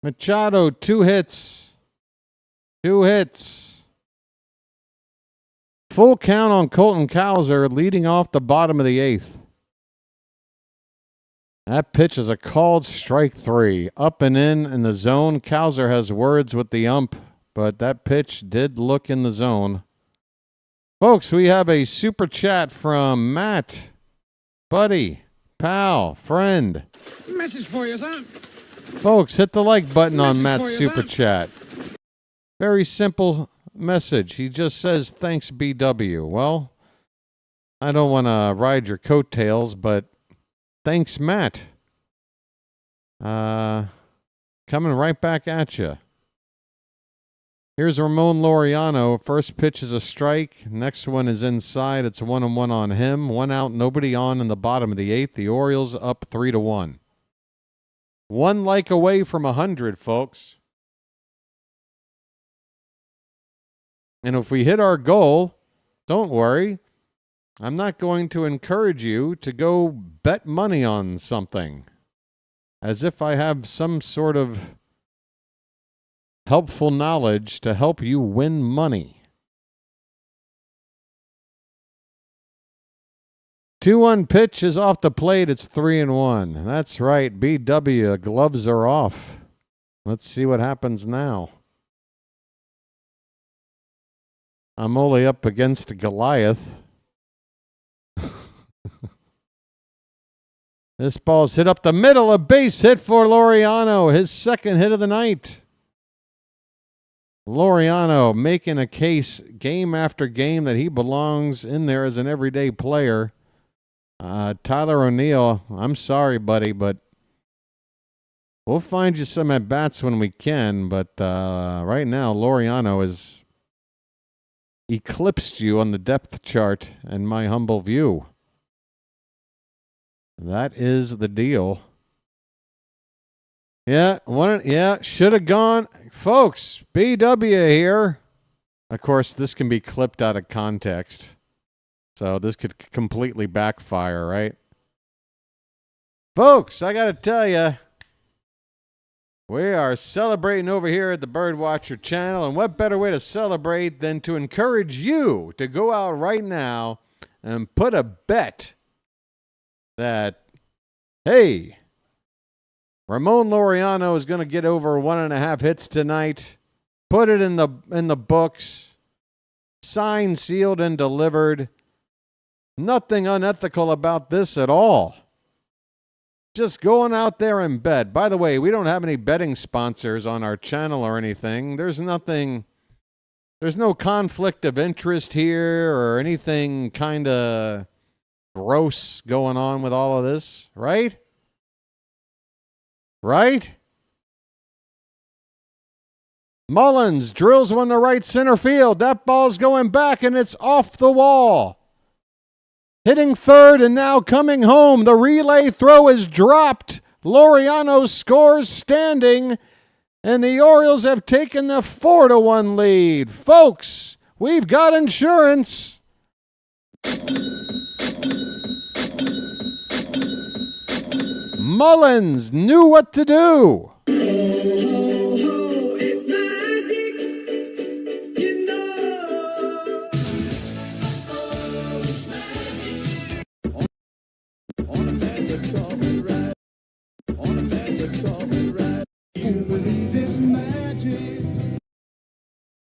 Machado, 2 hits. 2 hits. Full count on Colton Cowser leading off the bottom of the 8th. That pitch is a called strike 3. Up and in the zone. Cowser has words with the ump, but that pitch did look in the zone. Folks, we have a super chat from Matt. Buddy, pal, friend. Message for you, son. Folks, hit the like button on Matt's super chat. Very simple message. He just says, thanks, BW. Well, I don't want to ride your coattails, but thanks, Matt. Coming right back at you. Here's Ramon Laureano. First pitch is a strike. Next one is inside. It's 1-1 on him. 1 out, nobody on in the bottom of the 8th. The Orioles up 3-1. 1 like away from 100, folks. And if we hit our goal, don't worry. I'm not going to encourage you to go bet money on something. As if I have some sort of helpful knowledge to help you win money. 2-1 pitch is off the plate. It's 3-1. That's right. BW, gloves are off. Let's see what happens now. I'm only up against Goliath. This ball's hit up the middle. A base hit for Laureano. His second hit of the night. Laureano making a case game after game that he belongs in there as an everyday player. Tyler O'Neill, I'm sorry, buddy, but we'll find you some at-bats when we can. But right now, Laureano has eclipsed you on the depth chart in my humble view. That is the deal. Yeah, should have gone. Folks, BW here. Of course, this can be clipped out of context. So this could completely backfire, right? Folks, I got to tell you, we are celebrating over here at the BirdWatcher Channel, and what better way to celebrate than to encourage you to go out right now and put a bet that, hey, Ramon Laureano is going to get over 1.5 hits tonight. Put it in the books. Signed, sealed, and delivered. Nothing unethical about this at all. Just going out there and bet. By the way, we don't have any betting sponsors on our channel or anything. There's no conflict of interest here or anything kind of gross going on with all of this, right? Right? Mullins drills one to right center field. That ball's going back and it's off the wall. Hitting third and now coming home. The relay throw is dropped. Laureano scores standing, and the Orioles have taken the 4-1 lead. Folks, we've got insurance. Mullins knew what to do.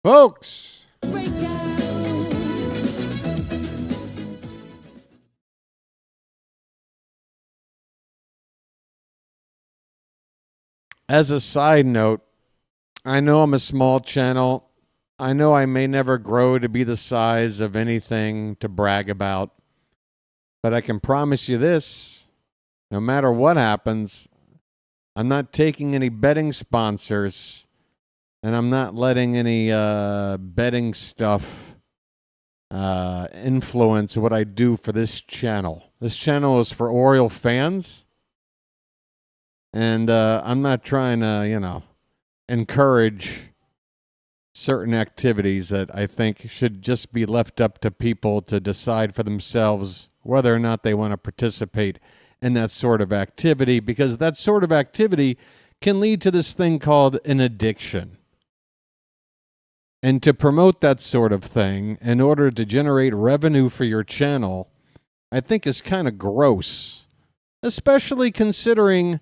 Folks, as a side note, I know I'm a small channel. I know I may never grow to be the size of anything to brag about, but I can promise you this, no matter what happens, I'm not taking any betting sponsors. And I'm not letting any betting stuff influence what I do for this channel. This channel is for Oriole fans. And I'm not trying to, encourage certain activities that I think should just be left up to people to decide for themselves whether or not they want to participate in that sort of activity. Because that sort of activity can lead to this thing called an addiction. And to promote that sort of thing in order to generate revenue for your channel, I think is kind of gross, especially considering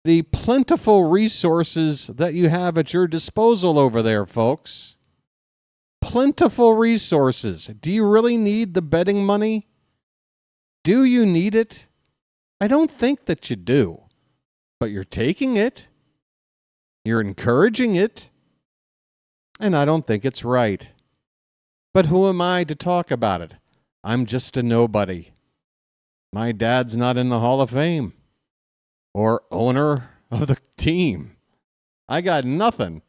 the plentiful resources that you have at your disposal over there, folks. Plentiful resources. Do you really need the betting money? Do you need it? I don't think that you do, but you're taking it. You're encouraging it. And I don't think it's right. But who am I to talk about it? I'm just a nobody. My dad's not in the Hall of Fame or owner of the team. I got nothing.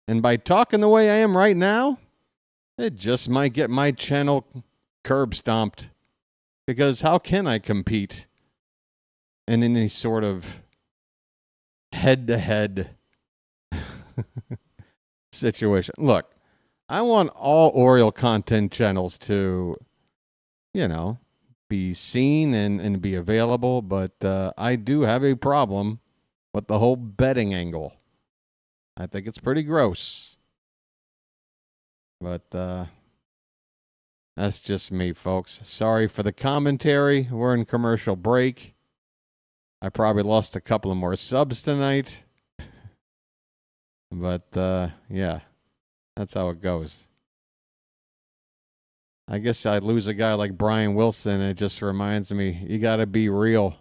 And by talking the way I am right now, it just might get my channel curb stomped. Because how can I compete in any sort of head-to-head situation? Look, I want all Oriole content channels to, be seen and be available, but I do have a problem with the whole betting angle. I think it's pretty gross. But that's just me, folks. Sorry for the commentary. We're in commercial break. I probably lost a couple of more subs tonight. But, yeah, that's how it goes. I guess I'd lose a guy like Brian Wilson, and it just reminds me, you got to be real.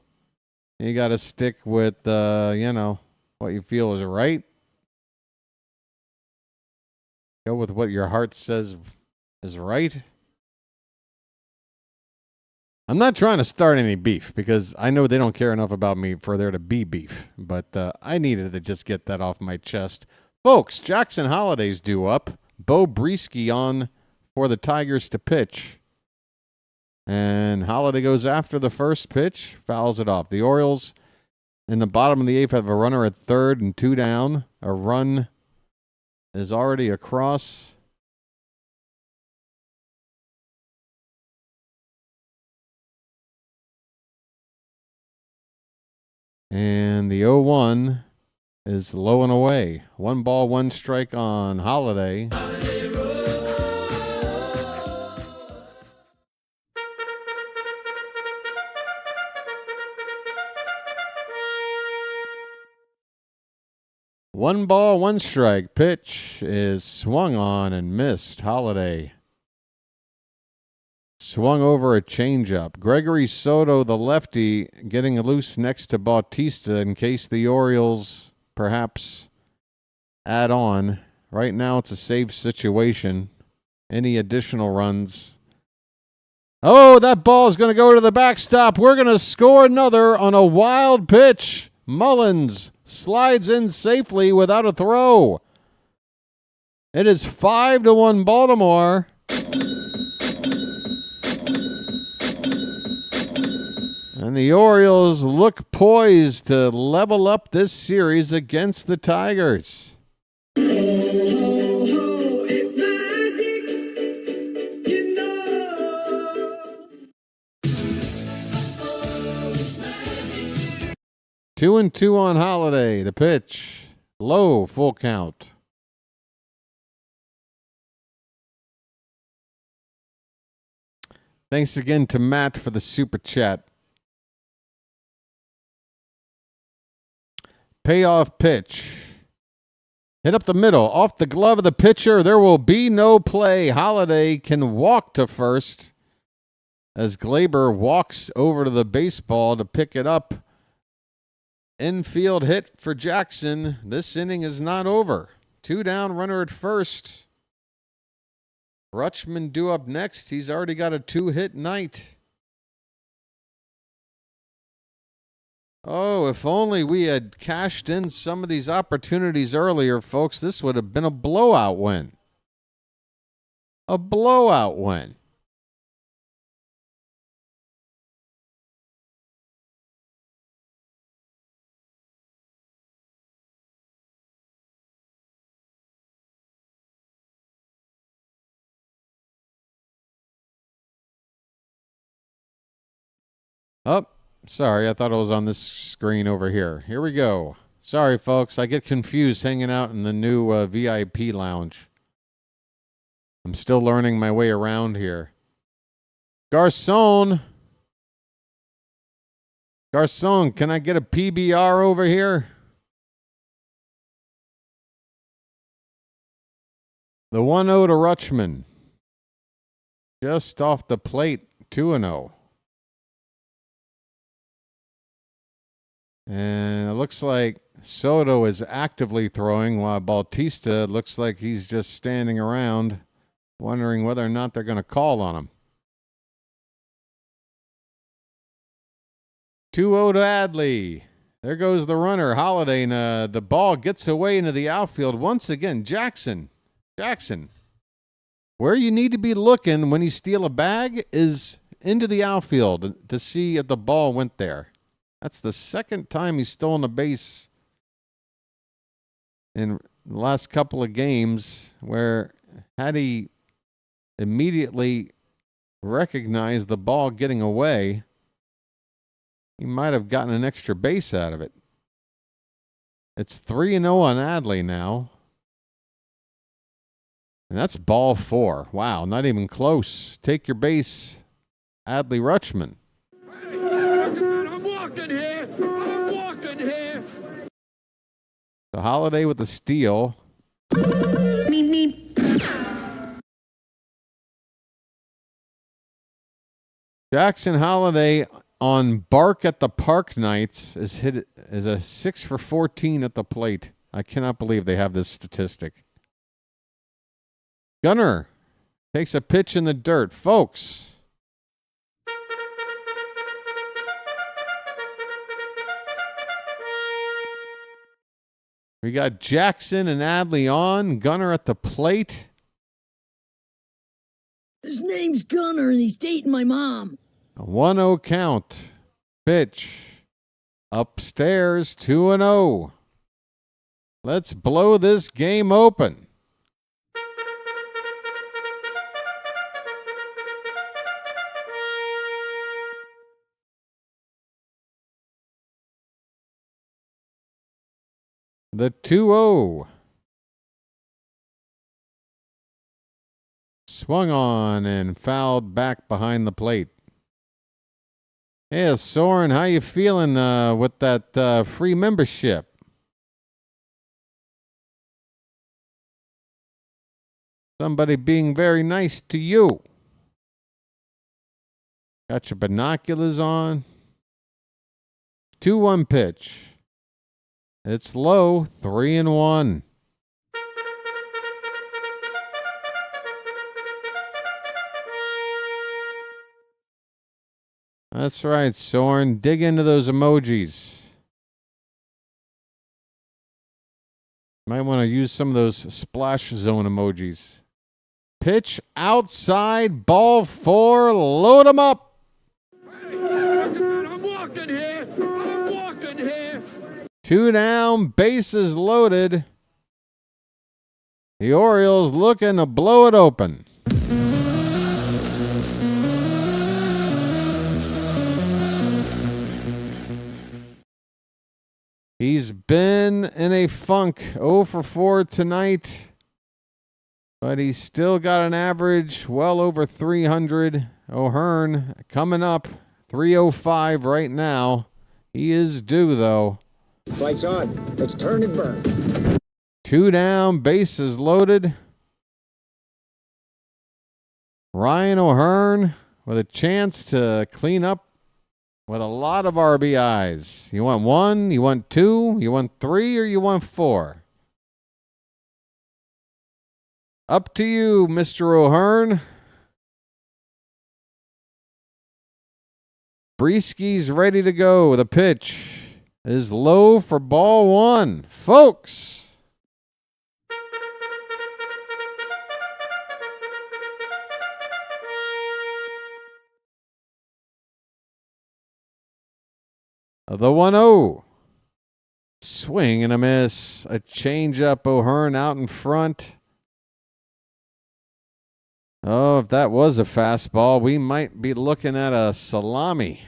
You got to stick with, what you feel is right. Go with what your heart says is right. I'm not trying to start any beef because I know they don't care enough about me for there to be beef. But I needed to just get that off my chest. Folks, Jackson Holliday's due up. Bo Breesky on for the Tigers to pitch. And Holliday goes after the first pitch, fouls it off. The Orioles in the bottom of the eighth have a runner at third and 2 down. A run is already across And the 0-1 is low and away. 1 ball, 1 strike on Holiday. One ball, 1 strike. Pitch is swung on and missed. Holiday swung over a changeup. Gregory Soto, the lefty, getting loose next to Bautista in case the Orioles perhaps add on. Right now it's a safe situation. Any additional runs? Oh, that ball is going to go to the backstop. We're going to score another on a wild pitch. Mullins slides in safely without a throw. It is 5-1 Baltimore. And the Orioles look poised to level up this series against the Tigers. It's magic, you know. 2-2 on Holiday. The pitch. Low, full count. Thanks again to Matt for the super chat. Payoff pitch. Hit up the middle. Off the glove of the pitcher. There will be no play. Holiday can walk to first as Glaber walks over to the baseball to pick it up. Infield hit for Jackson. This inning is not over. 2 down, runner at first. Rutschman due up next. He's already got a 2-hit night. Oh, if only we had cashed in some of these opportunities earlier, folks, this would have been a blowout win. A blowout win. Oh, sorry. I thought it was on this screen over here. Here we go. Sorry, folks. I get confused hanging out in the new VIP lounge. I'm still learning my way around here. Garcon. Garcon, can I get a PBR over here? The 1-0 to Rutschman. Just off the plate, 2-0. And it looks like Soto is actively throwing while Bautista looks like he's just standing around wondering whether or not they're going to call on him. 2-0 to Adley. There goes the runner, Holiday, and the ball gets away into the outfield once again. Jackson, where you need to be looking when you steal a bag is into the outfield to see if the ball went there. That's the second time he's stolen a base in the last couple of games, where had he immediately recognized the ball getting away, he might have gotten an extra base out of it. It's 3-0 on Adley now. And that's ball 4. Wow, not even close. Take your base, Adley Rutschman. I'm walking here. The Holiday with the steal. Jackson Holiday on Bark at the Park nights is a 6 for 14 at the plate. I cannot believe they have this statistic. Gunner takes a pitch in the dirt. Folks, we got Jackson and Adley on. Gunner at the plate. His name's Gunner, and he's dating my mom. A 1-0 count. Pitch. Upstairs, 2-0. Let's blow this game open. The 2-0. Swung on and fouled back behind the plate. Hey, Soren, how you feeling with that free membership? Somebody being very nice to you. Got your binoculars on. 2-1 pitch. It's low, 3-1. That's right, Soren. Dig into those emojis. Might want to use some of those splash zone emojis. Pitch outside, ball 4, load 'em up. I'm walking here. I'm walking here. 2 down, bases loaded. The Orioles looking to blow it open. He's been in a funk, 0 for 4 tonight, but he's still got an average well over 300. O'Hearn coming up, 305 right now. He is due, though. Lights on. Let's turn and burn. 2 down, bases loaded. Ryan O'Hearn with a chance to clean up with a lot of RBIs. You want 1, you want 2, you want 3, or you want 4? Up to you, Mr. O'Hearn. Breesky's ready to go. The pitch is low for ball 1. Folks. The 1-0. Swing and a miss. A changeup. O'Hearn out in front. Oh, if that was a fastball, we might be looking at a salami.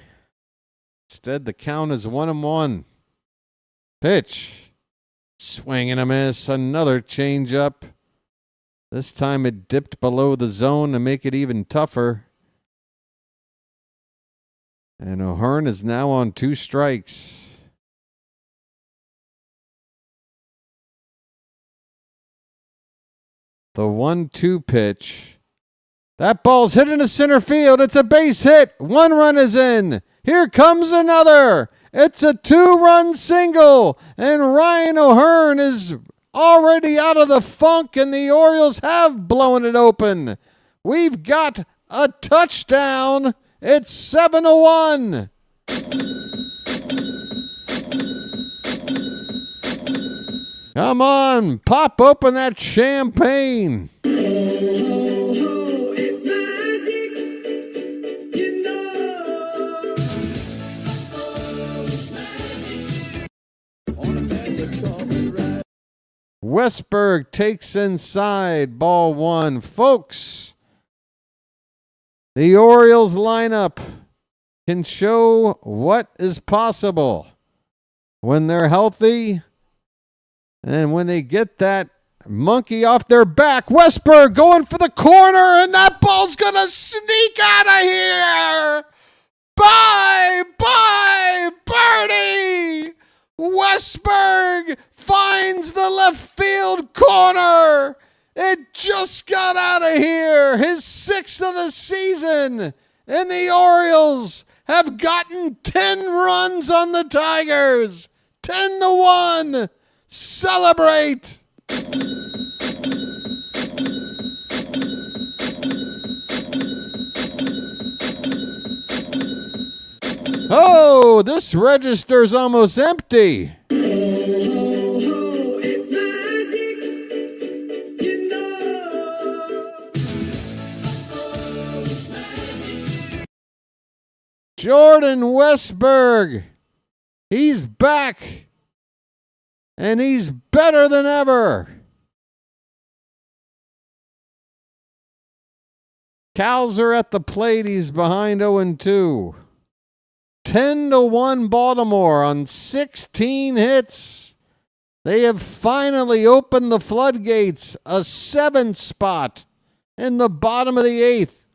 Instead, the count is 1-1. Pitch. Swing and a miss. Another changeup. This time it dipped below the zone to make it even tougher. And O'Hearn is now on 2 strikes. The 1-2 pitch. That ball's hit into center field. It's a base hit. 1 run is in. Here comes another. It's a 2-run single. And Ryan O'Hearn is already out of the funk, and the Orioles have blown it open. We've got a touchdown. It's 7-1. Come on, pop open that champagne. It's magic, you know. It's magic. On a magic carpet ride. Westberg takes inside, ball 1. Folks, the Orioles lineup can show what is possible when they're healthy and when they get that monkey off their back. Westberg going for the corner, and that ball's going to sneak out of here. Bye, bye, birdie. Westberg finds the left field corner. It just got out of here. His 6th of the season. And the Orioles have gotten 10 runs on the Tigers. 10-1. Celebrate. Oh, this register's almost empty. It's magic, you know. It's magic. Jordan Westberg. He's back. And he's better than ever. Cows are at the plate. He's behind 0-2. 10-1 Baltimore on 16 hits. They have finally opened the floodgates. A 7 spot in the bottom of the 8th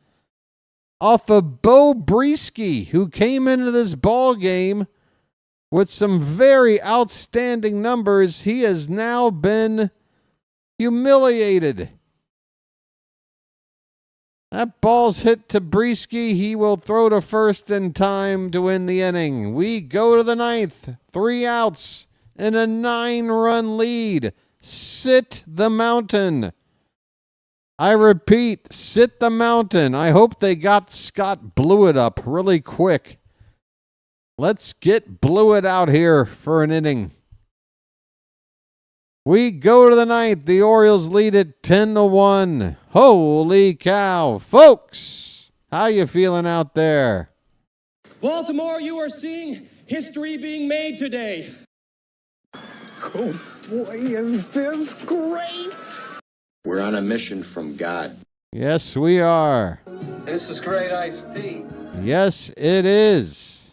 off of Bo Breesky, who came into this ball game with some very outstanding numbers. He has now been humiliated. That ball's hit to Breesky. He will throw to first in time to win the inning. We go to the 9th. 3 outs and a 9-run lead. Sit the mountain. I repeat, sit the mountain. I hope they got Scott Blewett up really quick. Let's get Blewett out here for an inning. We go to the 9th. The Orioles lead it 10-1. Holy cow. Folks, how you feeling out there? Baltimore, you are seeing history being made today. Oh, boy, is this great! We're on a mission from God. Yes, we are. This is great iced tea. Yes, it is.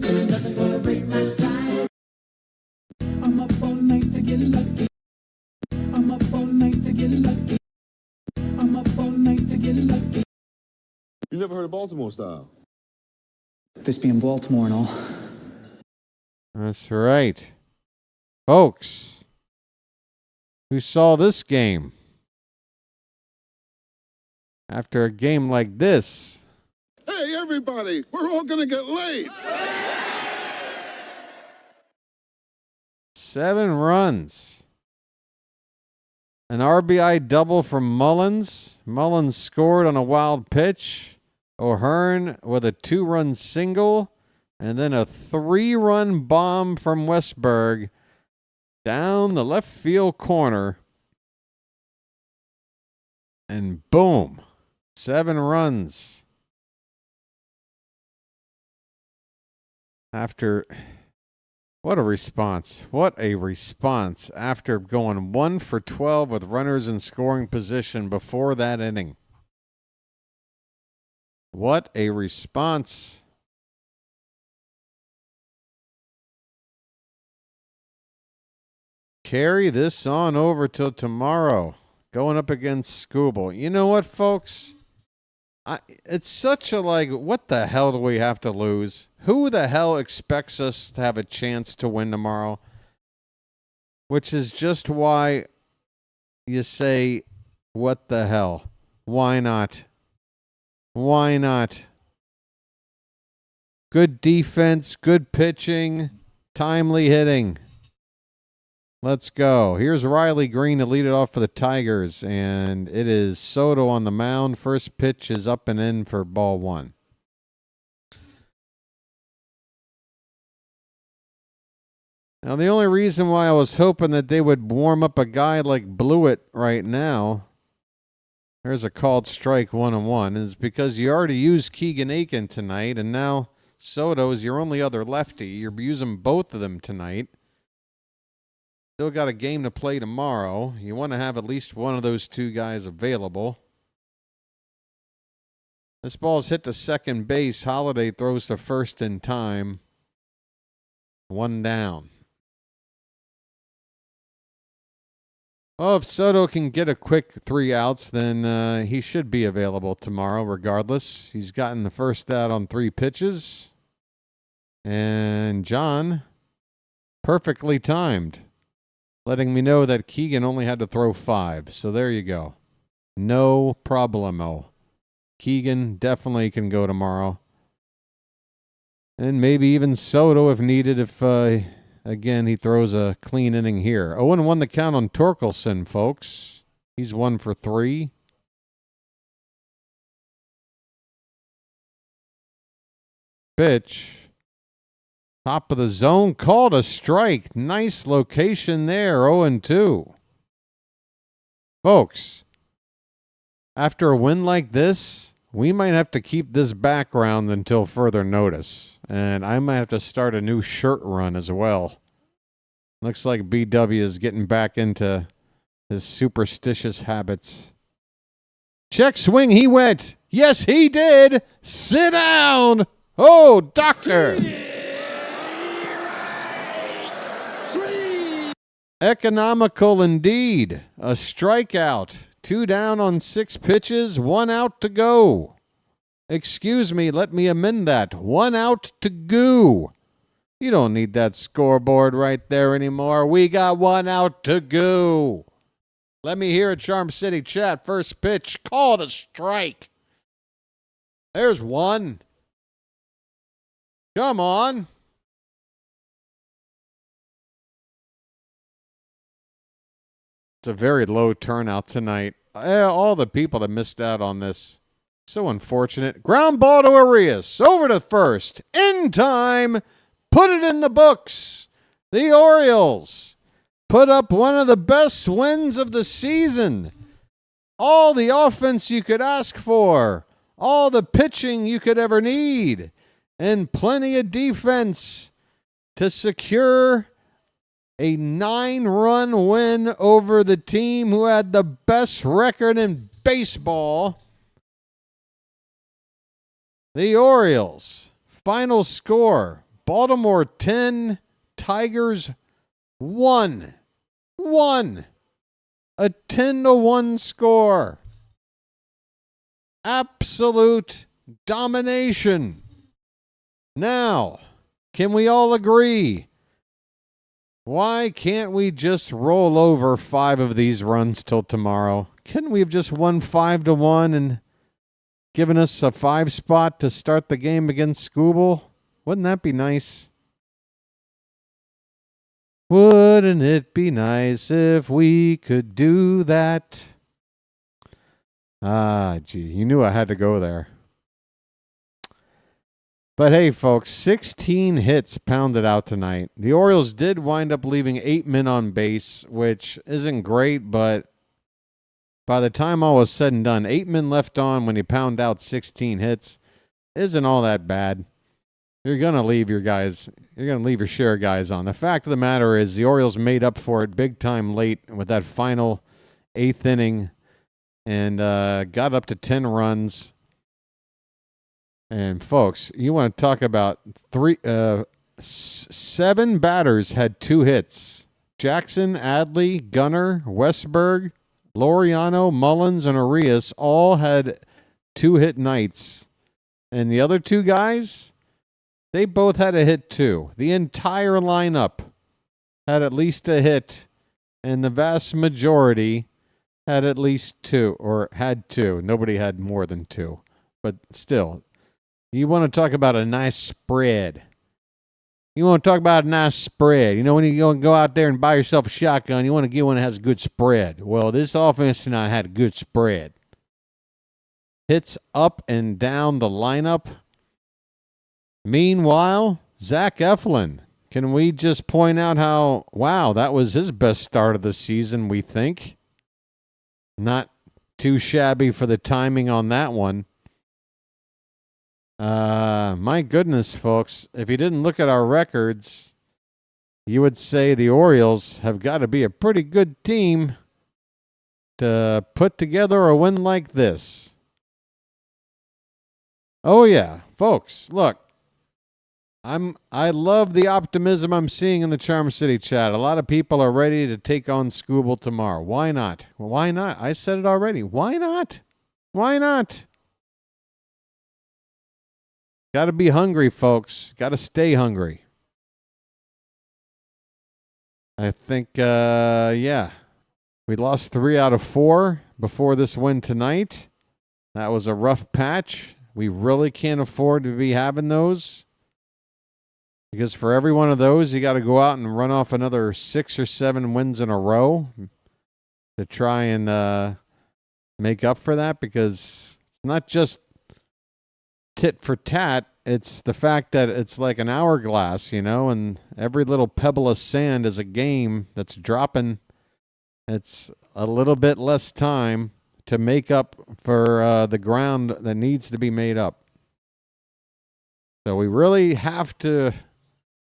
Nothing gonna break my stride. I'm up all night to get lucky. I'm up all night to get lucky. I'm up all night to get lucky. You never heard of Baltimore style? This being Baltimore and all. That's right. Folks, who saw this game? After a game like this. Hey, everybody, we're all going to get laid. 7 runs. An RBI double from Mullins. Mullins scored on a wild pitch. O'Hearn with a 2-run single. And then a 3-run bomb from Westberg down the left field corner. And boom, 7 runs. After, what a response. What a response after going 1 for 12 with runners in scoring position before that inning. What a response. Carry this on over till tomorrow. Going up against Scooble. You know what, folks? It's such a what the hell do we have to lose? Who the hell expects us to have a chance to win tomorrow? Which is just why you say, what the hell? Why not? Why not? Good defense, good pitching, timely hitting. Let's go. Here's Riley Green to lead it off for the Tigers, and it is Soto on the mound. First pitch is up and in for ball 1. Now, the only reason why I was hoping that they would warm up a guy like Blewett right now, there's a called strike 1-1, is because you already used Keegan Aiken tonight, and now Soto is your only other lefty. You're using both of them tonight. Still got a game to play tomorrow. You want to have at least one of those 2 guys available. This ball's hit to second base. Holiday throws to first in time. 1 down. Well, if Soto can get a quick 3 outs, then he should be available tomorrow regardless. He's gotten the first out on 3 pitches. And John, perfectly timed, letting me know that Keegan only had to throw 5. So there you go. No problemo. Keegan definitely can go tomorrow. And maybe even Soto if needed, if, again, he throws a clean inning here. 0-1 the count on Torkelson, folks. He's 1 for 3. Pitch. Top of the zone, called a strike. Nice location there, 0-2. Folks, after a win like this, we might have to keep this background until further notice. And I might have to start a new shirt run as well. Looks like BW is getting back into his superstitious habits. Check swing, he went. Yes, he did. Sit down. Oh, doctor. Economical indeed. A strikeout. 2 down on 6 pitches. 1 out to go. Excuse me, let me amend that. 1 out to go. You don't need that scoreboard right there anymore. We got 1 out to go. Let me hear it, Charm City chat. First pitch, call it a strike. There's 1. Come on. It's a very low turnout tonight. All the people that missed out on this. So unfortunate. Ground ball to Arias. Over to first. In time. Put it in the books. The Orioles put up one of the best wins of the season. All the offense you could ask for. All the pitching you could ever need. And plenty of defense to secure a 9-run win over the team who had the best record in baseball. The Orioles. Final score. Baltimore 10, Tigers 1. 1. A 10-1 score. Absolute domination. Now, can we all agree? Why can't we just roll over 5 of these runs till tomorrow? Couldn't we have just won 5-1 and given us a 5 spot to start the game against Scooble? Wouldn't that be nice? Wouldn't it be nice if we could do that? Ah, gee, you knew I had to go there. But hey, folks, 16 hits pounded out tonight. The Orioles did wind up leaving 8 men on base, which isn't great, but by the time all was said and done, 8 men left on when you pound out 16 hits isn't all that bad. You're going to leave your guys. You're going to leave your share of guys on. The fact of the matter is the Orioles made up for it big time late with that final 8th inning and got up to 10 runs. And folks, you want to talk about 7 batters had 2 hits. Jackson, Adley, Gunnar, Westberg, Laureano, Mullins, and Arias all had 2-hit nights. And the other 2 guys, they both had a hit too. The entire lineup had at least a hit, and the vast majority had at least 2, or had 2. Nobody had more than 2. But still, you want to talk about a nice spread. You want to talk about a nice spread. You know, when you go out there and buy yourself a shotgun, you want to get one that has a good spread. Well, this offense tonight had a good spread. Hits up and down the lineup. Meanwhile, Zach Eflin. Can we just point out how, wow, that was his best start of the season, we think. Not too shabby for the timing on that one. My goodness, folks, if you didn't look at our records, you would say the Orioles have got to be a pretty good team to put together a win like this. Oh yeah, folks, look. I love the optimism I'm seeing in the Charm City chat. A lot of people are ready to take on Scooble tomorrow. Why not? Why not? I said it already. Why not? Why not? Got to be hungry, folks. Got to stay hungry. I think, yeah. We lost 3 out of 4 before this win tonight. That was a rough patch. We really can't afford to be having those. Because for every one of those, you got to go out and run off another 6 or 7 wins in a row to try and make up for that. Because it's not just tit for tat. It's the fact that it's like an hourglass, you know, and every little pebble of sand is a game that's dropping. It's a little bit less time to make up for the ground that needs to be made up. So we really have to,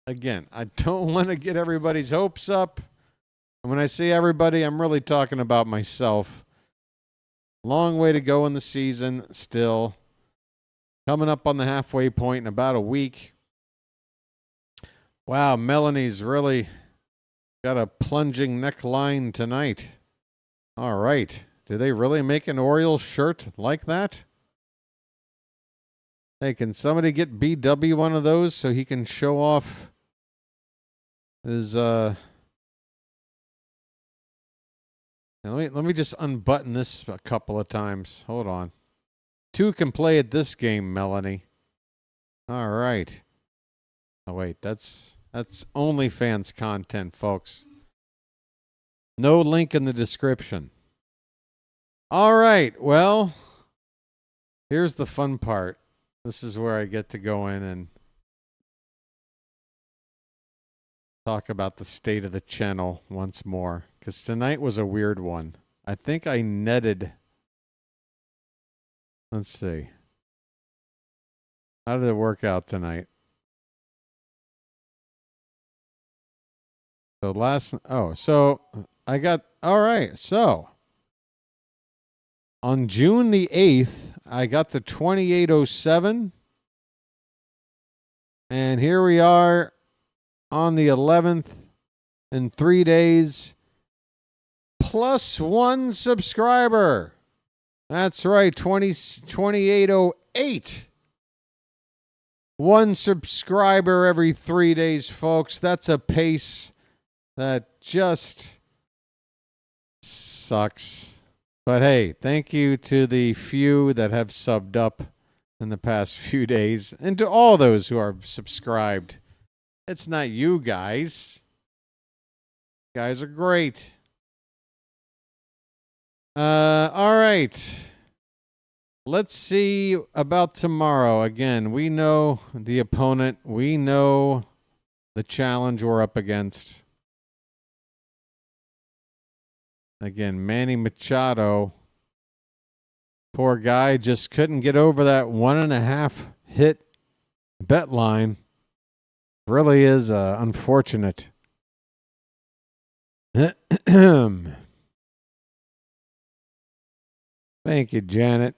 again, I don't want to get everybody's hopes up. And when I say everybody, I'm really talking about myself. Long way to go in the season still. Coming up on the halfway point in about a week. Wow, Melanie's really got a plunging neckline tonight. All right. Do they really make an Orioles shirt like that? Hey, can somebody get BW one of those so he can show off his Let me just unbutton this a couple of times. Hold on. 2 can play at this game, Melanie. All right. Oh wait, that's OnlyFans content, folks. No link in the description. All right. Well, here's the fun part. This is where I get to go in and talk about the state of the channel once more, because tonight was a weird one. I think I netted. Let's see. How did it work out tonight? So I got, all right. So on June the 8th, I got the 2807. And here we are on the 11th in 3 days. Plus 1 subscriber. That's right, 2808. 1 subscriber every 3 days, folks. That's a pace that just sucks. But hey, thank you to the few that have subbed up in the past few days, and to all those who are subscribed. It's not you guys. You guys are great. All right. Let's see about tomorrow. Again, we know the opponent. We know the challenge we're up against. Again, Manny Machado. Poor guy just couldn't get over that 1.5 hit bet line. Really is unfortunate. Thank you, Janet.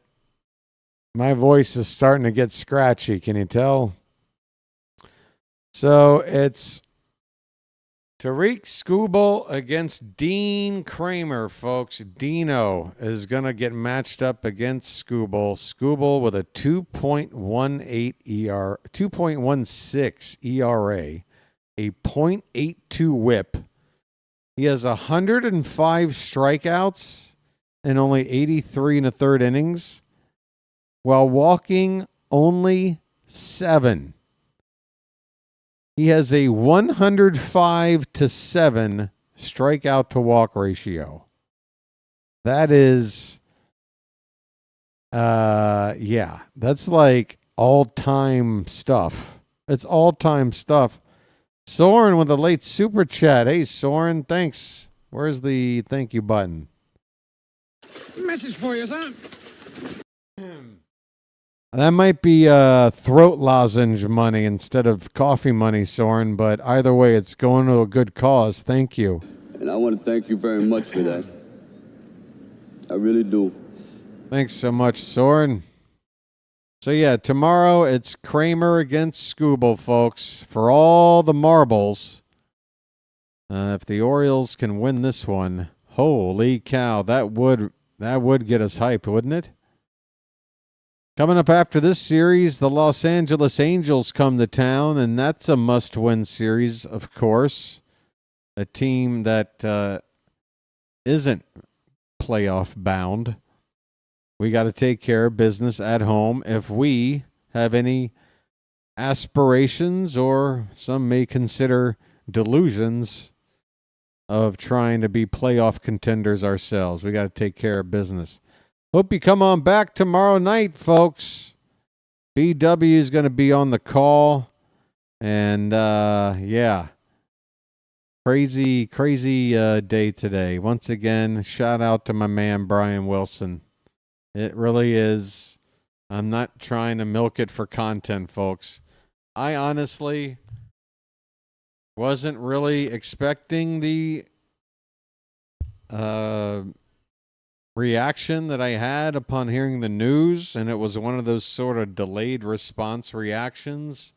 My voice is starting to get scratchy. Can you tell? So it's Tariq Skubal against Dean Kramer, folks. Dino is going to get matched up against Skubal. Skubal with a 2.16 ERA, a .82 whip. He has 105 strikeouts and only 83 1/3 innings, while walking only 7. He has a 105-7 strikeout to walk ratio. That is, that's like all-time stuff. It's all-time stuff. Soren with a late super chat. Hey, Soren, thanks. Where's the thank you button? Message for you, son. That might be throat lozenge money instead of coffee money, Soren, but either way, it's going to a good cause. Thank you. And I want to thank you very much for that. I really do. Thanks so much, Soren. So, yeah, tomorrow it's Kramer against Skubal, folks, for all the marbles. If the Orioles can win this one, holy cow, that would get us hyped, wouldn't it? Coming up after this series, the Los Angeles Angels come to town, and that's a must-win series, of course. A team that isn't playoff bound. We got to take care of business at home if we have any aspirations, or some may consider delusions, of trying to be playoff contenders ourselves. We got to take care of business. Hope you come on back tomorrow night, folks. BW is going to be on the call. And, yeah. Crazy day today. Once again, shout out to my man, Brian Wilson. It really is. I'm not trying to milk it for content, folks. I honestly wasn't really expecting the reaction that I had upon hearing the news, and it was one of those sort of delayed response reactions.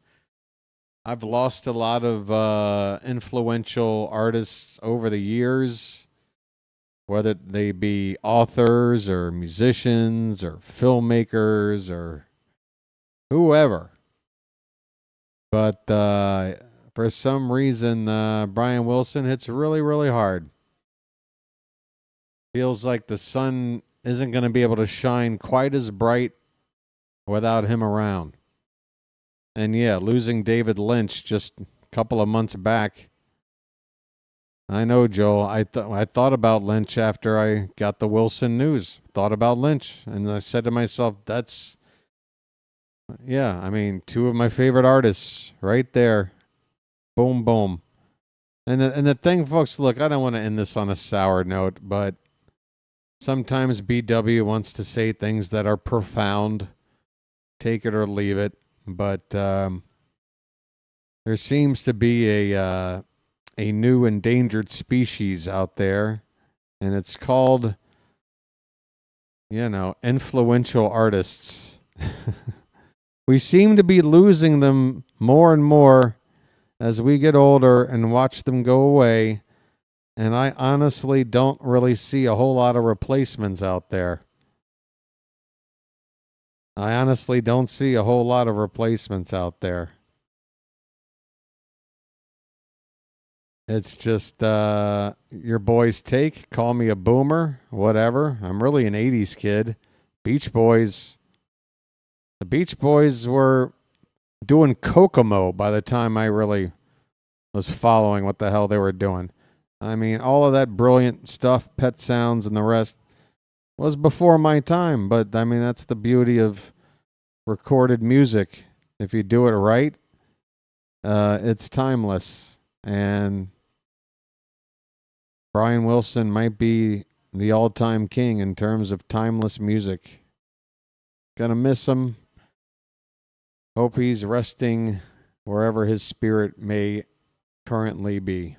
I've lost a lot of influential artists over the years, whether they be authors or musicians or filmmakers or whoever. But for some reason, Brian Wilson hits really, really hard. Feels like the sun isn't going to be able to shine quite as bright without him around. And yeah, losing David Lynch just a couple of months back. I know, Joel. I thought about Lynch after I got the Wilson news. Thought about Lynch. And I said to myself, yeah, I mean, two of my favorite artists right there. Boom, boom. And the thing, folks, look, I don't want to end this on a sour note, but sometimes BW wants to say things that are profound. Take it or leave it. But there seems to be a new endangered species out there, and it's called, influential artists. We seem to be losing them more and more as we get older and watch them go away. And I honestly don't really see a whole lot of replacements out there. I honestly don't see a whole lot of replacements out there. It's just your boy's take. Call me a boomer, whatever. I'm really an 80s kid. Beach Boys. The Beach Boys were doing Kokomo by the time I really was following what the hell they were doing. I mean, all of that brilliant stuff, Pet Sounds and the rest, was before my time. But, I mean, that's the beauty of recorded music. If you do it right, it's timeless. And Brian Wilson might be the all-time king in terms of timeless music. Gonna miss him. Hope he's resting wherever his spirit may currently be.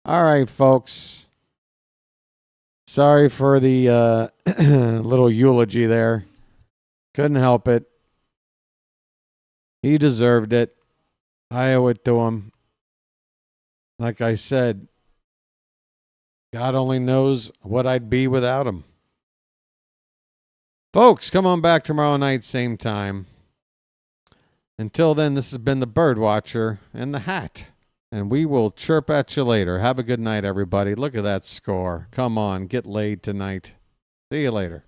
All right, folks. Sorry for the little eulogy there. Couldn't help it. He deserved it. I owe it to him. Like I said, God only knows what I'd be without him. Folks, come on back tomorrow night, same time. Until then, this has been the Birdwatcher and the Hat. And we will chirp at you later. Have a good night, everybody. Look at that score. Come on, get laid tonight. See you later.